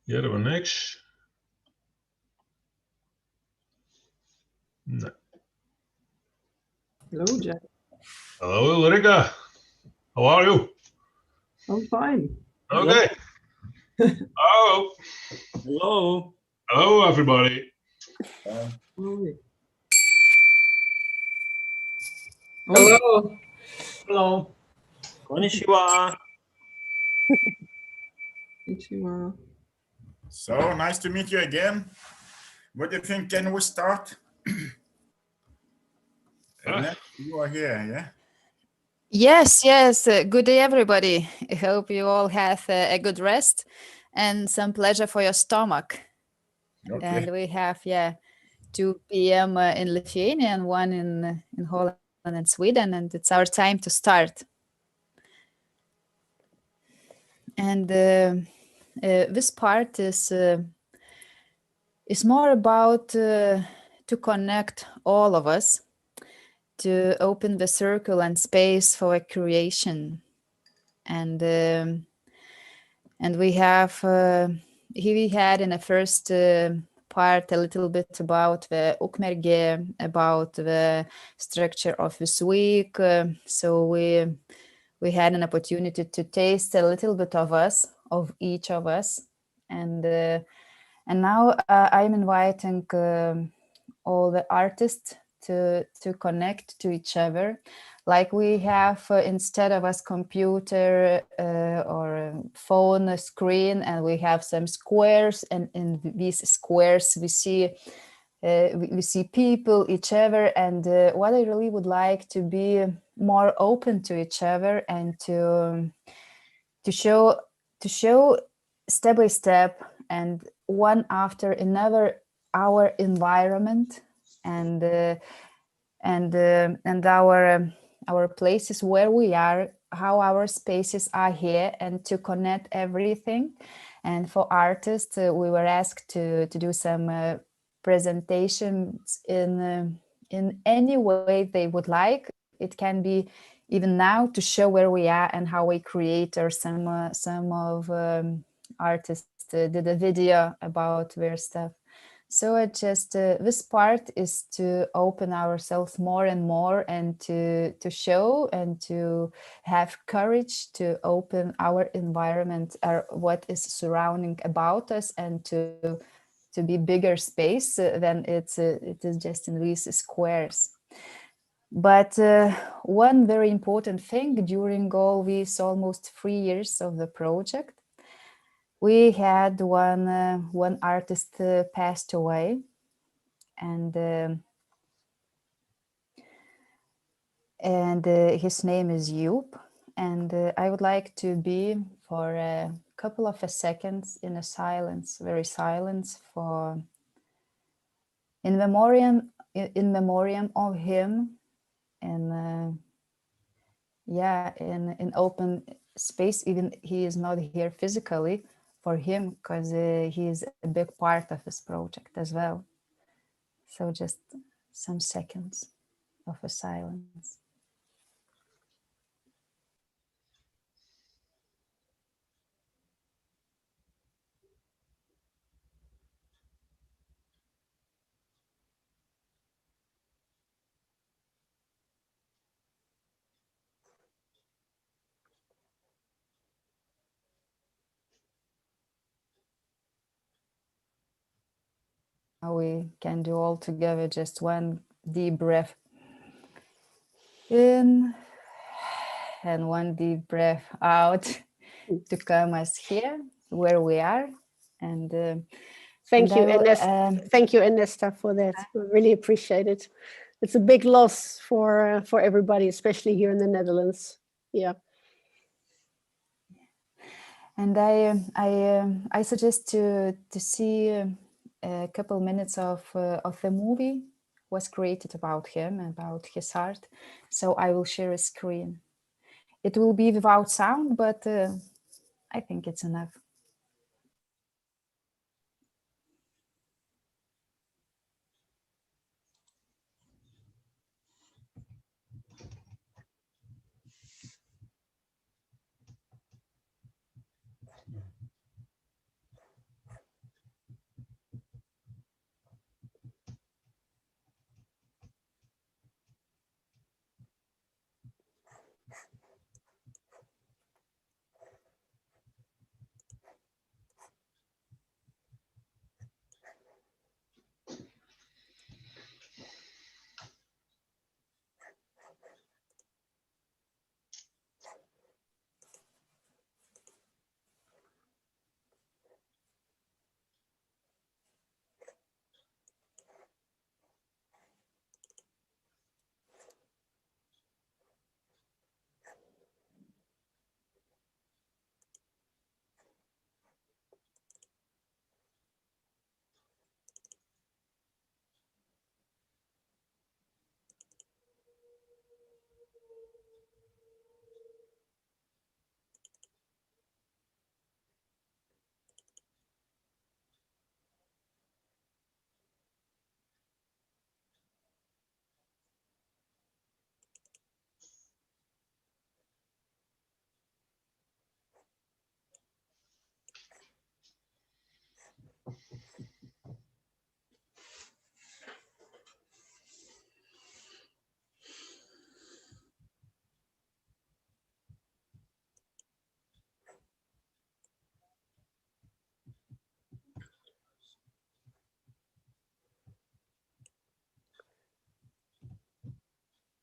Jervaneks. No. Hello, Jack. Hello, Ulrika. How are you? I'm fine. Okay. Hello. Hello. Hello, everybody. Hello. Hello. Konnichiwa. Konnichiwa. So nice to meet you again. What do you think? Can we start? Ernest, you are here, yeah? Yes, yes. Good day, everybody. I hope you all have a good rest and some pleasure for your stomach. Okay. And we have, 2 p.m. In Lithuania and 1 in Holland and Sweden, and it's our time to start. And this part is more about to connect all of us, to open the circle and space for a creation. And we have here we had in the first part a little bit about the Ukmergė, about the structure of this week. So we had an opportunity to taste a little bit of us, of each of us, and now I'm inviting all the artists to connect to each other, like we have instead of us computer or phone screen, and we have some squares, and in these squares we see people, each other, and what I really would like to be more open to each other and to show step by step and one after another our environment and our places where we are, how our spaces are here, and to connect everything. And for artists, we were asked to do some presentations in any way they would like. It can be even now to show where we are and how we create, or some of artists did a video about their stuff. So it just this part is to open ourselves more and more, and to show and to have courage to open our environment, or what is surrounding about us, and to be bigger space than it is just in these squares. But one very important thing during all these almost 3 years of the project, we had one artist passed away, and his name is Joop, and I would like to be for a couple of seconds in a silence, very silence, for in memoriam of him, and in open space, even he is not here physically, for him, because he is a big part of this project as well. So just some seconds of a silence. We can do all together just one deep breath in and one deep breath out to come us here where we are. And thank you, Ernesta, for that. We really appreciate it. It's a big loss for everybody, especially here in the Netherlands. Yeah. And I suggest to see a couple minutes of the movie was created about him, about his art. So I will share a screen. It will be without sound, but I think it's enough.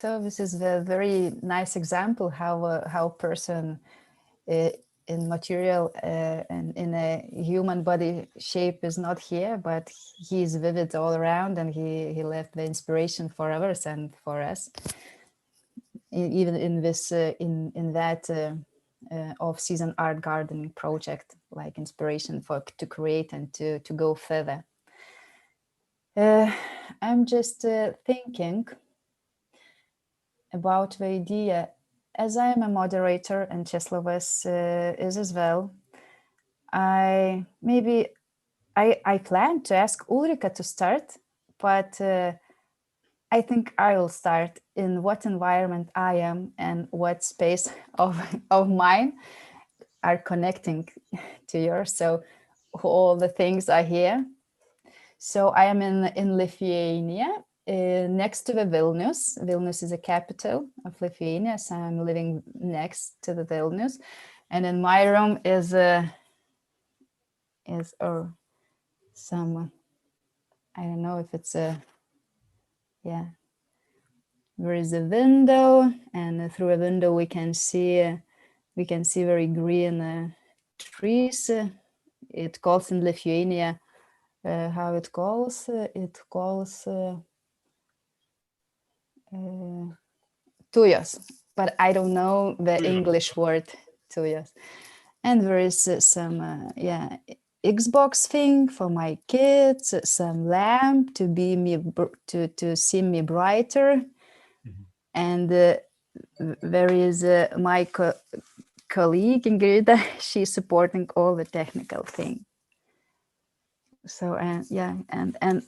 So this is a very nice example how person in material and in a human body shape is not here, but he is vivid all around, and he left the inspiration for others and for us. Even in this in that off-season art gardening project, like inspiration to create and to go further. I'm just thinking about the idea, as I am a moderator and Czeslavas is as well. I plan to ask Ulrika to start, but I think I will start in what environment I am and what space of mine are connecting to yours. So all the things are here. So I am in Lithuania, next to the Vilnius. Vilnius is the capital of Lithuania, so I'm living next to the Vilnius. And in my room is some, I don't know if it's a, yeah. There is a window, and through a window we can see very green trees. It calls in Lithuania, how it calls? It calls tujos, but I don't know the English word tujos. And there is some Xbox thing for my kids, some lamp to be me to see me brighter. And there is my colleague Ingrida. She's supporting all the technical thing. So and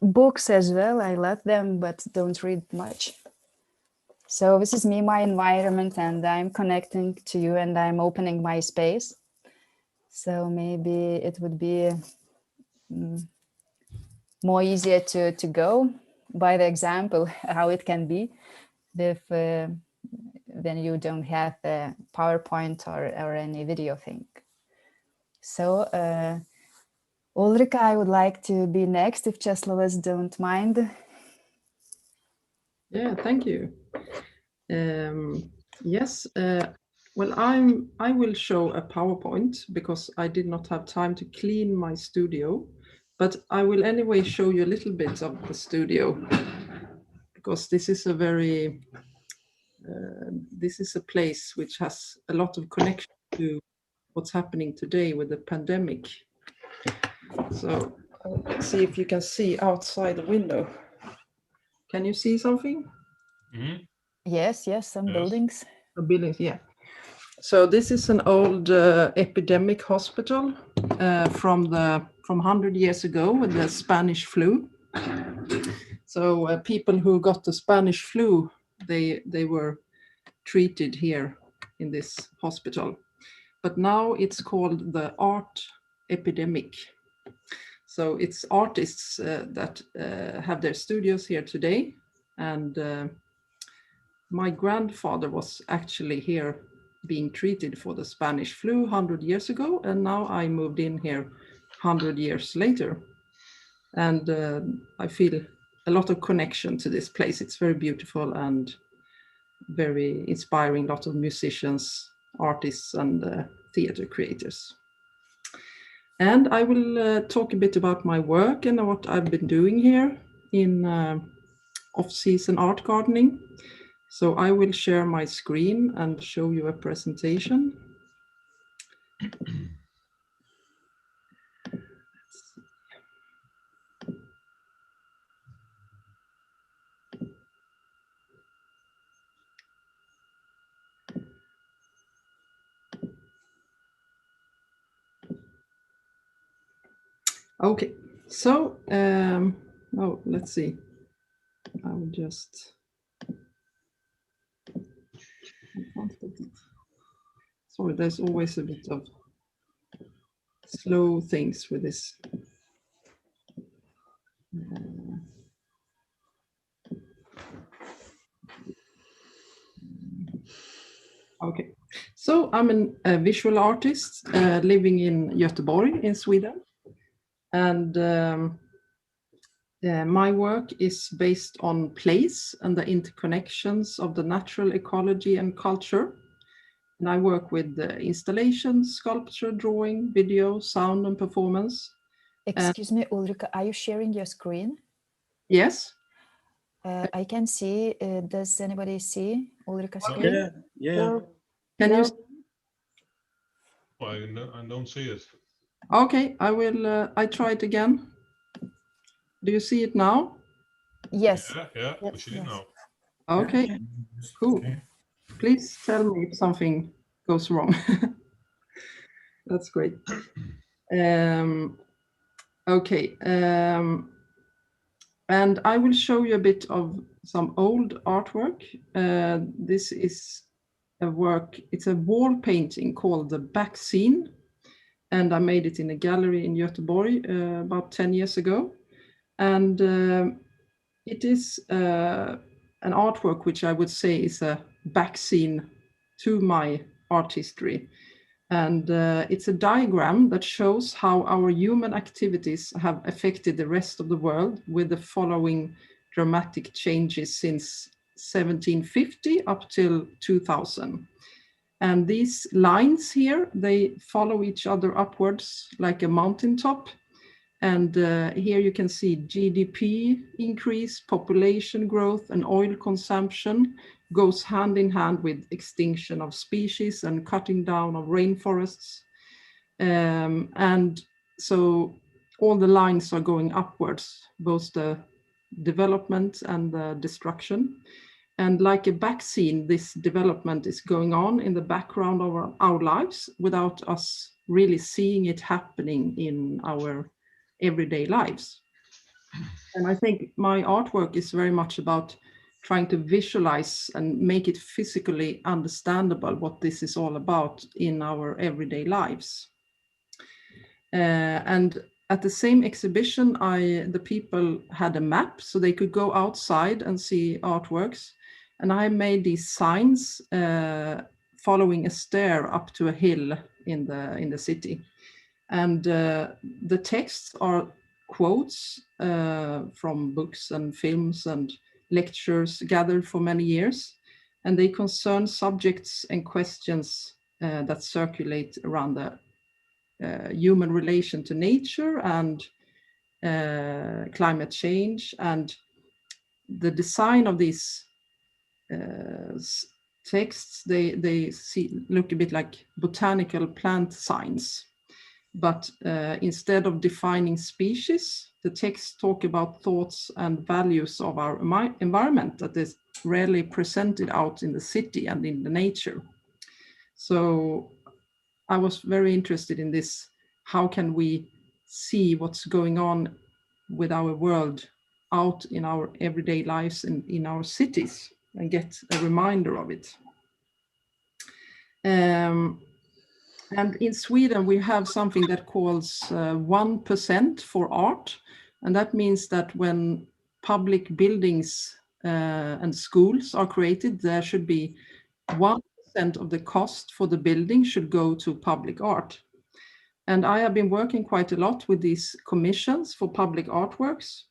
books as well. I love them, but don't read much. So this is me, my environment, and I'm connecting to you, and I'm opening my space. So maybe it would be more easier to go by the example how it can be if then you don't have a PowerPoint or any video thing. So Ulrika, I would like to be next if Czeslavas don't mind. Yeah, thank you. Yes, well, I will show a PowerPoint because I did not have time to clean my studio, but I will anyway show you a little bit of the studio because this is a very this is a place which has a lot of connection to what's happening today with the pandemic. So let's see if you can see outside the window. Can you see something? Mm-hmm. Yes, some buildings. Buildings, yeah. So this is an old epidemic hospital from 100 years ago with the Spanish flu. So people who got the Spanish flu, they were treated here in this hospital. But now it's called the art epidemic. So it's artists that have their studios here today. And my grandfather was actually here being treated for the Spanish flu 100 years ago. And now I moved in here 100 years later. And I feel a lot of connection to this place. It's very beautiful and very inspiring, a lot of musicians, artists, and theater creators. And I will talk a bit about my work and what I've been doing here in off-season art gardening. So I will share my screen and show you a presentation. Okay, so let's see. I will just. Sorry, there's always a bit of slow things with this. Okay, so I'm a visual artist living in Göteborg in Sweden. And My work is based on place and the interconnections of the natural ecology and culture. And I work with installation, sculpture, drawing, video, sound, and performance. Excuse me, Ulrika, are you sharing your screen? Yes. I can see. Does anybody see Ulrika's screen? Yeah. No. Can you? I don't see it. Okay, I will. I try it again. Do you see it now? Yes. Yeah, we see it now. Okay, cool. Please tell me if something goes wrong. That's great. Okay, and I will show you a bit of some old artwork. This is a work, it's a wall painting called The Back Scene, and I made it in a gallery in Göteborg about 10 years ago. And it is an artwork which I would say is a back scene to my art history. And it's a diagram that shows how our human activities have affected the rest of the world, with the following dramatic changes since 1750 up till 2000. And these lines here, they follow each other upwards like a mountaintop. And here you can see GDP increase, population growth, and oil consumption goes hand in hand with extinction of species and cutting down of rainforests. And so all the lines are going upwards, both the development and the destruction. And like a back scene, this development is going on in the background of our lives without us really seeing it happening in our everyday lives. And I think my artwork is very much about trying to visualize and make it physically understandable what this is all about in our everyday lives. And at the same exhibition, the people had a map so they could go outside and see artworks. And I made these signs following a stair up to a hill in the city. And the texts are quotes from books and films and lectures gathered for many years. And they concern subjects and questions that circulate around the human relation to nature and climate change. And the design of these texts, they look a bit like botanical plant signs. But instead of defining species, the texts talk about thoughts and values of our environment that is rarely presented out in the city and in the nature. So I was very interested in this. How can we see what's going on with our world out in our everyday lives and in our cities and get a reminder of it? And in Sweden, we have something that calls 1% for art. And that means that when public buildings and schools are created, there should be 1% of the cost for the building should go to public art. And I have been working quite a lot with these commissions for public artworks.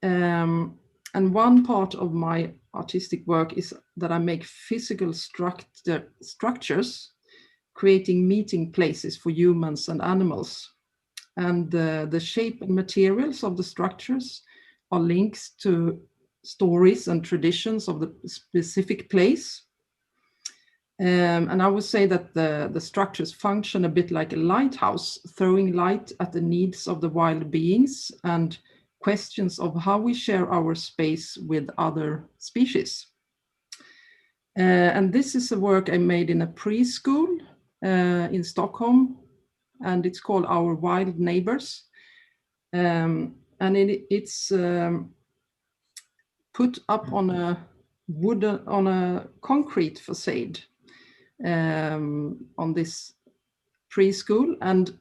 And one part of my artistic work is that I make physical structures, creating meeting places for humans and animals. And the shape and materials of the structures are links to stories and traditions of the specific place. And I would say that the structures function a bit like a lighthouse, throwing light at the needs of the wild beings and questions of how we share our space with other species. And this is a work I made in a preschool in Stockholm, and it's called Our Wild Neighbors. And it's put up on a concrete facade on this preschool, and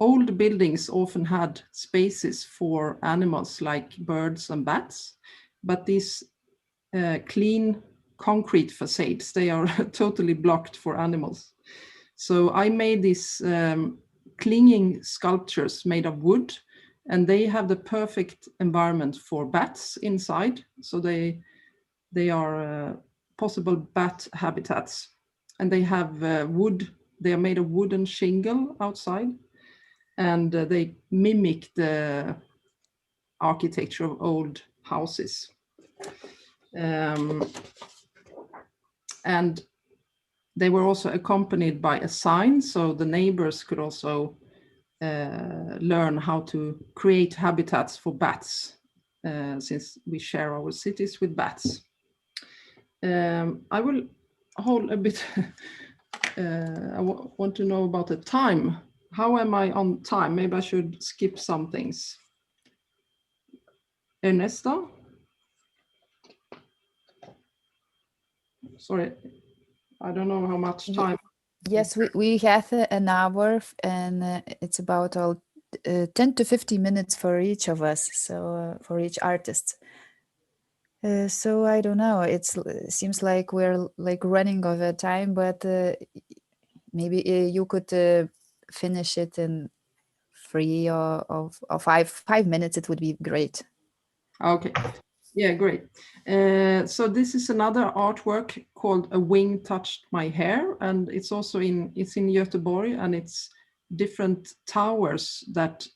old buildings often had spaces for animals like birds and bats, but these clean concrete facades, they are totally blocked for animals. So I made these clinging sculptures made of wood and they have the perfect environment for bats inside. So they are possible bat habitats, and they have wood. They are made of wooden shingle outside, and they mimic the architecture of old houses. And they were also accompanied by a sign, so the neighbors could also learn how to create habitats for bats, since we share our cities with bats. I will hold a bit. I want to know about the time. How am I on time? Maybe I should skip some things. Ernesto? Sorry, I don't know how much time. Yes, we have an hour, and it's about 10 to 50 minutes for each of us, so for each artist. So I don't know, it seems like we're like running over time, but maybe you could finish it in 3 or 5 minutes. It would be great. Okay, yeah, great. So this is another artwork called A Wing Touched My Hair, and it's also in Göteborg, and it's different towers that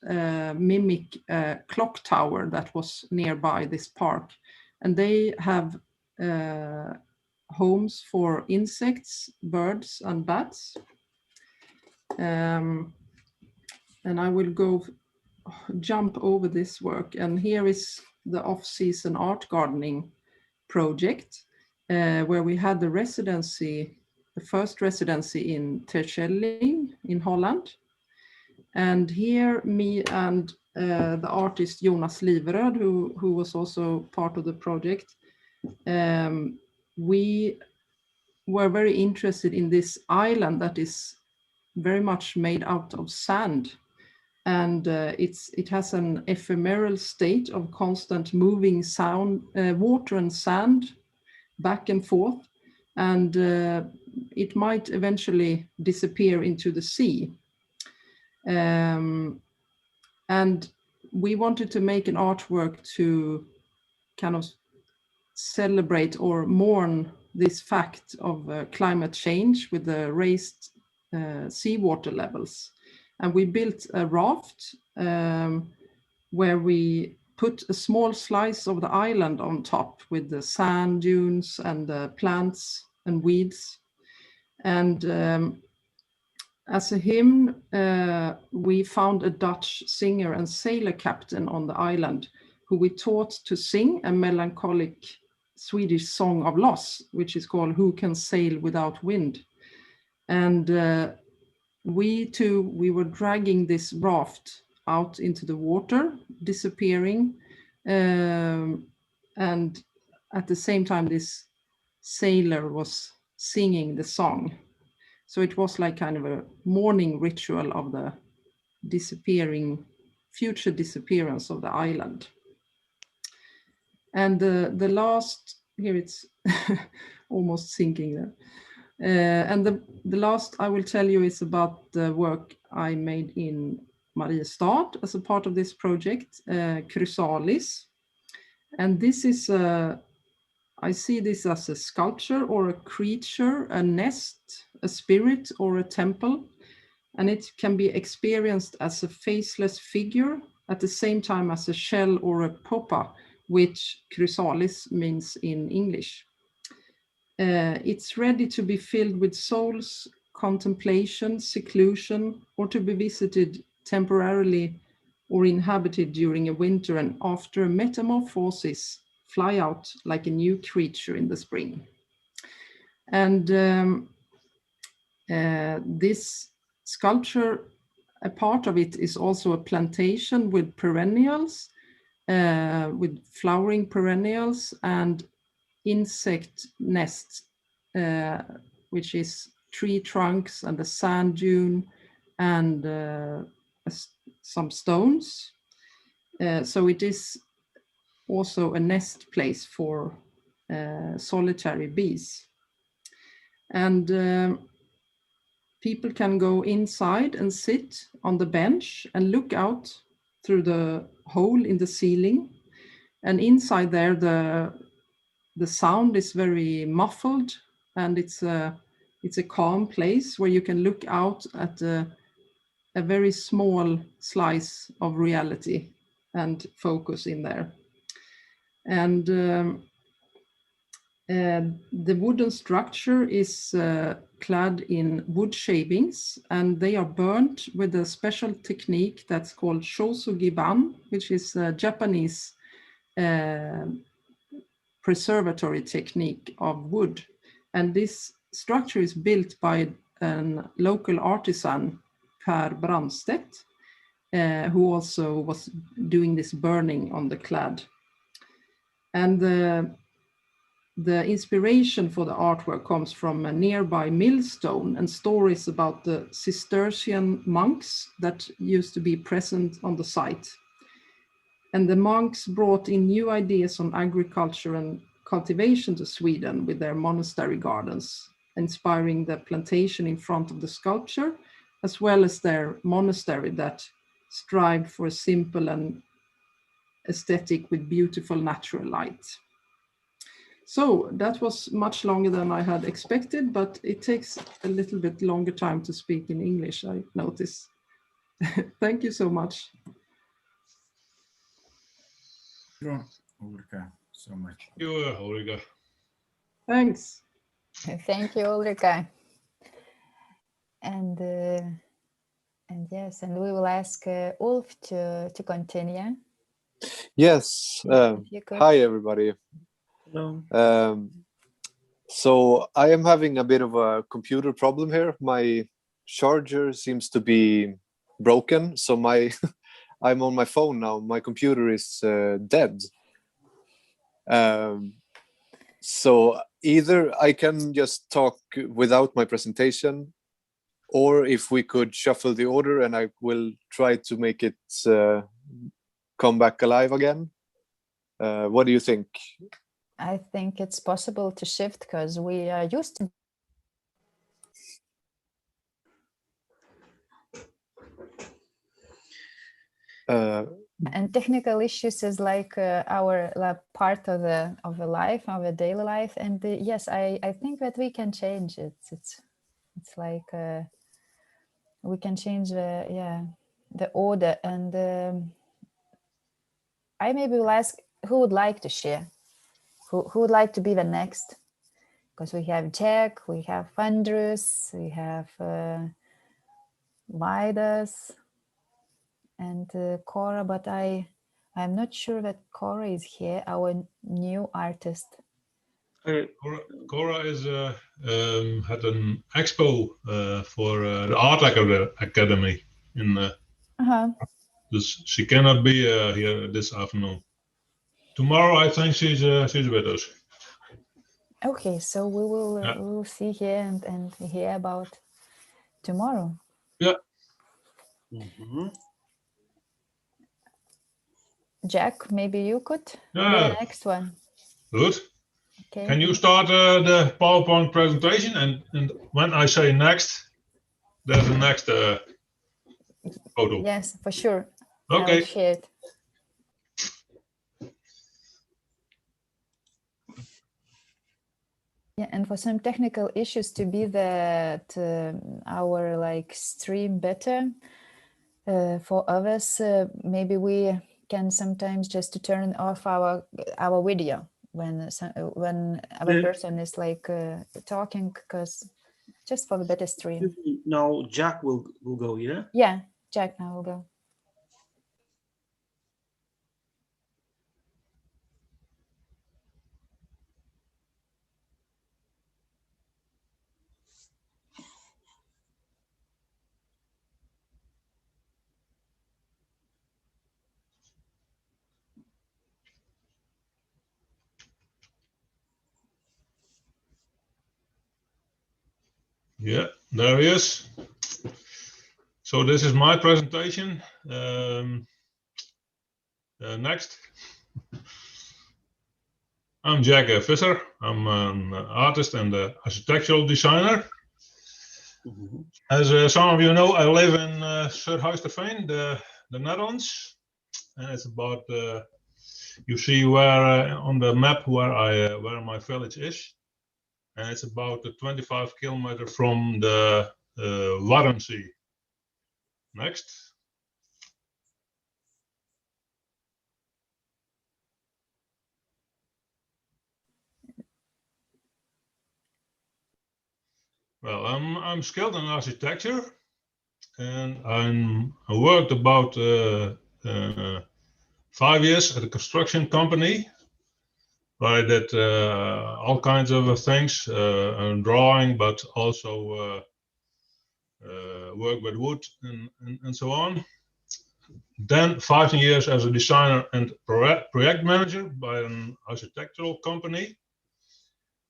mimic a clock tower that was nearby this park. And they have homes for insects, birds, and bats. And I will jump over this work. And here is the off-season art gardening project, where we had the first residency in Terschelling in Holland. And here, me and the artist Jonas Liveröd, who was also part of the project, we were very interested in this island that is very much made out of sand. And it has an ephemeral state of constant moving sound, water and sand back and forth. And it might eventually disappear into the sea. And we wanted to make an artwork to kind of celebrate or mourn this fact of climate change with the raised seawater levels. And we built a raft where we put a small slice of the island on top with the sand dunes and the plants and weeds. And as a hymn, we found a Dutch singer and sailor captain on the island who we taught to sing a melancholic Swedish song of loss, which is called Who Can Sail Without Wind? And we were dragging this raft out into the water, disappearing. And at the same time, this sailor was singing the song. So it was like kind of a mourning ritual of the future disappearance of the island. And the last, here it's almost sinking there. And the last I will tell you is about the work I made in Mariestad as a part of this project, Chrysalis. And this is I see this as a sculpture or a creature, a nest, a spirit, or a temple. And it can be experienced as a faceless figure at the same time as a shell or a pupa, which chrysalis means in English. It's ready to be filled with souls, contemplation, seclusion, or to be visited temporarily or inhabited during a winter, and after a metamorphosis, fly out like a new creature in the spring. And this sculpture, a part of it is also a plantation with perennials, with flowering perennials and insect nests, which is tree trunks and a sand dune and some stones. So it is also a nest place for solitary bees. And people can go inside and sit on the bench and look out through the hole in the ceiling. And inside there, the sound is very muffled, and it's a calm place where you can look out at a very small slice of reality and focus in there. And the wooden structure is clad in wood shavings, and they are burnt with a special technique that's called shosugi-ban, which is a Japanese preservatory technique of wood. And this structure is built by a local artisan, Per Bramstedt, who also was doing this burning on the clad. And the inspiration for the artwork comes from a nearby millstone and stories about the Cistercian monks that used to be present on the site. And the monks brought in new ideas on agriculture and cultivation to Sweden with their monastery gardens, inspiring the plantation in front of the sculpture, as well as their monastery that strived for a simple and aesthetic with beautiful natural light. So that was much longer than I had expected, but it takes a little bit longer time to speak in English, I notice. Thank you so much. Sure, Ulrika, so much. Thank you, Ulrika. Thanks. Thank you, Ulrika. And yes, and we will ask Ulf to continue. Yes. Hi, everybody. Hello. So I am having a bit of a computer problem here. My charger seems to be broken, so I'm on my phone now. My computer is dead. So either I can just talk without my presentation, or if we could shuffle the order and I will try to make it come back alive again. What do you think? I think it's possible to shift because we are used to. And technical issues is like our part of the life, of the daily life. And yes, I think that we can change it. It's like we can change the order. And I maybe will ask who would like to share. Who would like to be the next? Because we have Jack, we have Andrus, we have Vaidas and Cora, but I'm not sure that Cora is here, our new artist. Cora is had an expo for the Art Academy in. Dus she cannot be here this afternoon. Tomorrow, I think she's with us. Okay, so we will see here and hear about tomorrow. Yeah. Mm-hmm. Jack, maybe you could be the next one. Good. Okay. Can you start the PowerPoint presentation? And when I say next, there's a next photo. Yes, for sure. Okay. I will share it. Yeah, and for some technical issues to be that our stream better for others, maybe we can sometimes just to turn off our video when our person is talking, because just for the better stream. Now Jack will go, yeah? Yeah, Jack now will go. Yeah, there he is. So this is my presentation. Next. I'm Jack Visser. I'm an artist and architectural designer. Mm-hmm. As some of you know, I live in Surhuisterveen, the Netherlands. and it's about you see where on the map where my village is, and it's about 25 kilometers from the Wadden Sea. Next. Well, I'm skilled in architecture, and I worked about 5 years at a construction company where I did all kinds of things, drawing, but also work with wood and so on. Then 15 years as a designer and project manager by an architectural company.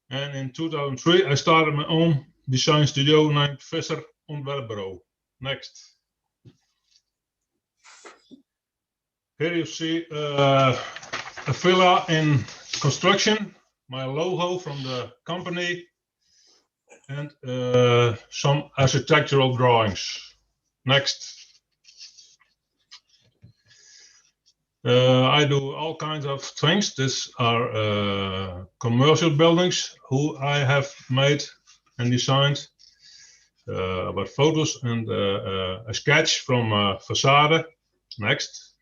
And in 2003, I started my own design studio named Visser Ontwerpbureau. Next. Here you see a villa in construction, my logo from the company, and some architectural drawings. Next. I do all kinds of things. These are commercial buildings who I have made and designed, about photos and a sketch from a facade. Next.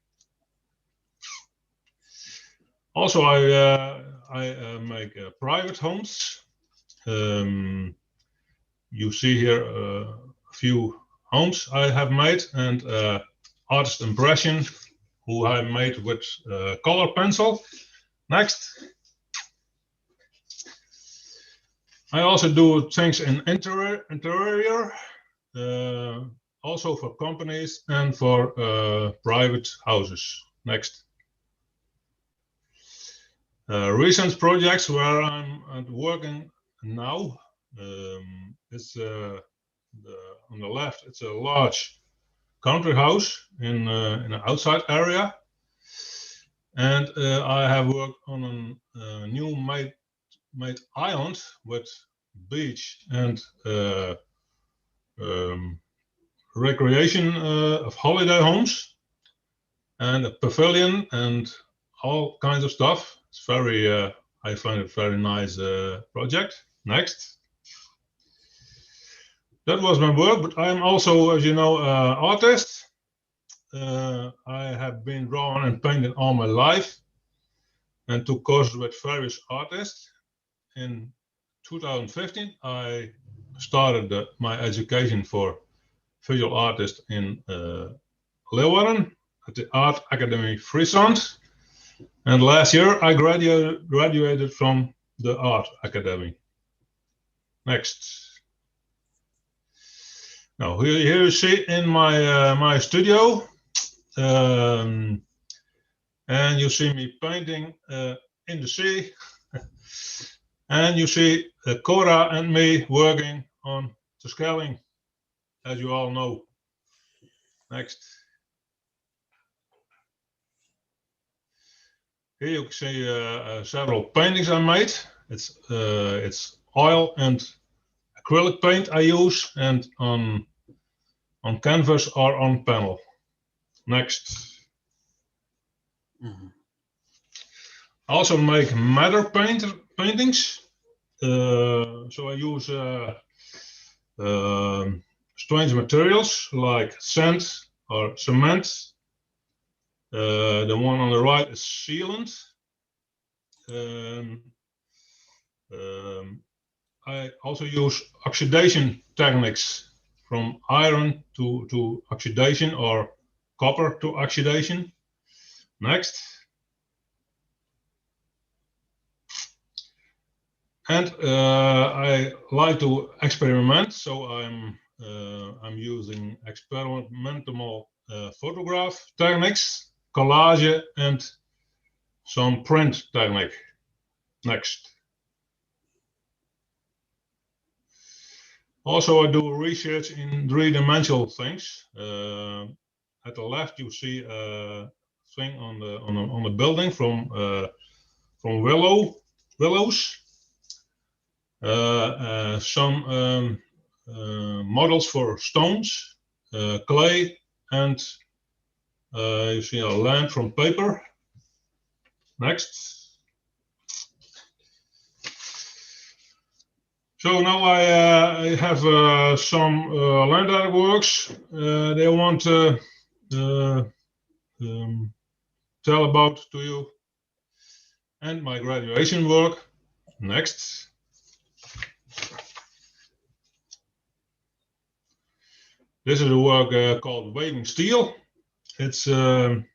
Also, I make private homes. You see here a few homes I have made, and artist impression who I made with color pencil. Next. I also do things in interior, also for companies and for private houses. Next. Recent projects where I'm working now. It's on the left. It's a large country house in an outside area, and I have worked on a new made island with beach and recreation of holiday homes and a pavilion and all kinds of stuff. It's very I find it very nice project. Next. That was my work, but I'm also, as you know, artist. I have been drawing and painting all my life and took courses with various artists. In 2015, I started my education for visual artist in Leeuwarden at the Art Academy Friesland. And last year, I graduated from the Art Academy. Next. Now here you see in my studio, and you see me painting in the sea, and you see Cora and me working on the Schelling, as you all know. Next. Here you can see several paintings I made. It's oil and acrylic paint I use, and on canvas or on panel. Next. I also make matter paintings. So I use strange materials like sand or cement. The one on the right is sealant. I also use oxidation techniques, from iron to oxidation or copper to oxidation. Next. And I like to experiment, so I'm using experimental photograph techniques, collage, and some print technique. Next. Also, I do research in three-dimensional things. At the left, you see a thing on the building from willows. Some models for stones, clay, and You see a lamp from paper. Next. So now I have some land artworks they want to tell about to you, and my graduation work. Next. This is a work called Waving Steel. It's 7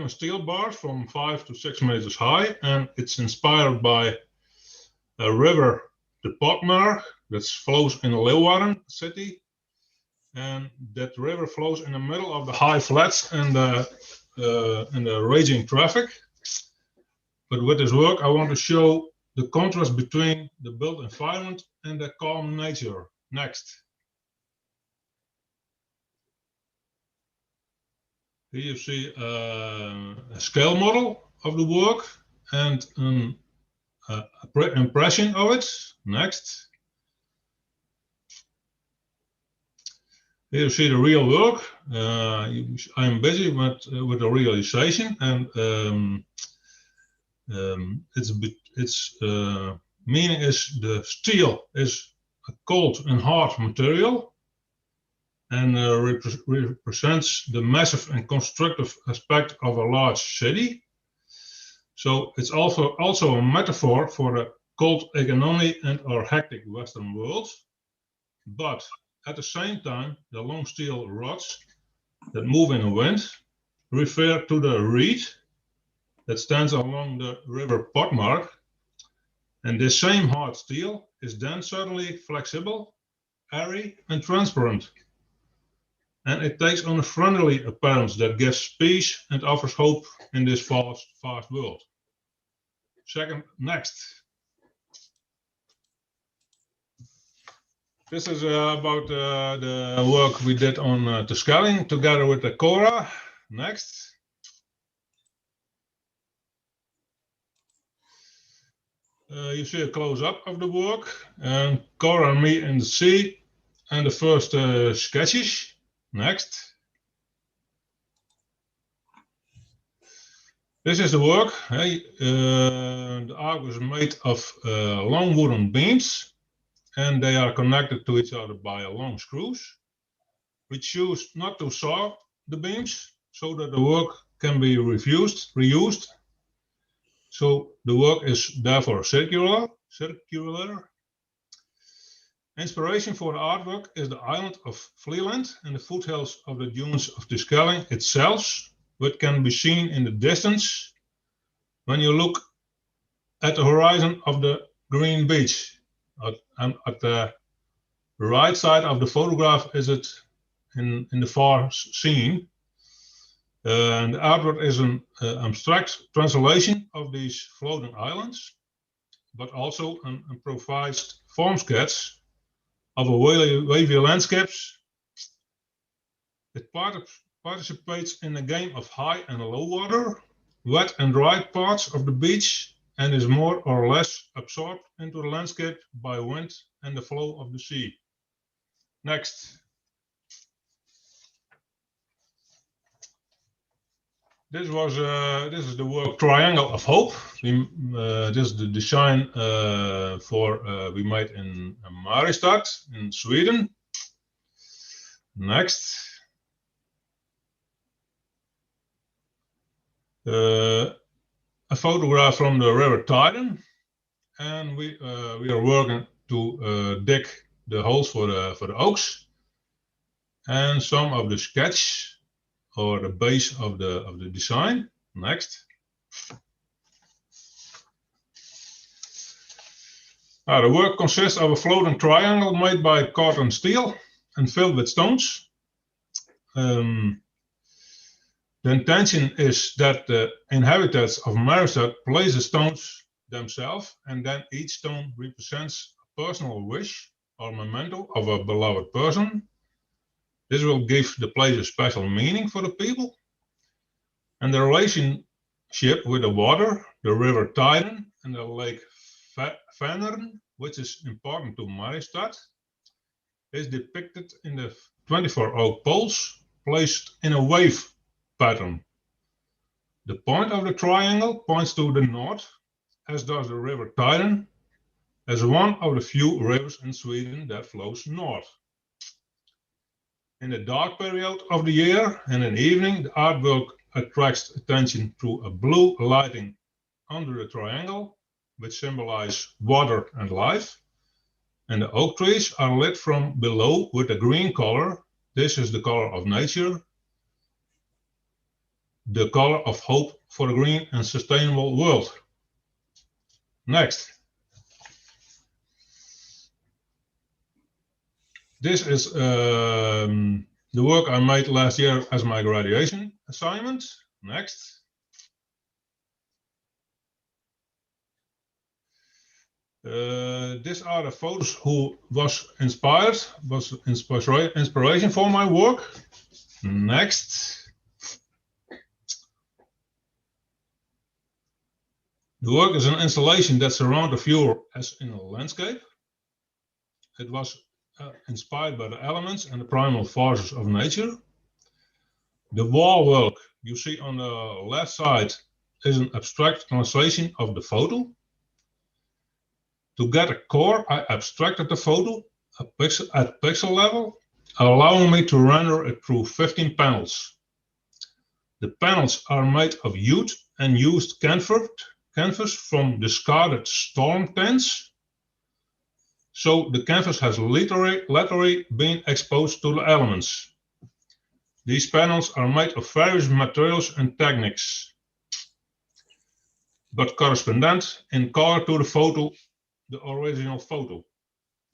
steel bars from 5 to 6 meters high, and it's inspired by a river, the Potmark, that flows in Leeuwarden city, and that river flows in the middle of the high flats and the raging traffic. But with this work, I want to show the contrast between the built environment and the calm nature. Next. Here you see a scale model of the work and an impression of it. Next. Here you see the real work. I'm busy with the realization, and its meaning is the steel is a cold and hard material, and represents the massive and constructive aspect of a large city. So it's also a metaphor for the cold economy and our hectic Western world. But at the same time, the long steel rods that move in the wind refer to the reed that stands along the river Potmark. And this same hard steel is then suddenly flexible, airy, and transparent. And it takes on a friendly appearance that gives peace and offers hope in this fast world. Next. This is about the work we did on Terschelling together with the Cora. Next. You see a close-up of the work, and Cora and me in the sea, and the first sketches. Next. This is the work. The ark was made of long wooden beams, and they are connected to each other by long screws. We choose not to saw the beams so that the work can be reused. So the work is therefore circular. Inspiration for the artwork is the island of Vlieland and the foothills of the dunes of Terschelling itself, which can be seen in the distance when you look at the horizon of the green beach. And at the right side of the photograph is it in the far scene. And the artwork is an abstract translation of these floating islands, but also an improvised form sketch of a wavy landscapes. It participates in a game of high and low water, wet and dry parts of the beach, and is more or less absorbed into the landscape by wind and the flow of the sea. Next. This is the work Triangle of Hope. This is the design we made in Mariestad in Sweden. Next. A photograph from the River Tyden, and we are working to dig the holes for the oaks, and some of the sketch or the base of the design. Next. The work consists of a floating triangle made by cotton steel and filled with stones. The intention is that the inhabitants of Mariestad place the stones themselves, and then each stone represents a personal wish or memento of a beloved person. This will give the place a special meaning for the people. And the relationship with the water, the River Tyden and the Lake Vänern, which is important to Mariestad, is depicted in the 24 oak poles placed in a wave pattern. The point of the triangle points to the north, as does the river Tyren, as one of the few rivers in Sweden that flows north. In the dark period of the year and in the evening, the artwork attracts attention through a blue lighting under the triangle, which symbolize water and life. And the oak trees are lit from below with a green color. This is the color of nature, the color of hope for a green and sustainable world. Next. This is the work I made last year as my graduation assignment. Next. These are the photos who was inspiration for my work. Next. The work is an installation that surrounds the viewer as in a landscape. It was inspired by the elements and the primal forces of nature. The wall work you see on the left side is an abstract translation of the photo. To get a core, I abstracted the photo at pixel level, allowing me to render it through 15 panels. The panels are made of hued and used canvas from discarded storm tents. So the canvas has literally been exposed to the elements. These panels are made of various materials and techniques, but correspondent in color to the photo, the original photo.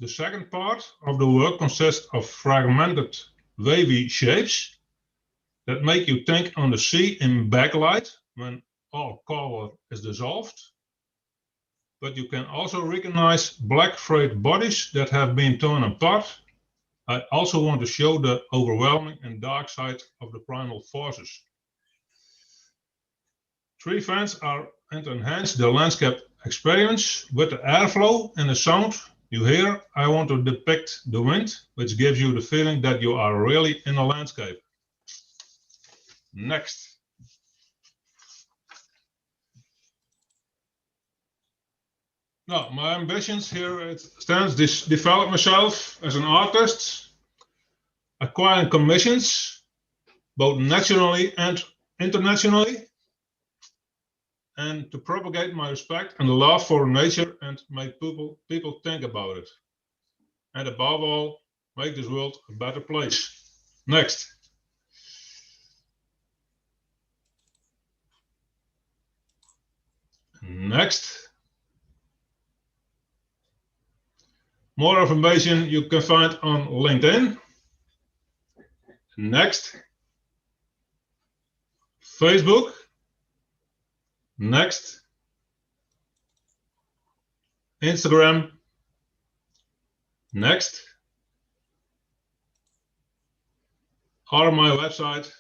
The second part of the work consists of fragmented wavy shapes that make you think on the sea in backlight when all color is dissolved. But you can also recognize black frayed bodies that have been torn apart. I also want to show the overwhelming and dark side of the primal forces. Tree fans are to enhance the landscape experience with the airflow and the sound you hear. I want to depict the wind, which gives you the feeling that you are really in a landscape. Next. Now, my ambitions here it stands develop myself as an artist, acquiring commissions, both nationally and internationally, and to propagate my respect and love for nature and make people think about it. And above all, make this world a better place. Next. Next. More information you can find on LinkedIn. Next. Facebook. Next. Instagram. Next. Or my website.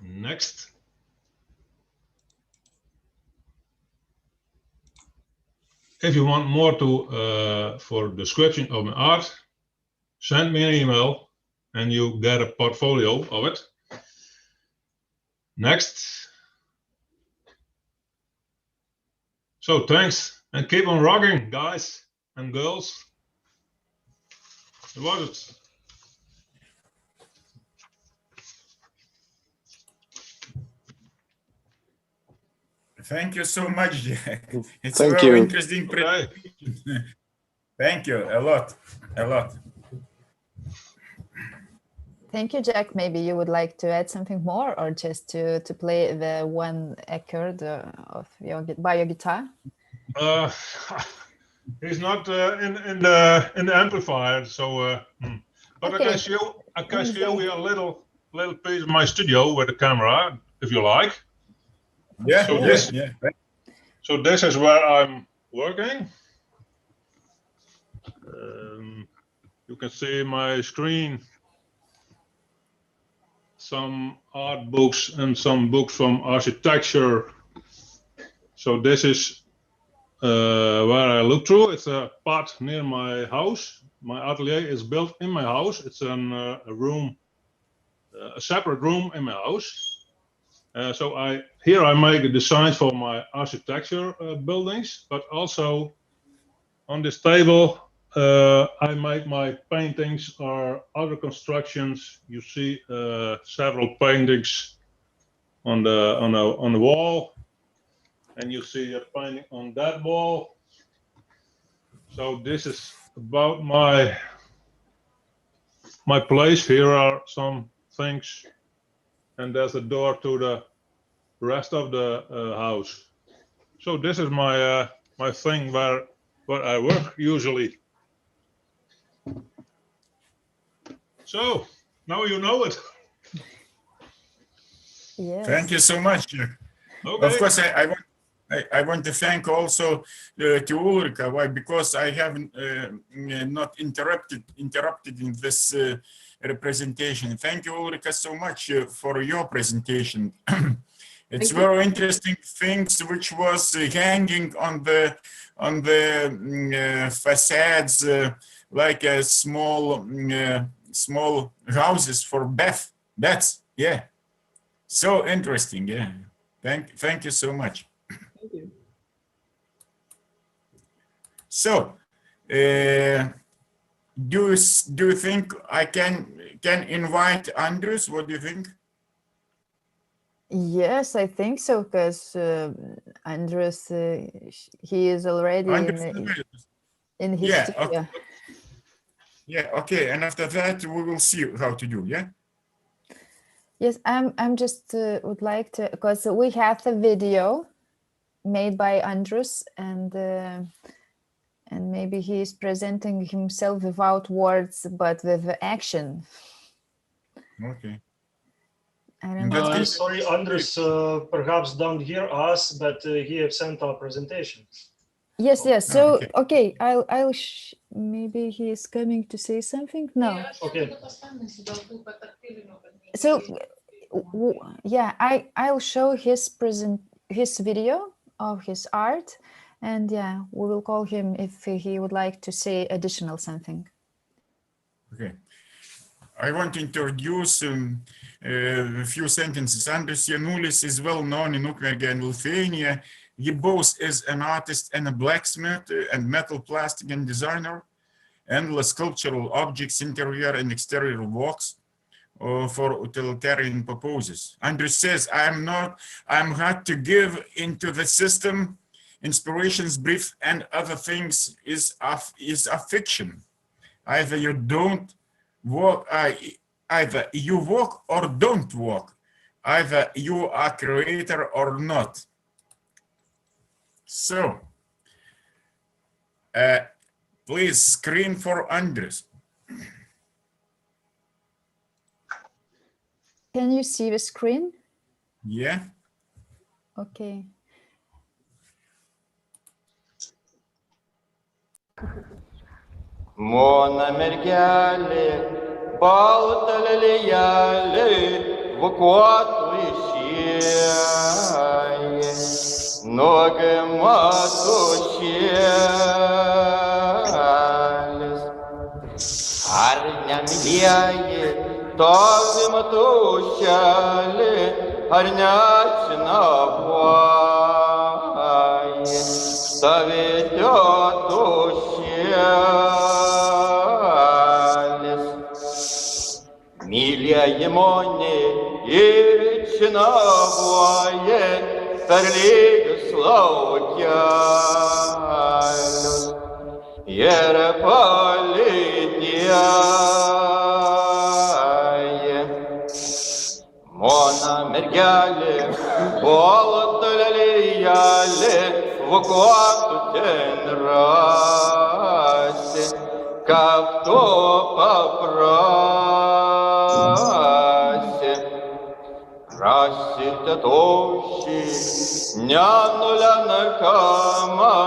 Next. If you want more for description of my art, send me an email and you get a portfolio of it. Next. So thanks and keep on rocking, guys and girls. What was it? Thank you so much, Jack. It's Thank a very you. interesting presentation. Thank you a lot, a lot. Thank you, Jack. Maybe you would like to add something more, or just to play the one accord of by your guitar. He's not in the amplifier, so. But okay. I can show you a little piece of my studio with the camera, if you like. Yeah. So this is where I'm working. You can see my screen. Some art books and some books from architecture. So this is where I look through, it's a part near my house. My atelier is built in my house. It's a room, a separate room in my house. So here I make designs for my architecture buildings, but also on this table I make my paintings or other constructions. You see several paintings on the wall, and you see a painting on that wall. So this is about my place. Here are some things, and there's a door to the rest of the house. So this is my my thing where I work usually. So now you know it. Yes. Thank you so much. Okay. Of course, I want to thank also to Ulrika. Why? Because I haven't not interrupted in this representation. Thank you, Ulrika, so much for your presentation. It's very interesting things which was hanging on the facades like a small houses for beds. Yeah, so interesting. Yeah, thank you so much. Thank you. So, do you think I can invite Andrus? What do you think? Yes, I think so, because Andrus, he is already in his studio. Okay. Yeah, okay. And after that, we will see how to do. Yeah. Yes, I'm just would like to, because we have the video made by Andrus, and maybe he is presenting himself without words but with action. Okay. I don't know. I'm sorry, Andrus perhaps don't hear us, but he have sent our presentation. Yes. So okay, I'll maybe he is coming to say something. No. Okay. So yeah, I'll show his video of his art, and yeah, we will call him if he would like to say additional something. Okay. I want to introduce a few sentences. Andrus Janulis is well known in Ukmergė and Lithuania. He both is an artist and a blacksmith and metal plastic and designer, endless sculptural objects, interior and exterior works for utilitarian purposes. Andrus says, I'm hard to give into the system. Inspirations, brief and other things is a fiction. Either you don't work, either you work or don't work. Either you are creator or not. So, please screen for Andrus. Can you see the screen? Yeah. Okay. Mona mergelė, balta lelijėlė, vokuotų išėję, nuogimatų šėlis. Ar nemylėjai, tovimatų šėlį, ar neatsinavai, savitėtų Mylėji moni išinavoja per lygius laukelius ir palydėja. Mona mergelė, balta lelijėlė, vokuotų ten rasi, как то попроси, расите тощи, неануляна кама,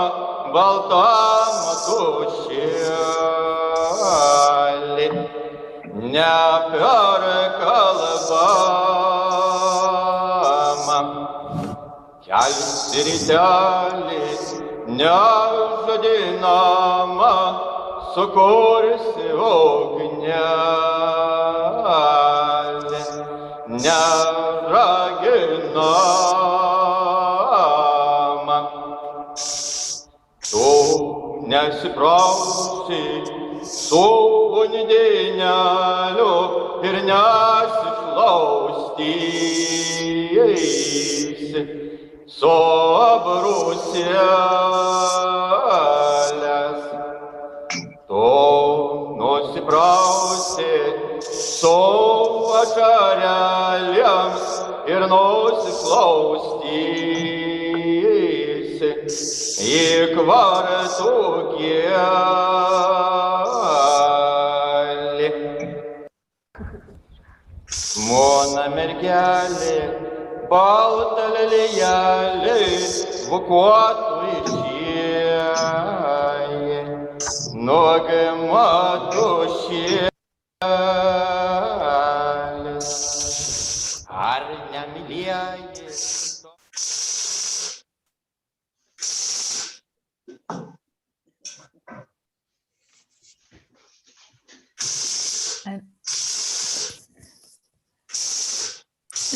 болтама тощали, не переколбама, яль сиритяли, nežadinama sukursi ugnelį, neraginama. Tu nesiprausi su undineliu ir nesišlaustysi su brūselės. Tu nusiprausi su ašarėlėms ir nusiklaustysi į kvartų gėlį. Mona mergelė, balta lelijelė, vokuotų išėjai, nuogama tušėlis, ar nemylėjai?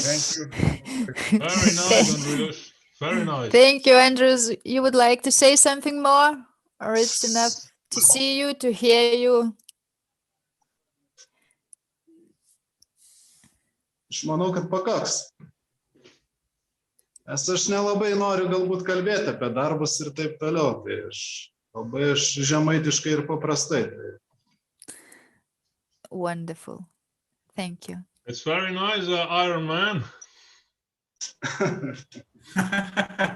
Thank you. Very nice, Andreas. Very nice. Thank you, Andrews. You would like to say something more? Or it's enough to see you, to hear you? Aš manau, kad pakaks. Nes aš nelabai noriu galbūt kalbėti apie darbus ir taip toliau. Tai aš labai žemaitiškai ir paprastai. Wonderful. Thank you. It's very nice, Iron Man.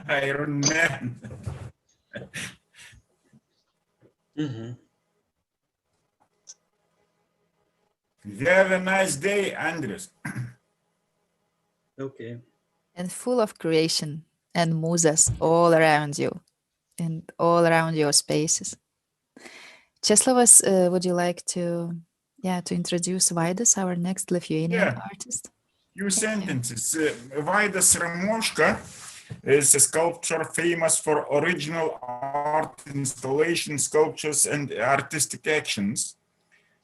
Iron Man. Have a nice day, Andres. Okay. And full of creation and musas all around you and all around your spaces. Czeslavas, would you like to introduce Vaidas, our next Lithuanian artist? Few sentences. Vaidas Ramoshka is a sculptor famous for original art installations, sculptures, and artistic actions.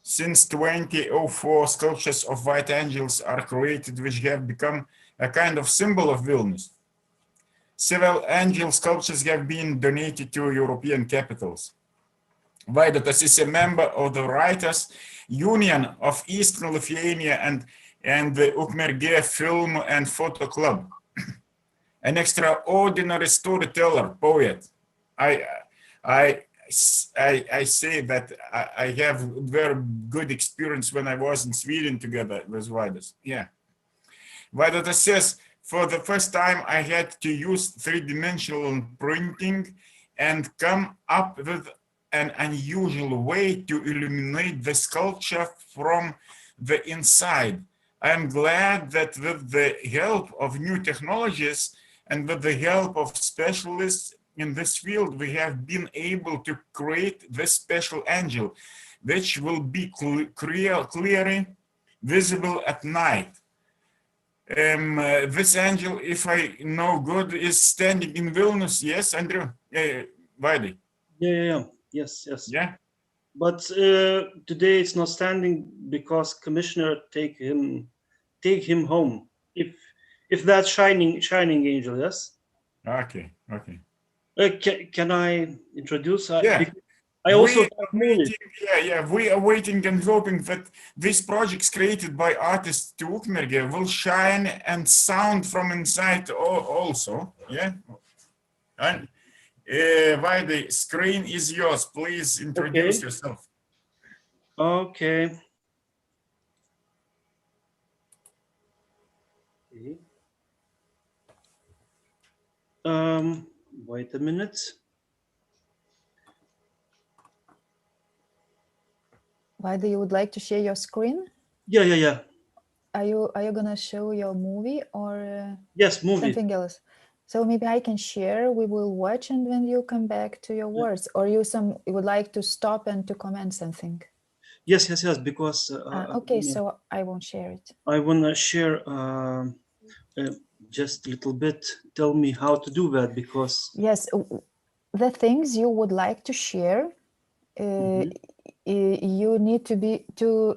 Since 2004, sculptures of white angels are created, which have become a kind of symbol of Vilnius. Several angel sculptures have been donated to European capitals. Vaidotas is a member of the Writers' Union of Eastern Lithuania and the Ukmergė Film and Photo Club. An extraordinary storyteller, poet. I say that I have very good experience when I was in Sweden together with Vaidas. Yeah. Vaidotas says, for the first time I had to use three-dimensional printing and come up with an unusual way to illuminate the sculpture from the inside. I am glad that with the help of new technologies and with the help of specialists in this field, we have been able to create this special angel, which will be clearly visible at night. This angel, if I know good, is standing in Vilnius. Yes, Andrew? Vaidai? Yeah. Yes. Yeah. But today it's not standing because commissioner take him home. If that shining angel, yes. Okay. Can I introduce? Yeah. I also we are waiting and hoping that these projects created by artists to Ukmergė will shine and sound from inside also. Yeah. And Vaidai, screen is yours. Please introduce yourself. Okay. Wait a minute. Vaidai, you would like to share your screen? Yeah. Are you gonna show your movie or yes, movie. Something else? So maybe I can share, we will watch, and then you come back to your words, or you would like to stop and to comment something. Yes, because okay, so I won't share it. I want to share just a little bit. Tell me how to do that, because yes, the things you would like to share, you need to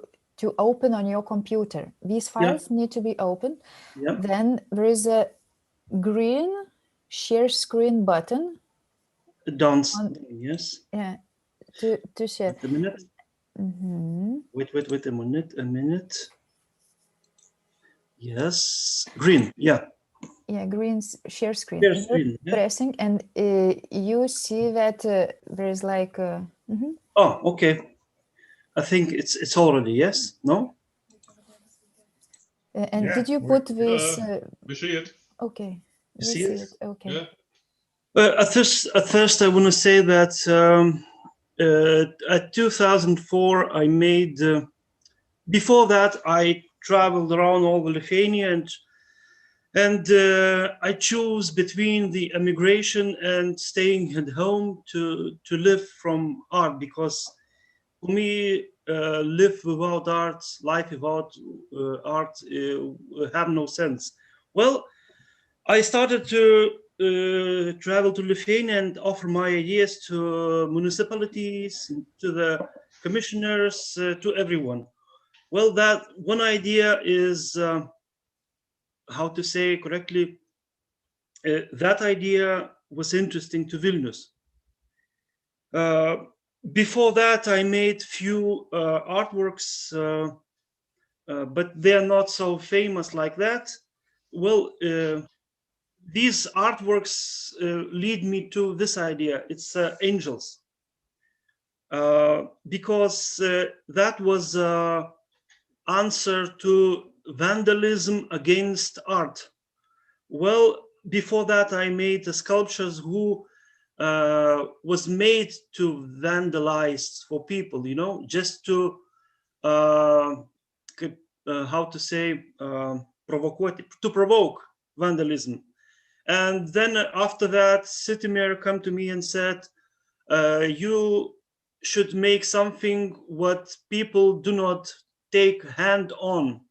open on your computer. These files need to be open. Then there is a green share screen button. Yes. Yeah, to share. Wait a minute. Wait a minute. Yes, green. Yeah. Yeah, green share screen. Share screen, Pressing, and you see that there is like. Oh, okay. I think it's already yes. No. And did you put this? We see it. Okay. You see it? Okay. At first, I want to say that at 2004, I made. Before that, I traveled around all the Lithuania, and I chose between the emigration and staying at home to live from art, because for me, live without art, life without art have no sense. Well, I started to travel to Lithuania and offer my ideas to municipalities, to the commissioners, to everyone. Well, that one idea is, how to say correctly, that idea was interesting to Vilnius. Before that, I made few artworks, but they're not so famous like that. Well, these artworks lead me to this idea. It's angels, because that was answer to vandalism against art. Well, before that, I made the sculptures who was made to vandalize for people, you know, just to how to say, provoke vandalism. And then after that, city mayor come to me and said, you should make something what people do not take hand on.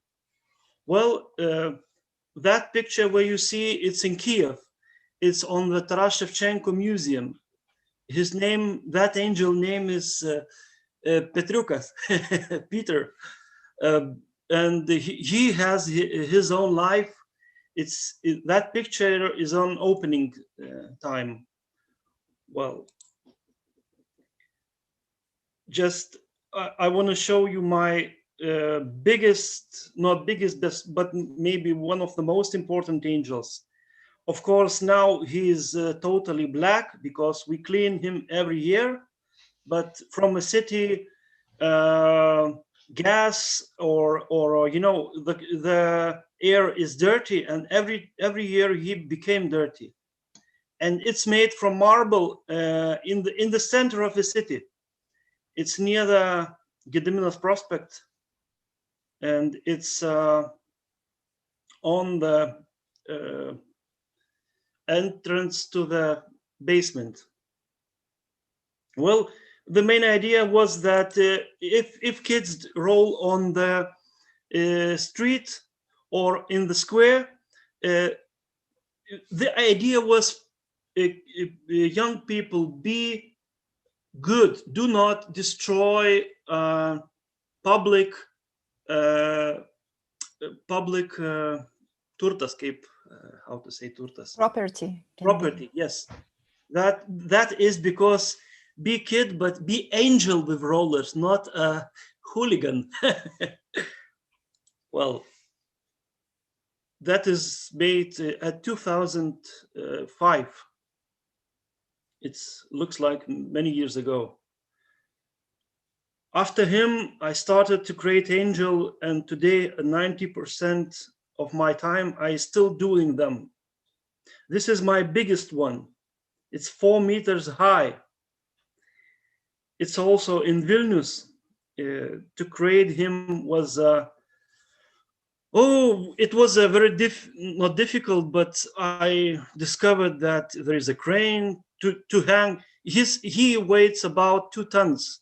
Well, that picture where you see, it's in Kiev. It's on the Taras Shevchenko Museum. His name, that angel name is Petrukas, Peter. And he has his own life. That picture is on opening time. Well, just I want to show you my biggest, not biggest, best, but maybe one of the most important angels. Of course, now he is totally black because we clean him every year. But from a city, gas or you know, the air is dirty, and every year he became dirty. And it's made from marble in the center of the city. It's near the Gediminas Prospect, and it's on the entrance to the basement. Well, the main idea was that if kids roll on the street or in the square, the idea was young people be good, do not destroy public turtas, kaip, how to say turtas? Property, yes. That is because be kid, but be angel with rollers, not a hooligan. Well, that is made at 2005. It looks like many years ago. After him, I started to create angel, and today 90% of my time I still doing them. This is my biggest one. It's 4 meters high. It's also in Vilnius. To create him was it was a very not difficult, but I discovered that there is a crane to hang. He weighs about 2 tons,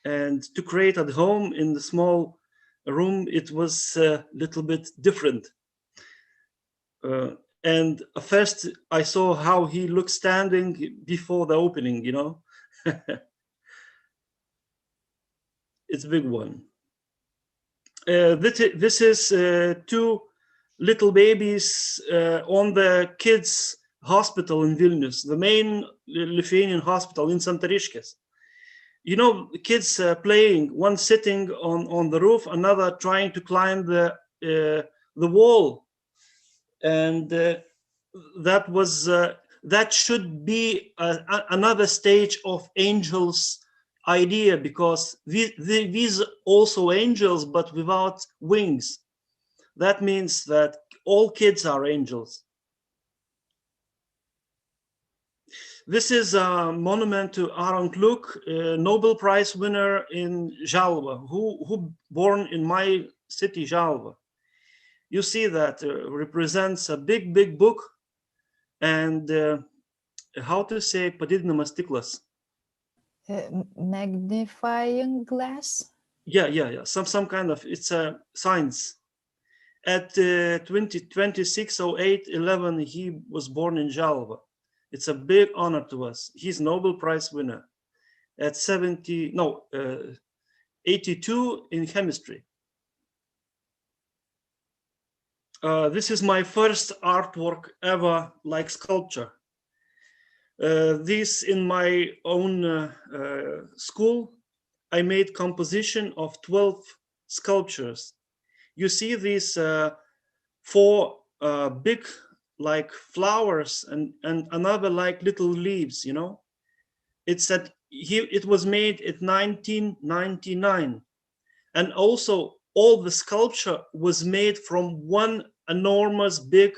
and to create at home in the small room, it was a little bit different. And first I saw how he looked standing before the opening, you know. It's a big one. This is two little babies on the kids hospital in Vilnius, the main Lithuanian hospital in Santariškės. You know, kids playing, one sitting on the roof, another trying to climb the wall. And that should be another stage of angels idea, because these also angels, but without wings. That means that all kids are angels. This is a monument to Aron Kluk, a Nobel Prize winner in Žalva, who born in my city, Žalva. You see that represents a big book, and how to say padidinamas stiklas? Magnifying glass? Yeah. Some kind of, it's a science. At 26/08/11, he was born in Žalva. It's a big honor to us. He's Nobel Prize winner at 82 in chemistry. This is my first artwork ever, like sculpture. This in my own school, I made composition of 12 sculptures. You see these 4 big like flowers and another like little leaves, you know. It was made in 1999, and also all the sculpture was made from one enormous big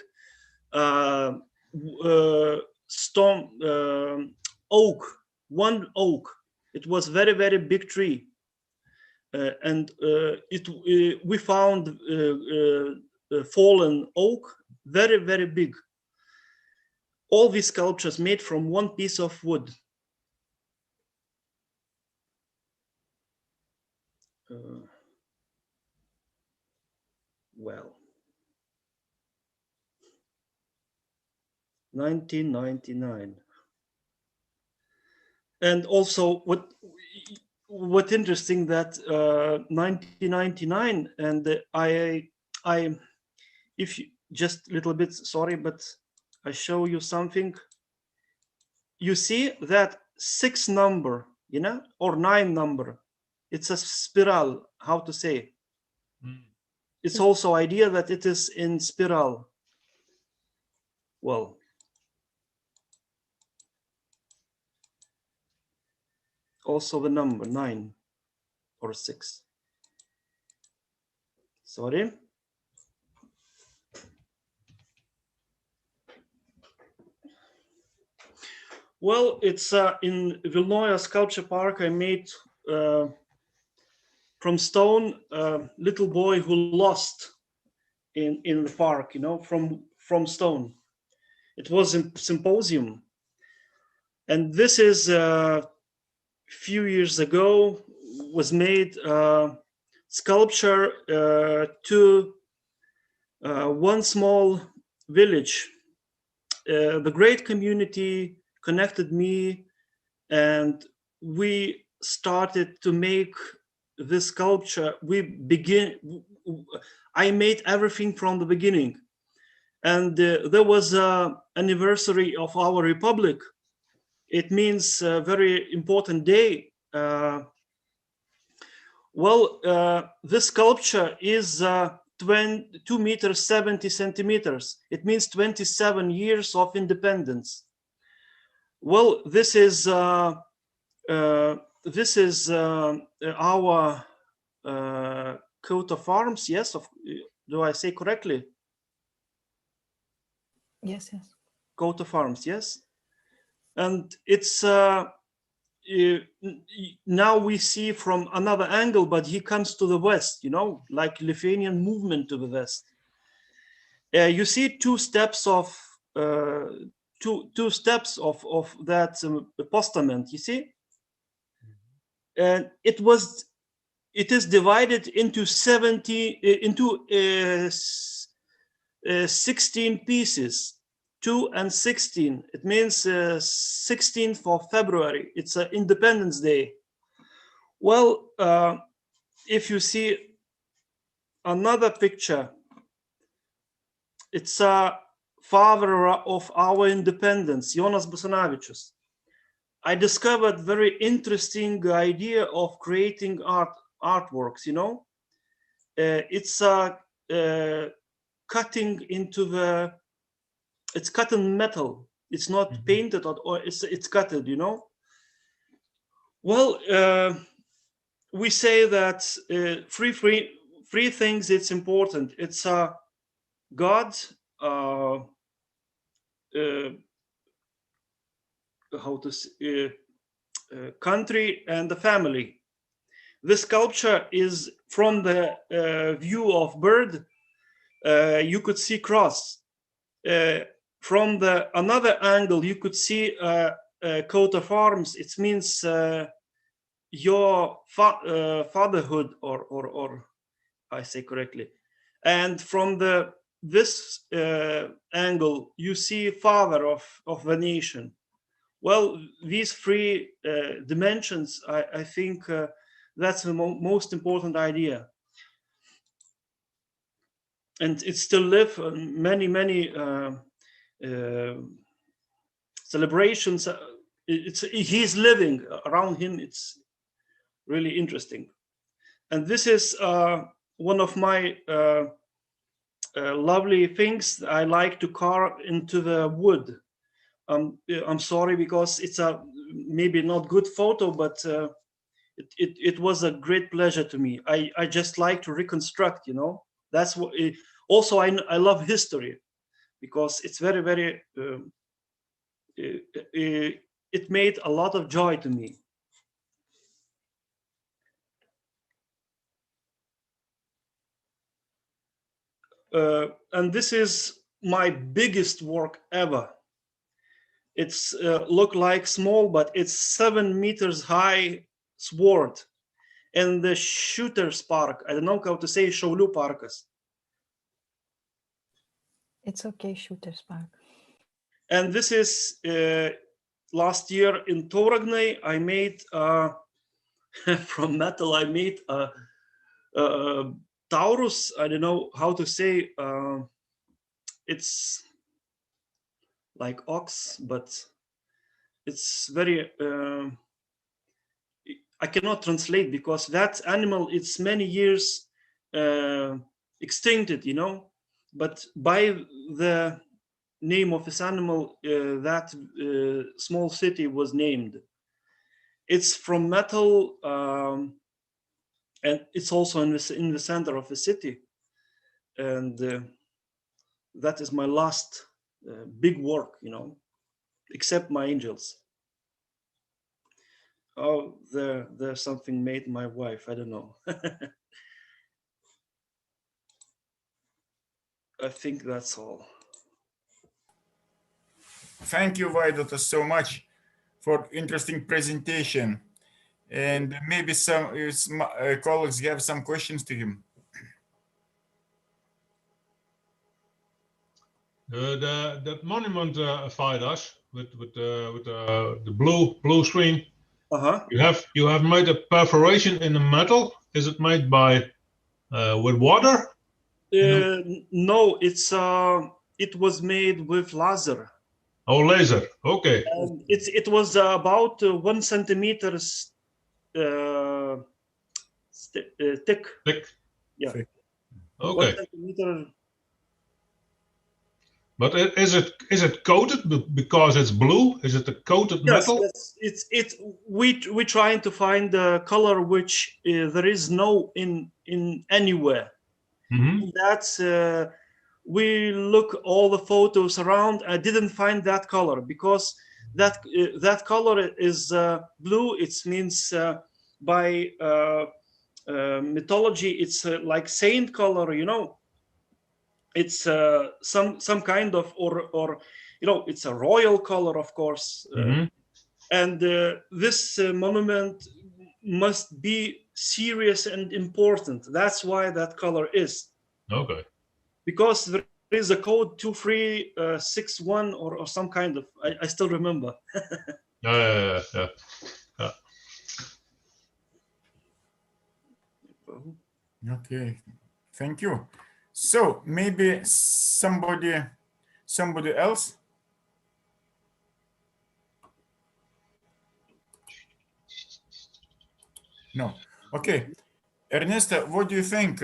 oak, one oak. It was very big tree, and we found fallen oak, very big. All these sculptures made from one piece of wood. Well, 1999. And also what interesting that 1999, and I if you just a little bit, sorry, but I show you something. You see that 6 number, you know, or 9 number. It's a spiral, how to say. It's also idea that it is in spiral. Well, also the number 9 or 6. Sorry. Well, it's in Vilnoja Sculpture Park. I made from stone little boy who lost in the park, you know, from stone. It was a symposium, and this is a few years ago was made sculpture to one small village. The great community connected me, and we started to make this sculpture. I made everything from the beginning, and there was an anniversary of our republic. It means a very important day. This sculpture is 2 meters 70 centimeters. It means 27 years of independence. Well, this is our coat of arms. Yes, do I say correctly? Yes. Coat of arms, yes. And it's now we see from another angle, but he comes to the west, you know, like Lithuanian movement to the west. You see 2 steps of two steps of that postament, you see, and it is divided into 16 pieces. 2 and 16. It means 16th of February. It's an Independence Day. Well, if you see another picture, it's a father of our independence, Jonas Basanavičius. I discovered very interesting idea of creating artworks, you know. It's cutting into the, it's cut in metal. It's not painted or it's cutted, you know. Well, we say that three things it's important. It's God, how to say, country, and the family. This sculpture is from the view of bird. You could see cross. From the another angle, you could see a coat of arms. It means your fatherhood, or I say correctly. And from this angle, you see father of the nation. Well, these three dimensions, I think that's the most important idea. And it still live many celebrations. He's living around him. It's really interesting. And this is one of my lovely things I like to carve into the wood. I'm sorry because it's a maybe not good photo, but it was a great pleasure to me. I just like to reconstruct, you know. That's what. Also, I love history because it's very it made a lot of joy to me. And this is my biggest work ever. It's look like small, but it's 7 meters high sword. And the Shooter's Park, I don't know how to say, Šaulių parkas. It's okay, Shooter's Park. And this is last year in Tauragnai, I made from metal, I made a Taurus, I don't know how to say, it's like ox, but it's very, I cannot translate because that animal, it's many years extincted, you know, but by the name of this animal, that small city was named. It's from metal, and it's also in the center of the city. And that is my last big work, you know, except my angels. Oh, there's something made my wife, I don't know. I think that's all. Thank you, Vaidotas, so much for interesting presentation. And maybe some colleagues have some questions to him. The monument Vaidas with the blue screen. You have made a perforation in the metal. Is it made by with water? No, it was made with laser. Oh, laser. Okay. And it was about 1 centimeter thick. Thick. Yeah. Okay. 1 centimeter. But is it coated because it's blue? Is it a coated metal? Yes. We're trying to find the color which there is no in anywhere. Mm-hmm. That's we look all the photos around. I didn't find that color because that color is blue. It means by mythology, it's like saint color, you know. It's some kind of or you know, it's a royal color, of course. And this monument must be serious and important. That's why that color is. Okay. Because there is a code 2361 or some kind of. I still remember. Yeah. Okay, thank you. So maybe somebody else. No. Okay. Ernesta, what do you think?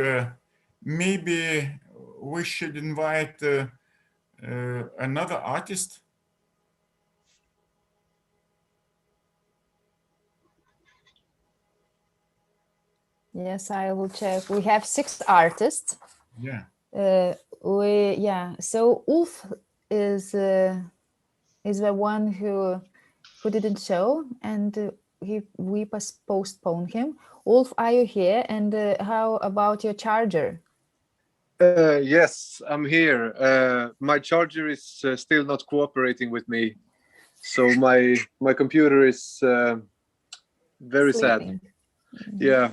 Maybe we should invite another artist? Yes, I will check. We have 6 artists. Yeah. So Ulf is the one who didn't show, and we postponed him. Ulf, are you here? And how about your charger? Yes, I'm here. My charger is still not cooperating with me, so my computer is very Sleeping. sad. Yeah.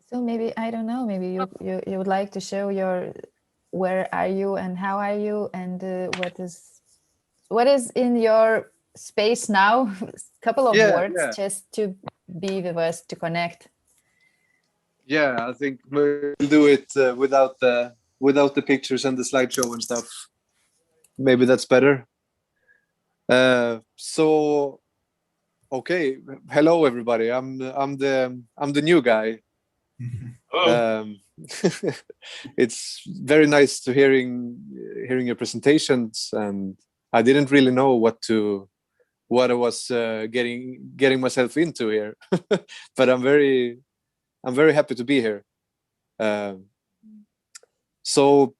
So maybe, I don't know, maybe you would like to show where are you and how are you, and what is in your space now? Couple of words just to be with us, to connect. Yeah, I think we'll do it without the pictures and the slideshow and stuff. Maybe that's better. So, okay. Hello, everybody. I'm the new guy. It's very nice to hearing your presentations, and I didn't really know what I was getting myself into here, but I'm very happy to be here. So,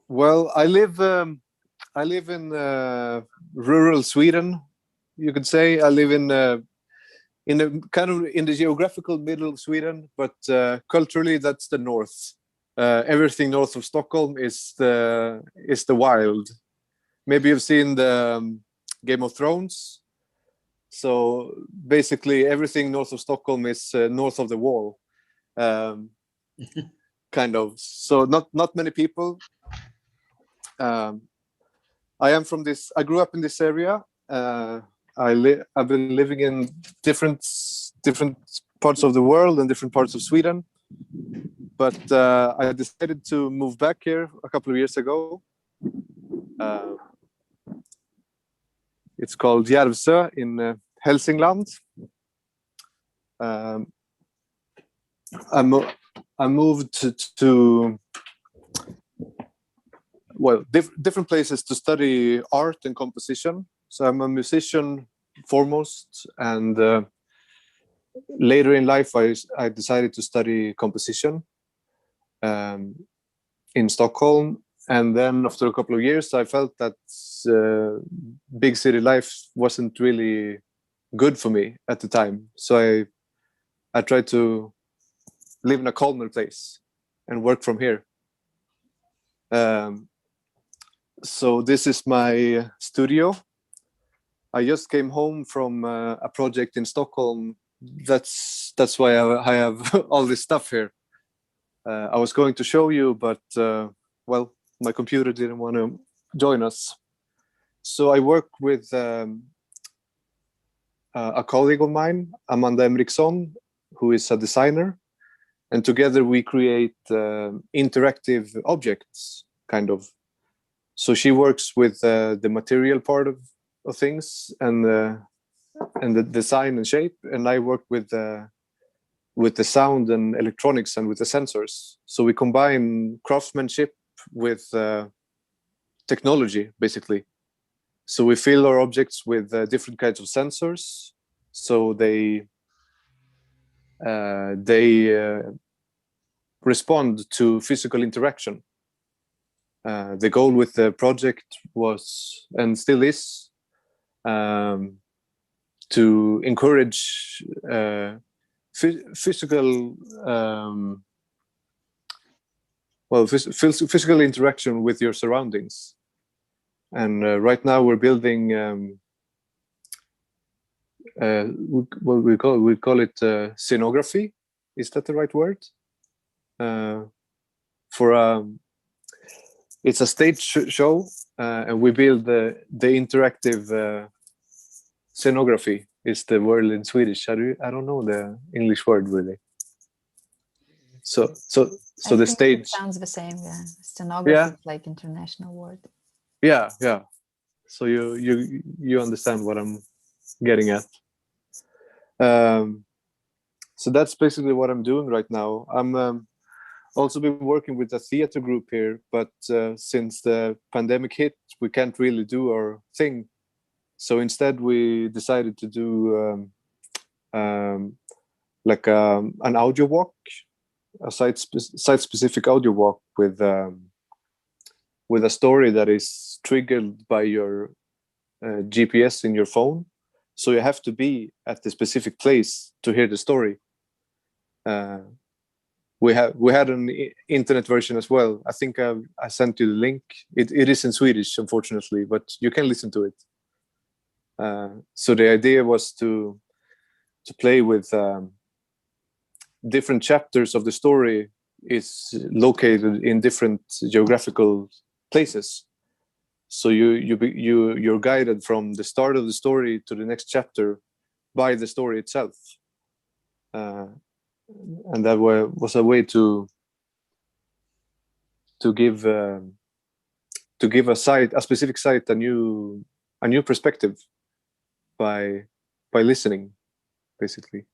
well, I live in rural Sweden, you could say. I live in the geographical middle of Sweden, but culturally that's the north. Everything north of Stockholm is the wild. Maybe you've seen the Game of Thrones. So basically everything north of Stockholm is north of the wall, kind of. So not many people. I grew up in this area. I've been living in different parts of the world and different parts of Sweden, but I decided to move back here a couple of years ago. It's called Järvsö in Hälsingland. I moved to different places to study art and composition. So I'm a musician foremost, and later in life I decided to study composition in Stockholm. And then after a couple of years, I felt that big city life wasn't really good for me at the time. So I tried to live in a calmer place and work from here. So this is my studio. I just came home from a project in Stockholm. That's why I have all this stuff here. I was going to show you, but well, my computer didn't want to join us. So I work with a colleague of mine, Amanda Emriksson, who is a designer, and together we create interactive objects, kind of. So she works with the material part of things and the design and shape, and I work with the sound and electronics and with the sensors. So we combine craftsmanship with technology, basically. So we fill our objects with different kinds of sensors, so they respond to physical interaction. The goal with the project was, and still is, to encourage physical interaction with your surroundings. And right now we're building we call it scenography. Is that the right word? for it's a stage show, and we build the interactive scenography. Is the word in Swedish? I don't know the English word really. So I the think stage it sounds the same. Yeah, scenography Yeah. is like international word. Yeah. So you understand what I'm getting at. So that's basically what I'm doing right now. I'm also been working with a theater group here, but since the pandemic hit, we can't really do our thing. So instead, we decided to do like an audio walk, a site-specific audio walk with a story that is triggered by your GPS in your phone. So you have to be at the specific place to hear the story. We had an internet version as well. I think I sent you the link. It is in Swedish, unfortunately, but you can listen to it. So the idea was to play with different chapters of the story is located in different geographical places. So you're guided from the start of the story to the next chapter by the story itself. And that was a way to give a specific site a new perspective by listening, basically.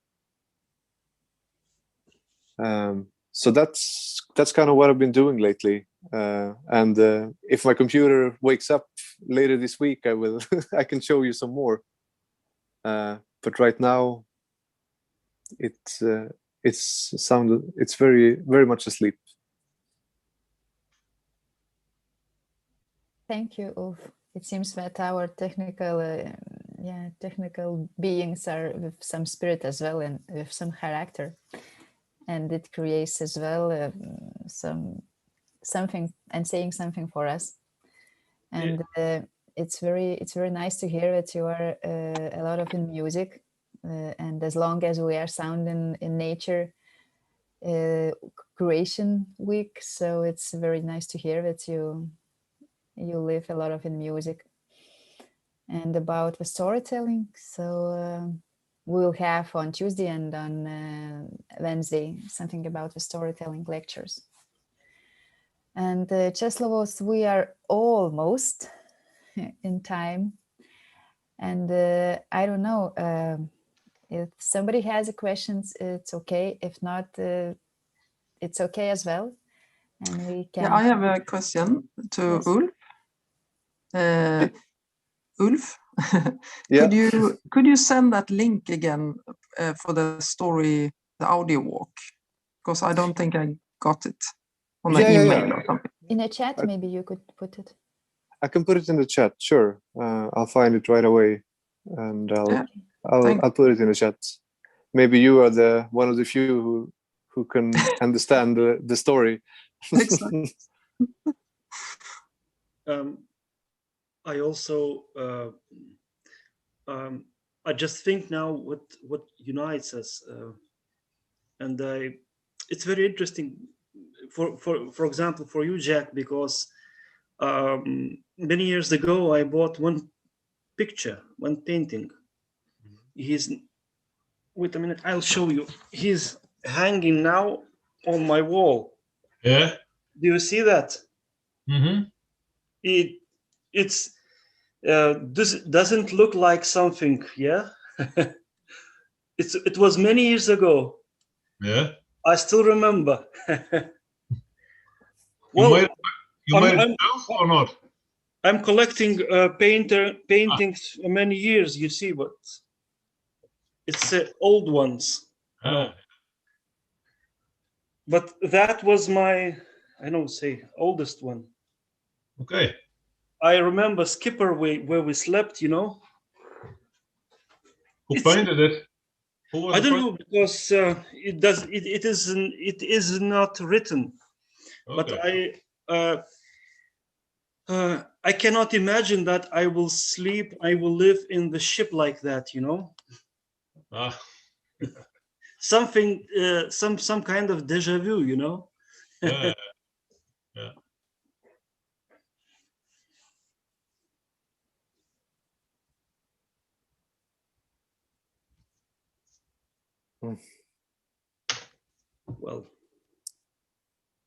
So that's kind of what I've been doing lately. And if my computer wakes up later this week, I will I can show you some more. But right now, it's very, very much asleep. Thank you, Ulf. It seems that our technical beings are with some spirit as well and with some character, and it creates as well something and saying something for us. And it's very nice to hear that you are a lot of in music, and as long as we are sound in nature creation week, so it's very nice to hear that you live a lot of in music. And about the storytelling, so we'll have on Tuesday and on Wednesday something about the storytelling lectures. And Czeslavos, we are almost in time, and I don't know if somebody has a questions, it's okay. If not, it's okay as well, and we can. Yeah, I have a question to Ulf. Ulf, Yeah. could you send that link again for the story, the audio walk? Because I don't think I got it on the email or something. In a chat, maybe you could put it. I can put it in the chat, sure. I'll find it right away, and I'll put it in the chat. Maybe you are one of the few who can understand the story. I also I just think now what unites us, and it's very interesting. For example, for you, Jack, because many years ago I bought one picture, one painting. Wait a minute, I'll show you. He's hanging now on my wall. Yeah. Do you see that? Mm-hmm. It's this doesn't look like something, yeah. It was many years ago. Yeah. I still remember. You made it yourself or not? I'm collecting paintings for many years, you see, but it's old ones. But that was my, I don't say, oldest one. Okay. I remember Skipper where we slept, you know. Who painted it? Who was I don't know, because it is not written. Okay. But I cannot imagine that I will live in the ship like that, you know. Ah. Something, some kind of deja vu, you know. Yeah. Yeah. Well,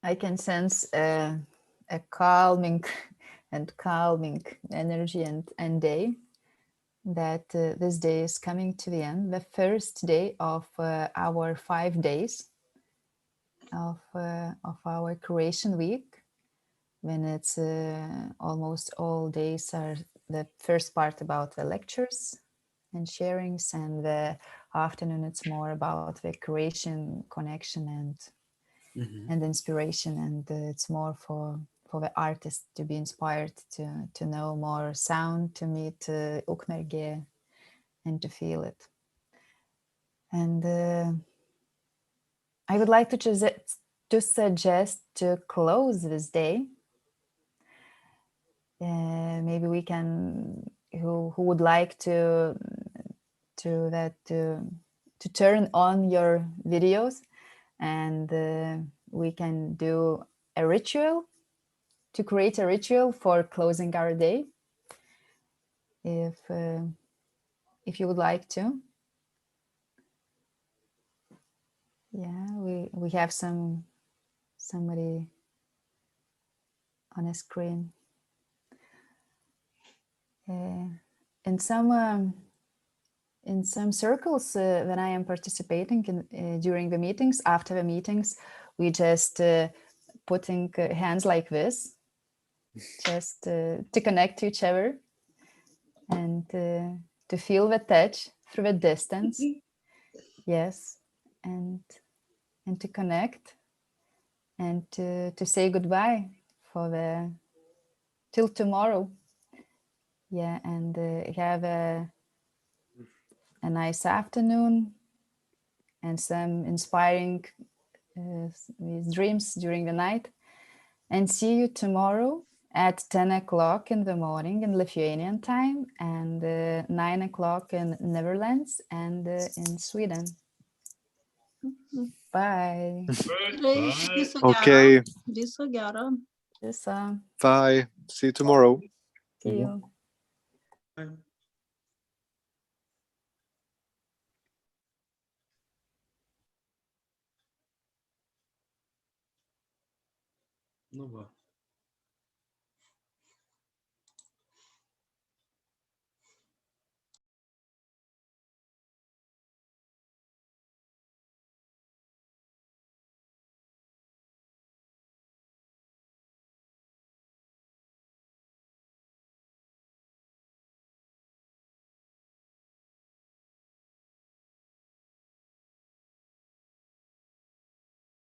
I can sense a calming energy and day that this day is coming to the end, the first day of our 5 days of our creation week, when it's almost all days are the first part about the lectures and sharings, and the afternoon it's more about the creation, connection, and inspiration, and it's more for the artist to be inspired to know more sound, to meet Ukmergė, and to feel it. And I would like to suggest to close this day. Maybe we can, who would like to turn on your videos, and we can do a ritual, to create a ritual for closing our day, if you would like to. Yeah, we have somebody on a screen. In some circles when I am participating in, during the meetings, after the meetings, we just putting hands like this, just to connect to each other, and to feel the touch through the distance. Yes, and to connect, and to say goodbye till tomorrow. Yeah, and have a nice afternoon and some inspiring dreams during the night, and see you tomorrow at 10 o'clock in the morning in Lithuanian time, and 9 o'clock in Netherlands and in Sweden. Bye. Okay. Viso gero. Viso. Bye. See you tomorrow. See you. Ну,